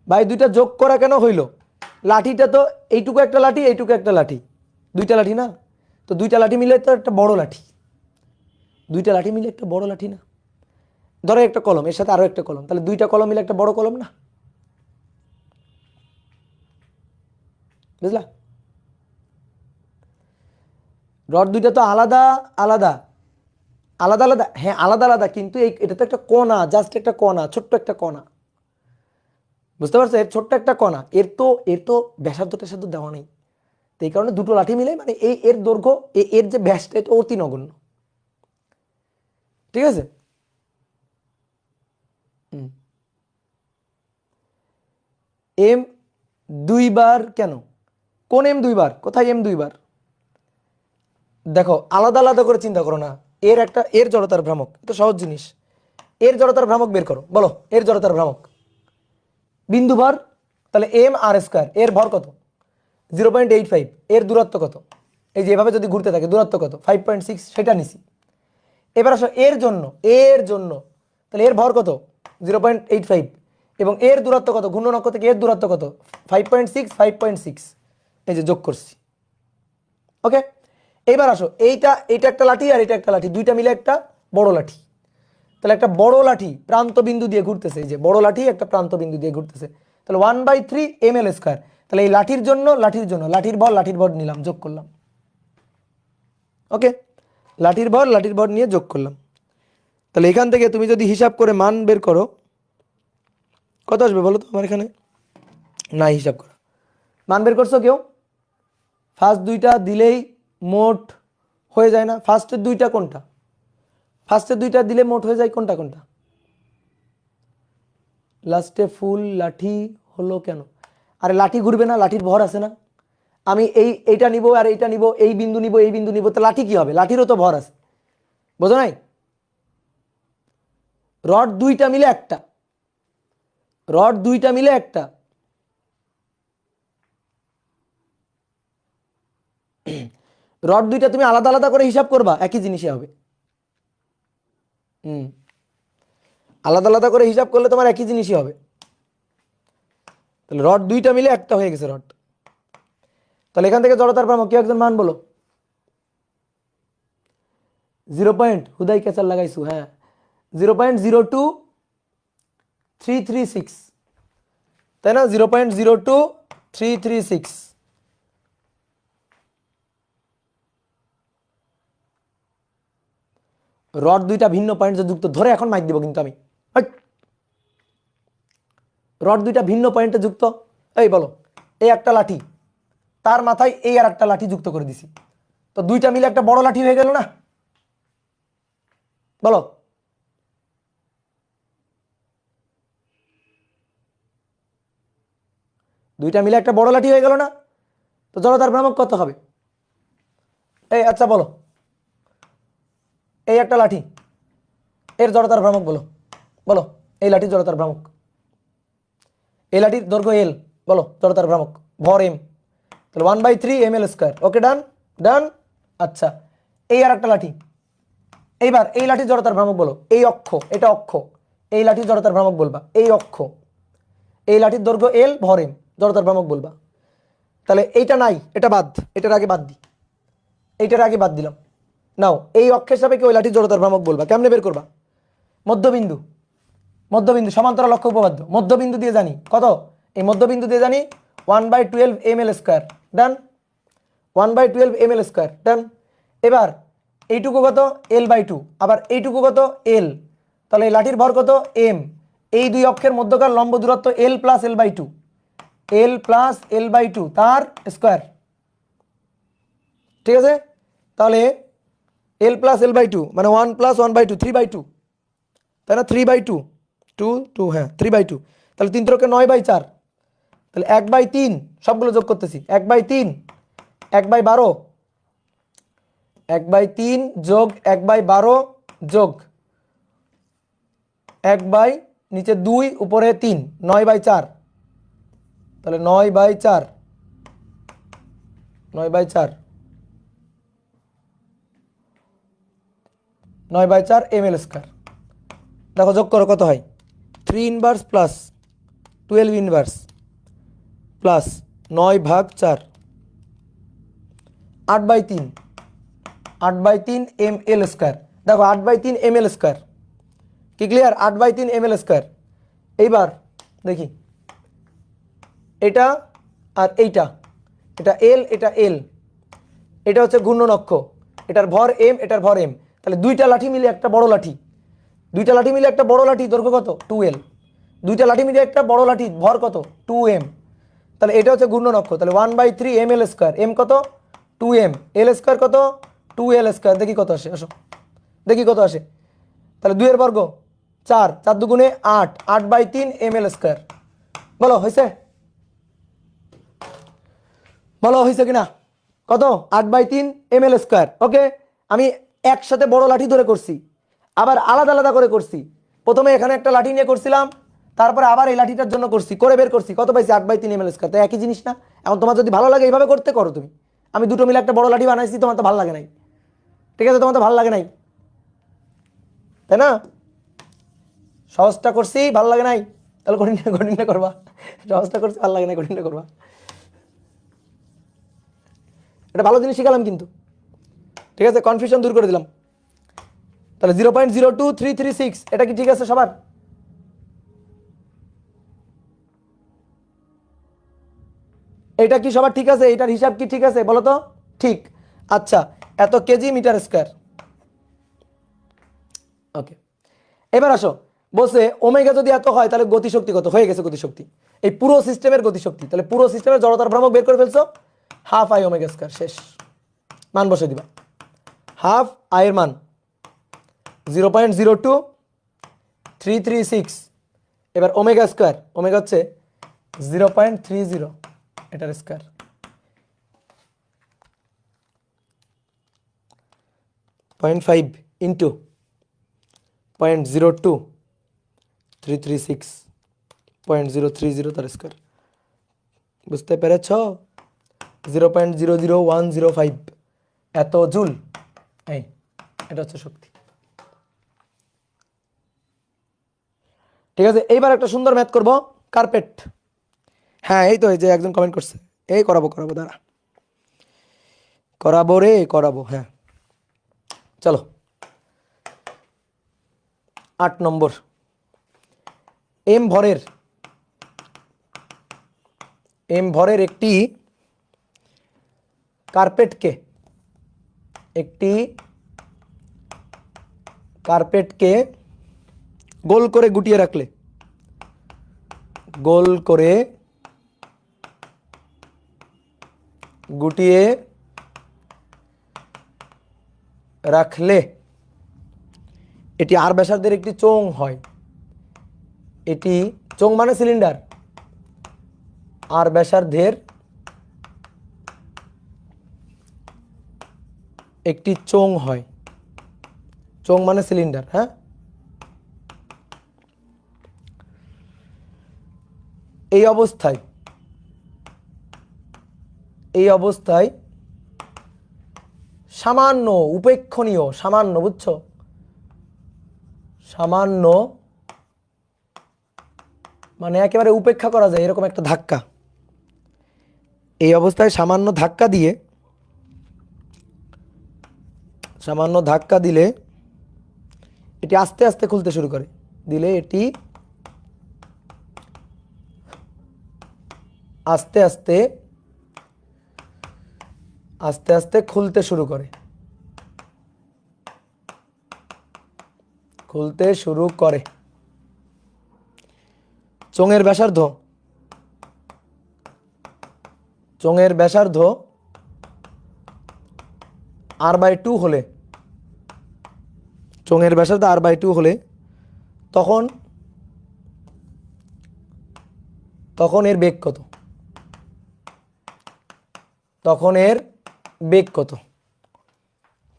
ভাই দুইটা যোগ করা কেন হইল? লাঠিটা তো এইটুকু একটা লাঠি, এইটুকু একটা লাঠি, দুইটা লাঠি না, তো দুইটা লাঠি মিলে তো একটা বড় লাঠি, দুইটা লাঠি মিলে একটা বড় লাঠি না। ধরো একটা কলম, এর সাথে আরো একটা কলম, তাহলে দুইটা কলম মিলে একটা বড় কলম না? বুঝলা? রড দুইটা তো আলাদা আলাদা, হ্যাঁ আলাদা আলাদা, কিন্তু এটা তো একটা কণা, জাস্ট একটা কণা, ছোট্ট একটা কণা, বুঝতে পারছো? এর ছোট্ট একটা কণা, এর তো ব্যাসার্ধ দেওয়া নেই, তো এই কারণে দুটো লাঠি মিলে মানে এর দৈর্ঘ্য, এর যে ব্যাসটা, এটা অতি নগণ্য। ঠিক আছে? এম 2 বার কেন? কোন এম 2 বার? কোথায় এম 2 বার? দেখো আলাদা আলাদা করে চিন্তা করো না। এর জড়তার ভ্রামক, এটা সহজ জিনিস। এর জড়তার ভ্রামক বের করো, বলো এর জড়তার ভ্রামক। বিন্দু ভর, তাহলে mr², এর ভর কত? 0.85, এর দূরত্ব কত? এই যে এভাবে যদি ঘুরতে থাকে দূরত্ব কত? 5.6, সেটা নিছি। এবার আসো এর জন্য, তাহলে এর ভর কত? 0.85, এবং এর দূরত্ব কত? ঘূর্ণন অক্ষ থেকে এর দূরত্ব কত? 5.6, এই যে যোগ করছি, ওকে, এইবার আসো, এইটা একটা লাঠি আর এটা একটা লাঠি, দুইটা মিলে একটা বড় লাঠি। তাহলে একটা বড় লাঠি প্রান্ত বিন্দু দিয়ে ঘুরতেছে, এই যে বড় লাঠি একটা প্রান্ত বিন্দু দিয়ে ঘুরতেছে, তাহলে 1/3 ml স্কয়ার। তাহলে এই লাঠির জন্য লাঠির ভর নিলাম, যোগ করলাম। ওকে, লাঠির ভর নিয়ে যোগ করলাম। তাহলে এখান থেকে তুমি যদি হিসাব করে মান বের করো, কত আসবে বলো তো আমার এখানে? না, হিসাব করো, মান বের করছো কেউ? ফার্স্ট দুইটা দিলেই মোট হয়ে যায় না? ফার্স্টের দুইটা কোনটা? ফার্স্টের দুইটা দিলে মোট হয়ে যায় কোনটা কোনটা? লাস্টে ফুল লাঠি হলো কেন? আরে লাঠি ঘুরবে না, লাঠির ভর আছে না। আমি এইটা নিব আর এইটা নিব, এই বিন্দু নিব এই বিন্দু নিব, তো লাঠি কি হবে? লাঠিরও তো ভর আছে, বোঝো নাই? রড দুইটা মিলে একটা, রড দুইটা মিলে একটা, রড দুইটা তুমি আলাদা আলাদা করে হিসাব করবা, একই জিনিসই হবে। আলাদা আলাদা করে হিসাব করলে তোমার একই জিনিসই হবে। তাহলে রড দুইটা মিলে একটা হয়ে গেছে রড। তাহলে এখান থেকে জড়তার ভ্রামক কেউ একজন মান বলো। 0 পয়েন্ট, হুদাই ক্যাচার লাগাইছু, হ্যাঁ 0.02336, তাই না? 0.02336। রড দুইটা ভিন্ন পয়েন্টে যুক্ত, ধরে এখন মাইক দিব কিন্তু আমি। রড দুইটা ভিন্ন পয়েন্টে যুক্ত, এই বলো, এই একটা লাঠি, তার মাথায় এই আর একটা লাঠি যুক্ত করে দিছি, তো দুইটা মিলে একটা বড় লাঠি হয়ে গেল না? বলো, দুইটা মিলে একটা বড় লাঠি হয়ে গেল না? তো জড়তার ভ্রামক কত হবে? এই আচ্ছা বলো, এই একটা লাঠি, এর জড়তার ভ্রামক বলো, বলো এই লাঠির জড়তার ভ্রামক, এই লাঠির দৈর্ঘ্য এল, বলো জড়তার ভ্রামক, ভর এম, তাহলে 1/3 ml স্কয়ার। ওকে, ডান ডান। আচ্ছা, এই আর একটা লাঠি, এইবার এই লাঠির জড়তার ভ্রামক বলো, এই অক্ষ, এটা অক্ষ, এই লাঠির জড়তার ভ্রামক বলবা, এই অক্ষ, এই লাঠির দৈর্ঘ্য এল, ভর এম, জড়তার ভ্রামক বলবা। তাহলে এইটা নাই, এটা বাদ, এটার আগে বাদ দিই, এইটার আগে বাদ দিলাম। নাও এই অক্ষের সাপেক্ষে ওই লাঠির জড়তার ভ্রামক বলবা। কেমনে বের করবা? মধ্যবিন্দু, মধ্যবিন্দু সমান্তরাল অক্ষ উপপাদ্য, মধ্যবিন্দু দিয়ে জানি কত? এই মধ্যবিন্দু দিয়ে জানি 1/12 ml স্কয়ার, ডান। 1/12 ml স্কয়ার, ডান। এবার এইটুকু কত? L/2, আবার এইটুকু কত? L। তাহলে এই লাঠির ভর কত? m। এই দুই অক্ষের মধ্যকার লম্ব দূরত্ব L + L/2, L + L/2 তার স্কয়ার, ঠিক আছে? তাহলে L + L/2 মানে 1 + 1/2, 3/2, তাই না? 3/2, 2 2, হ্যাঁ 3/2। তাহলে 3 × 9/4, তাহলে 1/3, সবগুলো যোগ করতেছি, 1/3, 1/12, 1/3 যোগ 1/12 যোগ 1 নিচে 2 উপরে 3, 9/4, তাহলে 9/4, 9/4, 9/4 ml স্কয়ার। দেখো যোগ করো কত হয়? 3 inverse plus 12 inverse plus 9/4, 8/3, 8/3 ml square. দেখো 8/3 ml স্কয়ার, কি ক্লিয়ার? 8/3 ml square. এইবার দেখি এটা আর এইটা, এটা এল, এটা এল, এটা হচ্ছে ঘূর্ণন অক্ষ, এটার ভর এম, এটার ভর এম। তাহলে দুইটা লাঠি মিলে একটা বড় লাঠি, দুইটা লাঠি মিলে একটা বড় লাঠি, দৈর্ঘ্য কত? 2l। দুইটা লাঠি মিলে একটা বড় লাঠি, ভর কত? 2m। তাহলে এটা হচ্ছে ঘূর্ণন অক্ষ, তাহলে 1/3 ml স্কয়ার, m কত? 2m, l স্কয়ার কত? 2l square. দেখি কত আসে, আসো দেখি কত আসে। তাহলে 2 এর বর্গ 4, 4 দুগুণে 8, 8/3 ml স্কয়ার। বলো হয়েছে? বলো হয়েছে কিনা? কত? 8/3 ml স্কয়ার। ওকে, আমি একসাথে বড় লাঠি ধরে করছি, আবার আলাদা আলাদা করে করছি। প্রথমে এখানে একটা লাঠি নিয়ে করছিলাম, তারপরে আবার এই লাঠিটার জন্য করছি, করে বের করছি কত পাইছি? 8/3 ml স্কয়ার। তো একই জিনিস না? এখন তোমার যদি ভালো লাগে এইভাবে করতে করো তুমি। আমি দুটো মিলে একটা বড় লাঠি বানাইছি, তোমার তো ভালো লাগে নাই, ঠিক আছে? তোমার তো ভালো লাগে নাই, তাই না? সহজটা করছি, ভালো লাগে নাই, তাহলে কঠিনটা করবা। সহজটা করছি, ভালো লাগে না, কঠিনটা করবা। এটা ভালো জিনিস শিখালাম কিন্তু, ঠিক আছে, কনফিউশন দূর করে দিলাম। তাহলে 0.02336 এটা কি ঠিক আছে সবার? এটা কি সবার ঠিক আছে? এটার হিসাব কি ঠিক আছে বলো তো? ঠিক। আচ্ছা, এত কেজি মিটার স্কয়ার। ওকে, এবার আসো, বলছে ওমেগা যদি এত হয় তাহলে গতিশক্তি কত? হয়ে গেছে গতিশক্তি, এই পুরো সিস্টেমের গতিশক্তি। তাহলে পুরো সিস্টেমের জড়তার ভ্রামক বের করে ফেলছো, হাফ আই ওমেগা স্কয়ার। শেষ, মান বসে দিবা। হাফ আই এর মান 0.02336। এবার ওমেগা স্কয়ার, ওমেগা হচ্ছে 0.30 এটার স্কয়ার, 0.5 ইন্টু 0.02336, 0.030 তার স্কয়ার। বুঝতে পেরেছ? 0.00105 এত জুল। এই এটা হচ্ছে শক্তি। ঠিক আছে, এইবার একটা সুন্দর ম্যাথ করব, কার্পেট। হ্যাঁ এই তো, এই যে একজন কমেন্ট করছে, এই করাবো দাঁড়া, করাবো রে করাবো। হ্যাঁ চলো, 8 নম্বর। এম ভরের একটি কার্পেটকে গোল করে গুটিয়ে রাখলে, গোল করে গুটিয়ে রাখলে এটি আর ব্যাসার্ধের একটি চোঙ হয়। এটি চোঙ মানে সিলিন্ডার, আর ব্যাসার্ধের একটি চোঙ হয়। চোঙ মানে সিলিন্ডার। হ্যাঁ, এই অবস্থায় সামান্য উপেক্ষণীয়, সামান্য, বুঝছো, সামান্য মানে একেবারে উপেক্ষা করা যায় এরকম একটা ধাক্কা, এই অবস্থায় সামান্য ধাক্কা দিলে এটি আস্তে আস্তে খুলতে শুরু করে, এটি আস্তে আস্তে খুলতে শুরু করে। চোঙের ব্যাসার্ধ r/2 হলে, চোঙের ব্যাসার্ধ r/2 হলে তখন এর বেগ কত?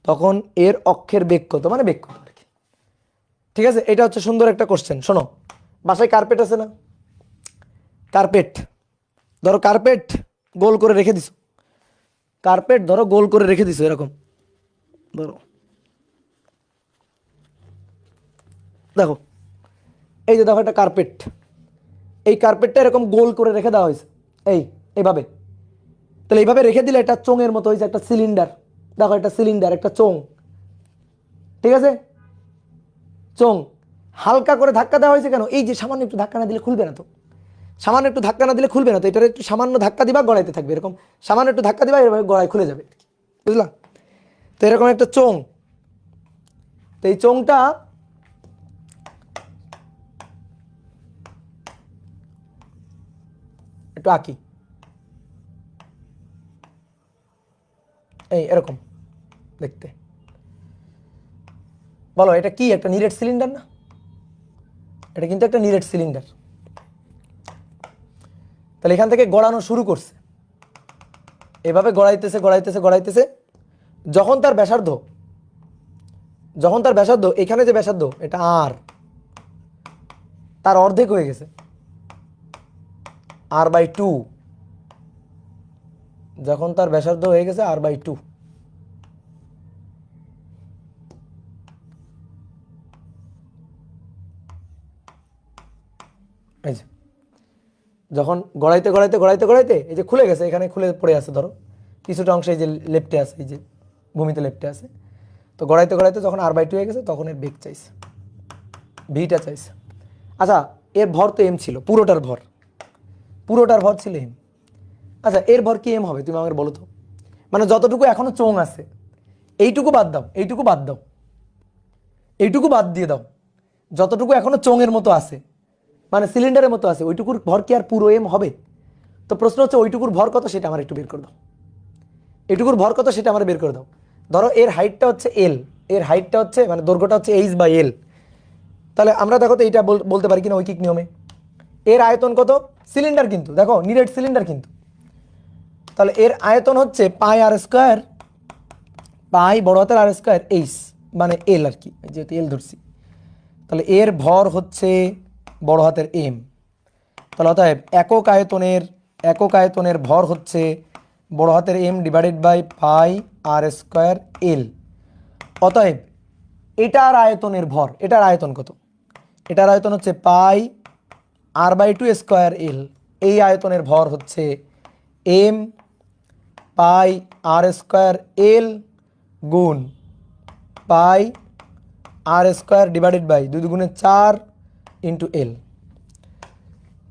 তখন এর অক্ষের বেগ কত, মানে বেগ কত আর কি। ঠিক আছে, এটা হচ্ছে সুন্দর একটা কোশ্চেন। শোনো, বাসায় কার্পেট আছে না? ধরো কার্পেট গোল করে রেখে দিছো, এরকম ধরো, দেখো, এই যে দেখো একটা কার্পেট, এই কার্পেটটা এরকম গোল করে রেখে দেওয়া হয়েছে, এইভাবে। তাহলে এইভাবে রেখে দিলে এটা চোঙের মতো হয়েছে, একটা সিলিন্ডার। দেখো, একটা সিলিন্ডার, একটা চোঙ, ঠিক আছে, চোঙ। হালকা করে ধাক্কা দেওয়া হয়েছে কেন? এই যে সামান্য একটু ধাক্কা না দিলে খুলবে না তো, এটার একটু সামান্য ধাক্কা দিবা, গড়াইতে থাকবে, এরকম সামান্য একটু ধাক্কা দিবা, এভাবে গড়াই খুলে যাবে, বুঝলা? তো এরকম একটা চোঙ, তো এই চোঙটা একটু আঁকি, এরকম দেখতে। বলো এটা কি? একটা নিরেট সিলিন্ডার না? এটা কিন্তু একটা নিরেট সিলিন্ডার। তাহলে এখান থেকে গড়ানো শুরু করছে, এভাবে গড়াইতেছে। যখন তার ব্যাসার্ধ এখানে যে ব্যাসার্ধ এটা আর, তার অর্ধেক হয়ে গেছে, r/2। যখন তার ব্যাসার্ধ হয়ে গেছে r/2, এই যে যখন গড়াইতে এই যে খুলে গেছে, এখানে খুলে পড়ে আছে, ধরো কিছুটা অংশ এই যে লেফটে আছে, এই যে ভূমিতে লেফটে আছে। তো গড়াইতে গড়াইতে যখন r/2 হয়ে গেছে তখন এর বেগ চাইছে, ভিটা চাইছে। আচ্ছা এর ভর তো m ছিল, পুরোটার ভর ছিল m। আচ্ছা এর ভর কি m হবে তুমি আমাকে বলো তো? মানে যতটুকু এখনো চোং আছে এইটুকু বাদ দাও, এইটুকু বাদ দাও, এইটুকু বাদ দিয়ে দাও, যতটুকু এখনো চোঙের মতো আছে মানে সিলিন্ডারের মতো আছে ওইটুকুর ভর কি আর পুরো m হবে? তো প্রশ্ন হচ্ছে ওইটুকুর ভর কত সেটা আমার একটু বের করে দাও, এইটুকুর ভর কত সেটা আমার বের করে দাও। ধরো এর হাইটটা হচ্ছে l, এর হাইটটা হচ্ছে মানে দৈর্ঘ্যটা হচ্ছে h/l। তাহলে আমরা দেখো তো এইটা বলতে পারি কিনা ঐকিক নিয়মে। এর আয়তন কত? সিলিন্ডার কিন্তু দেখো নিরেট সিলিন্ডার কিন্তু, তাহলে এর আয়তন হচ্ছে পাই r স্কয়ার, পাই বড় হাতের r স্কয়ার h মানে l আর কি, যেহেতু l ধরছি। তাহলে এর ভর হচ্ছে বড় হাতের m। তাহলে অতএব একক আয়তনের ভর হচ্ছে বড় হাতের m divided by pi r square l। অতএব এটার আয়তনের ভর, এটার আয়তন কত? এটার আয়তন হচ্ছে পাই r/2 স্কয়ার l। এই আয়তনের ভর হচ্ছে m পাই r স্কয়ার l গুণ পাই r স্কয়ার ডিভাইডেড বাই 2 দুগুণে 4 ইন্টু l।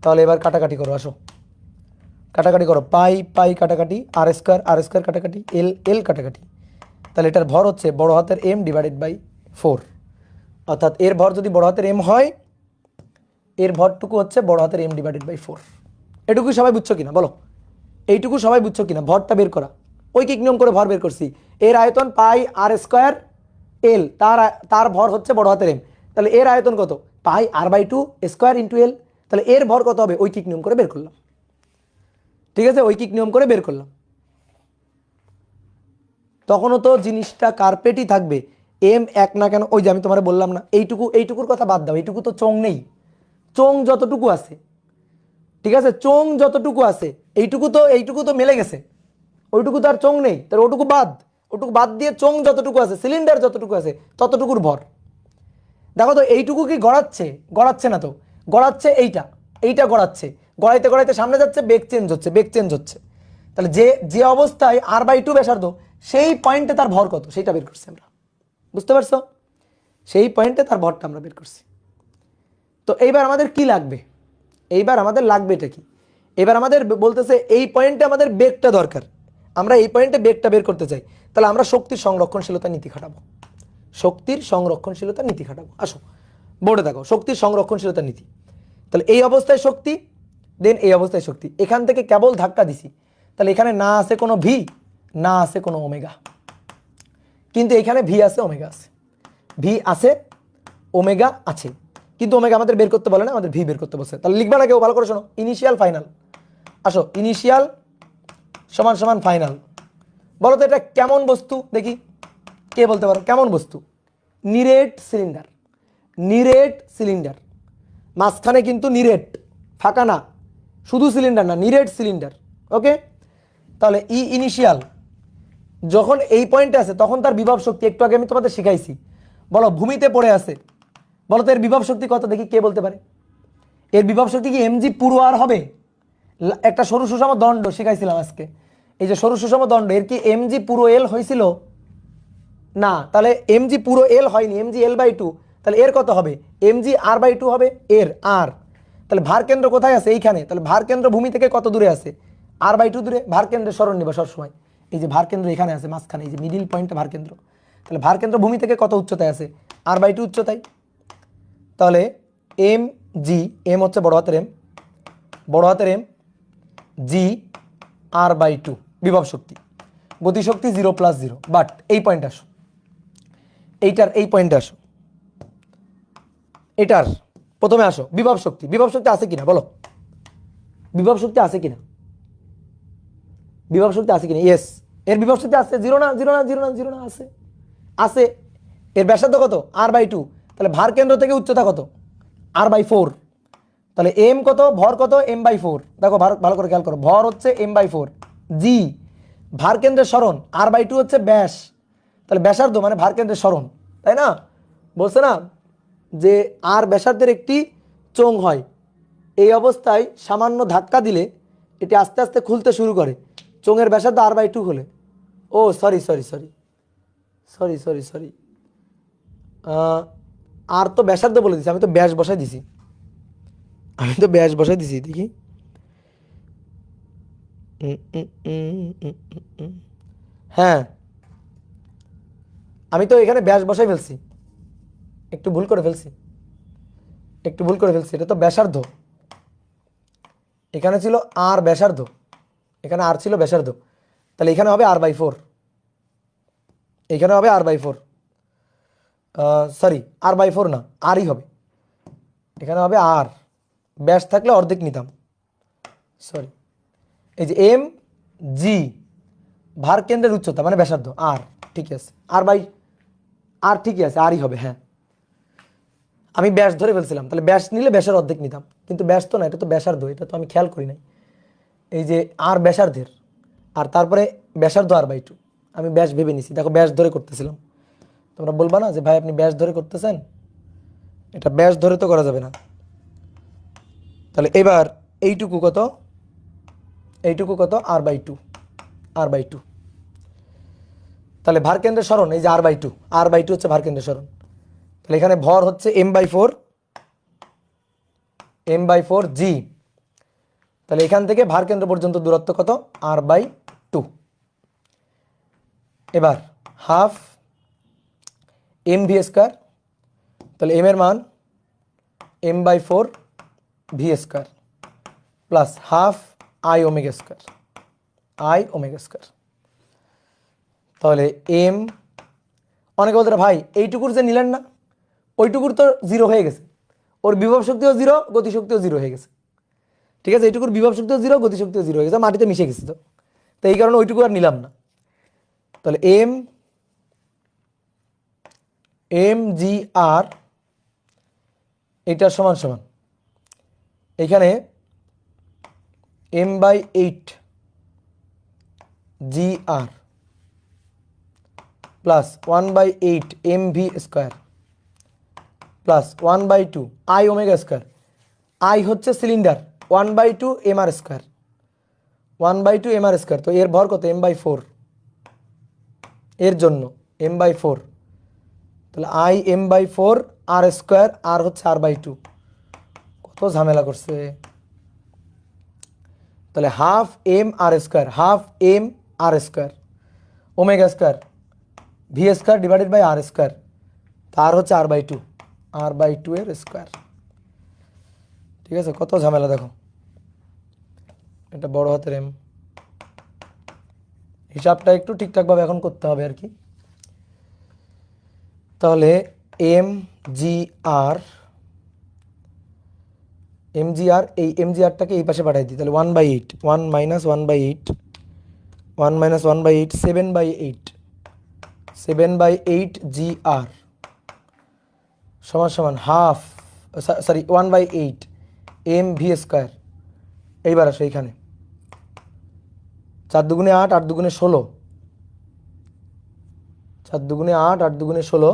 তাহলে এবার কাটাকাটি করো, আসো কাটাকাটি করো, পাই পাই কাটাকাটি, r স্কয়ার কাটাকাটি, l কাটাকাটি। তাহলে এটার ভর হচ্ছে বড় হাতের m ডিভাইডেড বাই 4। অর্থাৎ এর ভর যদি বড় হাতের m হয়, এর ভরটুকু হচ্ছে বড় হাতের m ডিভাইডেড বাই 4। এটুকু সবাই বুঝছো কিনা বলো? এইটুকু সবাই বুঝছো কিনা? ভরটা বের করা, ঐকিক নিয়ম করে ভর বের করছি। এর আয়তন পাই r স্কয়ার l, তার ভর হচ্ছে বড় হাতের m। তাহলে এর আয়তন কত? পাই r/2 স্কয়ার ইন্টু l। তাহলে এর ভর কত হবে? ঐকিক নিয়ম করে বের করলাম। ঠিক আছে, ঐকিক নিয়ম করে বের করলাম। তখনও তো জিনিসটা কার্পেটই থাকবে, m এক না কেন? ওই যে আমি তোমার বললাম না, এইটুকুর কথা বাদ দাও, এইটুকু তো চোং নেই। চোং যতটুকু আছে, ঠিক আছে, চোং যতটুকু আছে এইটুকু তো মেলে গেছে, ওইটুকু তো আর চোং নেই। তাহলে ওটুকু বাদ দিয়ে চোং যতটুকু আছে, সিলিন্ডার যতটুকু আছে ততটুকুর ভর। দেখো তো এইটুকু কি গড়াচ্ছে না তো, গড়াচ্ছে এইটা গড়াচ্ছে, গড়াইতে গড়াইতে সামনে যাচ্ছে, বেগ চেঞ্জ হচ্ছে। তাহলে যে অবস্থায় r/2 ব্যাসার্ধ সেই পয়েন্টে তার ভর কত সেটা বের করছি আমরা, বুঝতে পারছো? সেই পয়েন্টে তার ভরটা আমরা বের করছি। তো এইবার আমাদের কি লাগবে? এইবার আমাদের লাগবে এটা কি? এবার আমাদের বলতেছে এই পয়েন্টে আমাদের বেগটা দরকার, আমরা এই পয়েন্টে বেগটা বের করতে চাই। তাহলে আমরা শক্তির সংরক্ষণশীলতা নীতি খাটাবো, আসো বোর্ডে দেখো, শক্তির সংরক্ষণশীলতা নীতি। তাহলে এই অবস্থায় শক্তি, দেন এই অবস্থায় শক্তি, এখান থেকে কেবল ধাক্কা দিছি। তাহলে এখানে না আছে কোনো ভি, না আছে কোনো ওমেগা, কিন্তু এখানে ভি আছে, ওমেগা আছে, ভি আছে, ওমেগা আছে, কিন্তু ওমেগা আমাদের বের করতে বলে না, আমাদের ভি বের করতে বলছে। তাহলে লিখবা না কেউ, ভালো করে শোনো। ইনিশিয়াল ফাইনাল, আসো ইনিশিয়াল সমান সমান ফাইনাল। বলো তো এটা কেমন বস্তু দেখি, কে বলতে পারো কেমন বস্তু? নিরেট সিলিন্ডার, মাঝখানে কিন্তু নিরেট, ফাঁকা না, শুধু সিলিন্ডার না, নিরেট সিলিন্ডার। ওকে, তাহলে ইনিশিয়াল যখন এই পয়েন্টে আছে তখন তার বিভব শক্তি একটু আগে আমি তোমাদের শিখাইছি। বলো ভূমিতে পড়ে আছে, বলো তো এর বিভব শক্তি কত দেখি, কে বলতে পারে? এর বিভব শক্তি কি mg পুরো আর হবে? একটা সরু সুষম দণ্ড শিখাইছিলাম আজকে, এই যে সরু সুষম দণ্ড, এর কি mg পুরো l হয়েছিল? না, তাহলে mg পুরো l হয়নি, mg l/2। তাহলে এর কত হবে? mg r/2 হবে, এর r। তাহলে ভার কেন্দ্র কোথায় আছে? এইখানে। তাহলে ভার কেন্দ্র ভূমি থেকে কত দূরে আছে? r/2 দূরে। ভার কেন্দ্রের স্মরণ নিবা সবসময়, এই যে ভার কেন্দ্র এখানে আছে মাঝখানে, এই যে মিডিল পয়েন্টে ভার কেন্দ্র। তাহলে ভার কেন্দ্র ভূমি থেকে কত উচ্চতায় আছে? r/2 উচ্চতায়। তাহলে mg, m হচ্ছে বড় হাতের m, g r/2 বিভব শক্তি, গতিশক্তি 0 + 0। বাট এই পয়েন্টে আসো, এই পয়েন্টে আসো, এটার প্রথমে আসো। বিভব শক্তি আছে কিনা বলো, বিভব শক্তি আছে কিনা? ইয়েস, এর বিভব শক্তি আছে। 0 না, আছে। এর ব্যাসার্ধ কত? r/2। তাহলে ভার কেন্দ্র থেকে উচ্চতা কত? r/4। তাহলে m কত, ভর কত? m/4। দেখো ভালো করে খেয়াল করো, ভর হচ্ছে m/4, জি ভার কেন্দ্রের সরণ, r/2 হচ্ছে ব্যাস। তাহলে ব্যাসার্ধ মানে ভার কেন্দ্রের সরণ, তাই না? বলছে না যে আর ব্যাসার্ধের একটি চোঙ হয়, এই অবস্থায় সামান্য ধাক্কা দিলে এটি আস্তে আস্তে খুলতে শুরু করে, চোঙের ব্যাসার্ধ r/2 হলে, ও sorry sorry sorry sorry sorry sorry R তো ব্যাসার্ধ বলে দিছি, আমি তো ব্যাস বসাই দিছি, দেখি। হ্যাঁ, আমি তো এখানে ব্যাস বসাই ফেলছি, একটু ভুল করে ফেলছি, এটা তো ব্যাসার্ধ, এখানে ছিল আর ব্যাসার্ধ, এখানে আর ছিল ব্যাসার্ধ, তাহলে এখানে হবে r/4, এখানে হবে r/4, সরি r/4 না, আরই হবে, এখানে হবে আর, ব্যাস থাকলে অর্ধেক নিতাম, সরি। এই যে এম জি ভার কেন্দ্রের উচ্চতা মানে ব্যাসার্ধ আর, ঠিক আছে, আর ঠিকই আছে, আরই হবে। হ্যাঁ, আমি ব্যাস ধরে ফেলছিলাম, তাহলে ব্যাস নিলে ব্যাসের অর্ধেক নিতাম, কিন্তু ব্যাস তো না, এটা তো ব্যাসার্ধ, এটা তো আমি খেয়াল করি নাই। এই যে আর ব্যাসার্ধের, আর তারপরে ব্যাসার্ধ r/2, আমি ব্যাস ভেবে নিছি, দেখো ব্যাস ধরে করতেছিলাম, তোমরা বলবা না যে ভাই আপনি ব্যাস ধরে করতেছেন, এটা ব্যাস ধরে তো করা যাবে না। তাহলে এবার এইটুকু কত, r/2, তাহলে ভার কেন্দ্রের সরণ এই যে r/2 হচ্ছে ভার কেন্দ্রের সরণ, তাহলে এখানে ভর হচ্ছে m/4 g, তাহলে এখান থেকে ভার কেন্দ্র পর্যন্ত দূরত্ব কত, r/2। এবার হাফ mv², তাহলে m এর মান m/4 v² plus half i ওমেগা², তাহলে এম, অনেকে বলতে ভাই এইটুকুর যে নিলেন না, ওইটুকুর তো জিরো হয়ে গেছে, ওর বিভব শক্তিও জিরো, গতিশক্তিও জিরো হয়ে গেছে, ঠিক আছে, এইটুকুর বিভব শক্তিও জিরো, গতিশক্তিও জিরো হয়ে গেছে, মাটিতে মিশে গেছে, তো এই কারণে ওইটুকু আর নিলাম না। তাহলে এম জি আর এটার সমান সমান এখানে m/8 G R plus 1/8 mv² plus 1/2 i omega, I হচ্ছে সিলিন্ডার, 1/2 mr², 1/2 mr², তো এর ভর কত m/4, এর জন্য m/4, তাহলে i m/4 r², আর হচ্ছে r/2, কত ঝামেলা করছে। তাহলে half m r² omega v² divided by r², তার হচ্ছে r/2 এর স্কোয়ার, ঠিক আছে, কত ঝামেলা দেখো, এটা বড় হাতের এম, হিসাবটা একটু ঠিকঠাকভাবে এখন করতে হবে আর কি। তাহলে এম জি আর এই mgrটাকে এই পাশে পাঠাই দিই, তাহলে 1/8 1 - 1/8 7/8 জি আর সমান সমান হাফ, সরি 1/8 mv²। এইবার আসো এইখানে 4 দুগুণে 8 8 দুগুণে 16, 4 দুগুণে 8 8 দুগুণে 16,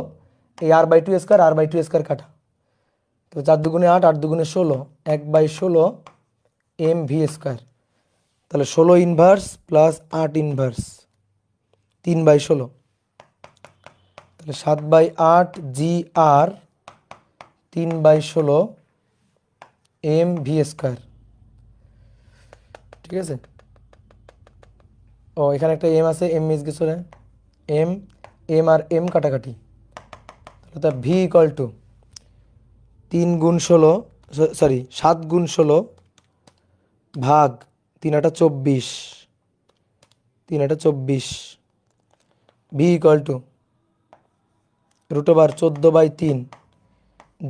এই r/2² কাটা, তো 4 দুগুণে 8 8 দুগুণে 16, 1/16 mv², তাহলে 16 ইনভার্স প্লাস 8 ইনভার্স 3/16, তাহলে 7/8 জি আর 3/16 mv², ঠিক আছে। ও এখানে একটা এম আছে, এম মিস গেছে, এম আর এম কাটাকাটি, তাহলে তা ভি ইকুয়াল টু 3 গুণ 16, সরি 7 গুণ 16 ভাগ 3 × 24, 3 × 24, ভি ইকুয়াল টু √14/3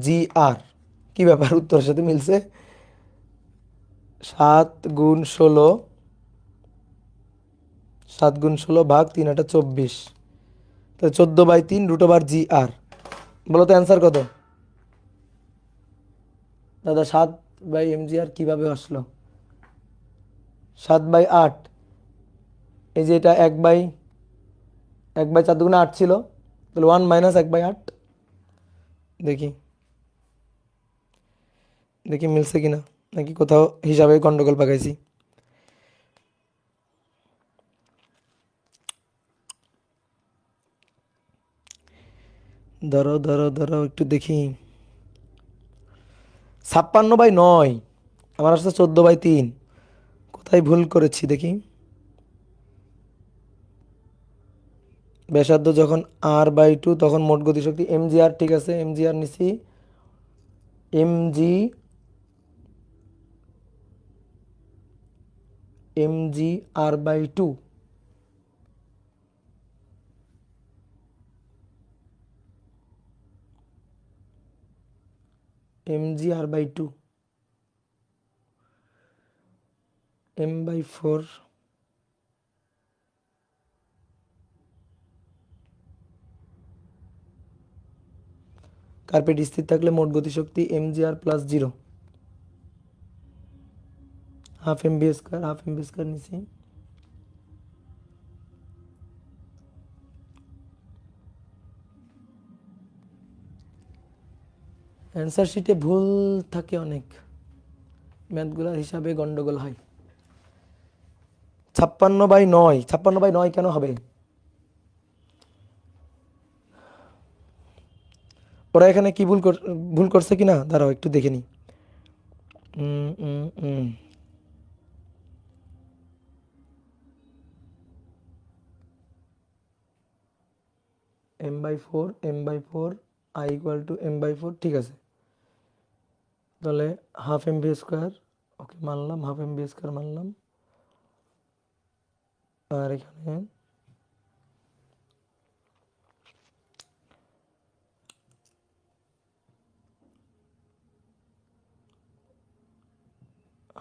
জি আর। কি ব্যাপার, উত্তরের সাথে মিলছে, 7 গুণ 16 ভাগ 3 × 24, তাহলে 14/3 √জি আর। বলো তো অ্যান্সার কত দাদা, 7/mgr কিভাবে আসলো, 7/8, এই যে এটা 1/4 দুগুণে 8 ছিল, তাহলে 1 - 1/8, দেখি মিলছে কিনা, নাকি কোথাও হিসাবে গন্ডগোল পাকাইছি। ধরো ধরো ধরো একটু দেখি। 56/9, আমার আসছে 14/3। কোথায় ভুল করেছি দেখি। ব্যাসার্ধ যখন r/2 তখন মোট গতিশক্তি mgr, ঠিক আছে mgr নিছি। mg r/2, mg r/2, m/4, carpet স্থির থাকলে মোট গতিশক্তি mgr + 0, হাফ mv², নিছি। অ্যান্সার শিটে ভুল থাকে অনেক, ম্যাথগুলোর হিসাবে গন্ডগোল হয়। 56/9, 56/9 কেন হবে? ওরা এখানে কি ভুল করছে কিনা দাঁড়াও একটু দেখে নি। m/4, m/4, i = m/4, ঠিক আছে। তাহলে হাফ mv², ওকে মানলাম, হাফ mv² মানলাম। আর এখানে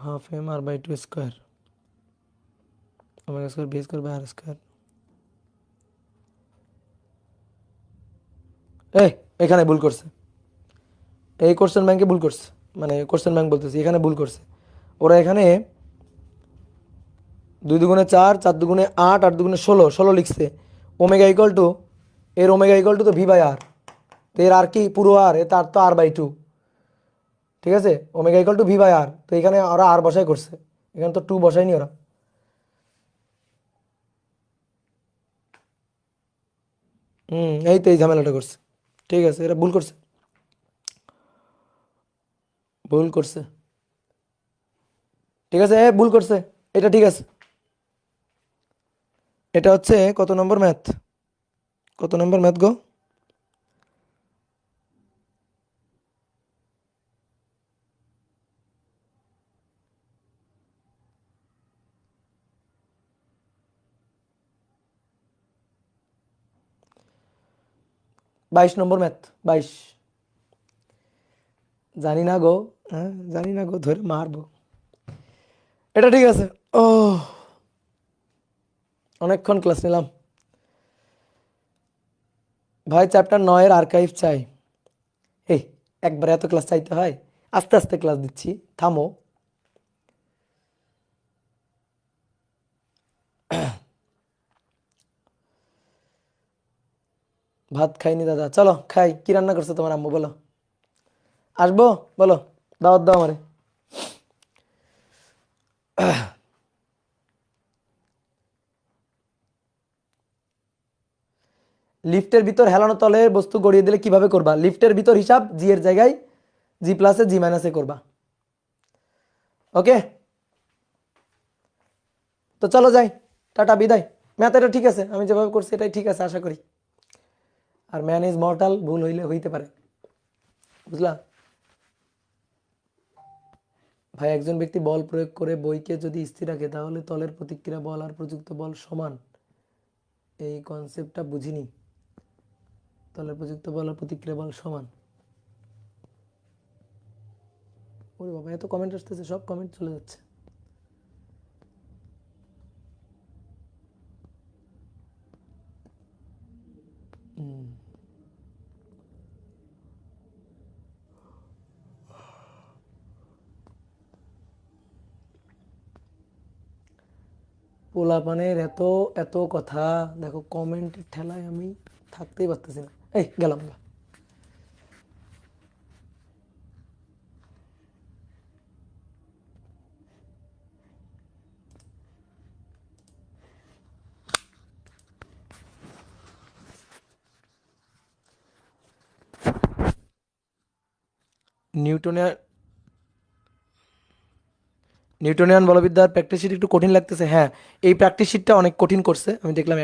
হাফ m r/2², ω²v²/r²। এখানে ভুল করছে, এই কোশ্চেন ব্যাংকে ভুল করছে, মানে কোশ্চেন ব্যাংক বলতেছি, এখানে ভুল করছে। ওরা এখানে 2 × 4, 4 × 8, 8 × 16, 16 লিখছে। ওমেগা ইকুয়াল টু, এর ওমেগা ইকুয়াল টু তো v/r, তো এর আর কি পুরো আর, তার তো r/2, ঠিক আছে। ওমেগা ইকুয়াল টু v/r, তো এখানে ওরা আর বসাই করছে, এখানে তো 2 বসায়নি ওরা। এই তো এই ঝামেলাটা করছে, ঠিক আছে, এরা ভুল করছে, ভুল করছে, ঠিক আছে, ভুল করছে, এটা ঠিক আছে। এটা হচ্ছে কত নম্বর ম্যাথ, কত নম্বর ম্যাথ গো? বাইশ নম্বর ম্যাথ, 22। জানি না গো, হ্যাঁ জানি না গো, ধরে মারবো। এটা ঠিক আছে। ও, অনেকক্ষণ ক্লাস নিলাম ভাই, চ্যাপ্টার 9-এর আর্কাইভ চাই। এই একবার এত ক্লাস চাইতে হয়? আস্তে আস্তে ক্লাস দিচ্ছি, থামো। ভাত খাইনি দাদা, চলো খাই। কি রান্না করছো তোমার আম্মু বলো? আসবো, বলো, দাওয়াত দাও আমারে। লিফটের ভিতর হেলানো তলের বস্তু গড়িয়ে দিলে কিভাবে করবা? লিফটের ভিতর হিসাব জি এর জায়গায় g+, g- করবা। ওকে, তো চলো যাই, টাটা, বিদায়। ম্যাথ এটা ঠিক আছে, আমি যেভাবে করছি এটাই ঠিক আছে আশা করি। আর ম্যান ইজ মর্টাল, ভুল হইলে হইতে পারে, বুঝলা ভাই। একজন ব্যক্তি বল প্রয়োগ করে বইকে যদি স্থির রাখে তাহলে তলের প্রতিক্রিয়া বল আর প্রযুক্ত বল সমান, এই কনসেপ্টটা বুঝিনি। তলের প্রযুক্ত বল আর প্রতিক্রিয়া বল সমান, ওরে বাবা, এত কমেন্ট আসতেছে, সব কমেন্ট চলে যাচ্ছে। পোলাপানের এত এত কথা, দেখো কমেন্টের ঠেলায় আমি থাকতেই পারতেছি না। এই গেলাম গা। নিউটনিয়ান নিউটনিয়ান বলবিদ্যার প্র্যাকটিস শিট একটু কঠিন লাগতেছে। হ্যাঁ, এই প্র্যাকটিস শিটটা অনেক কঠিন করছে, আমি দেখলাম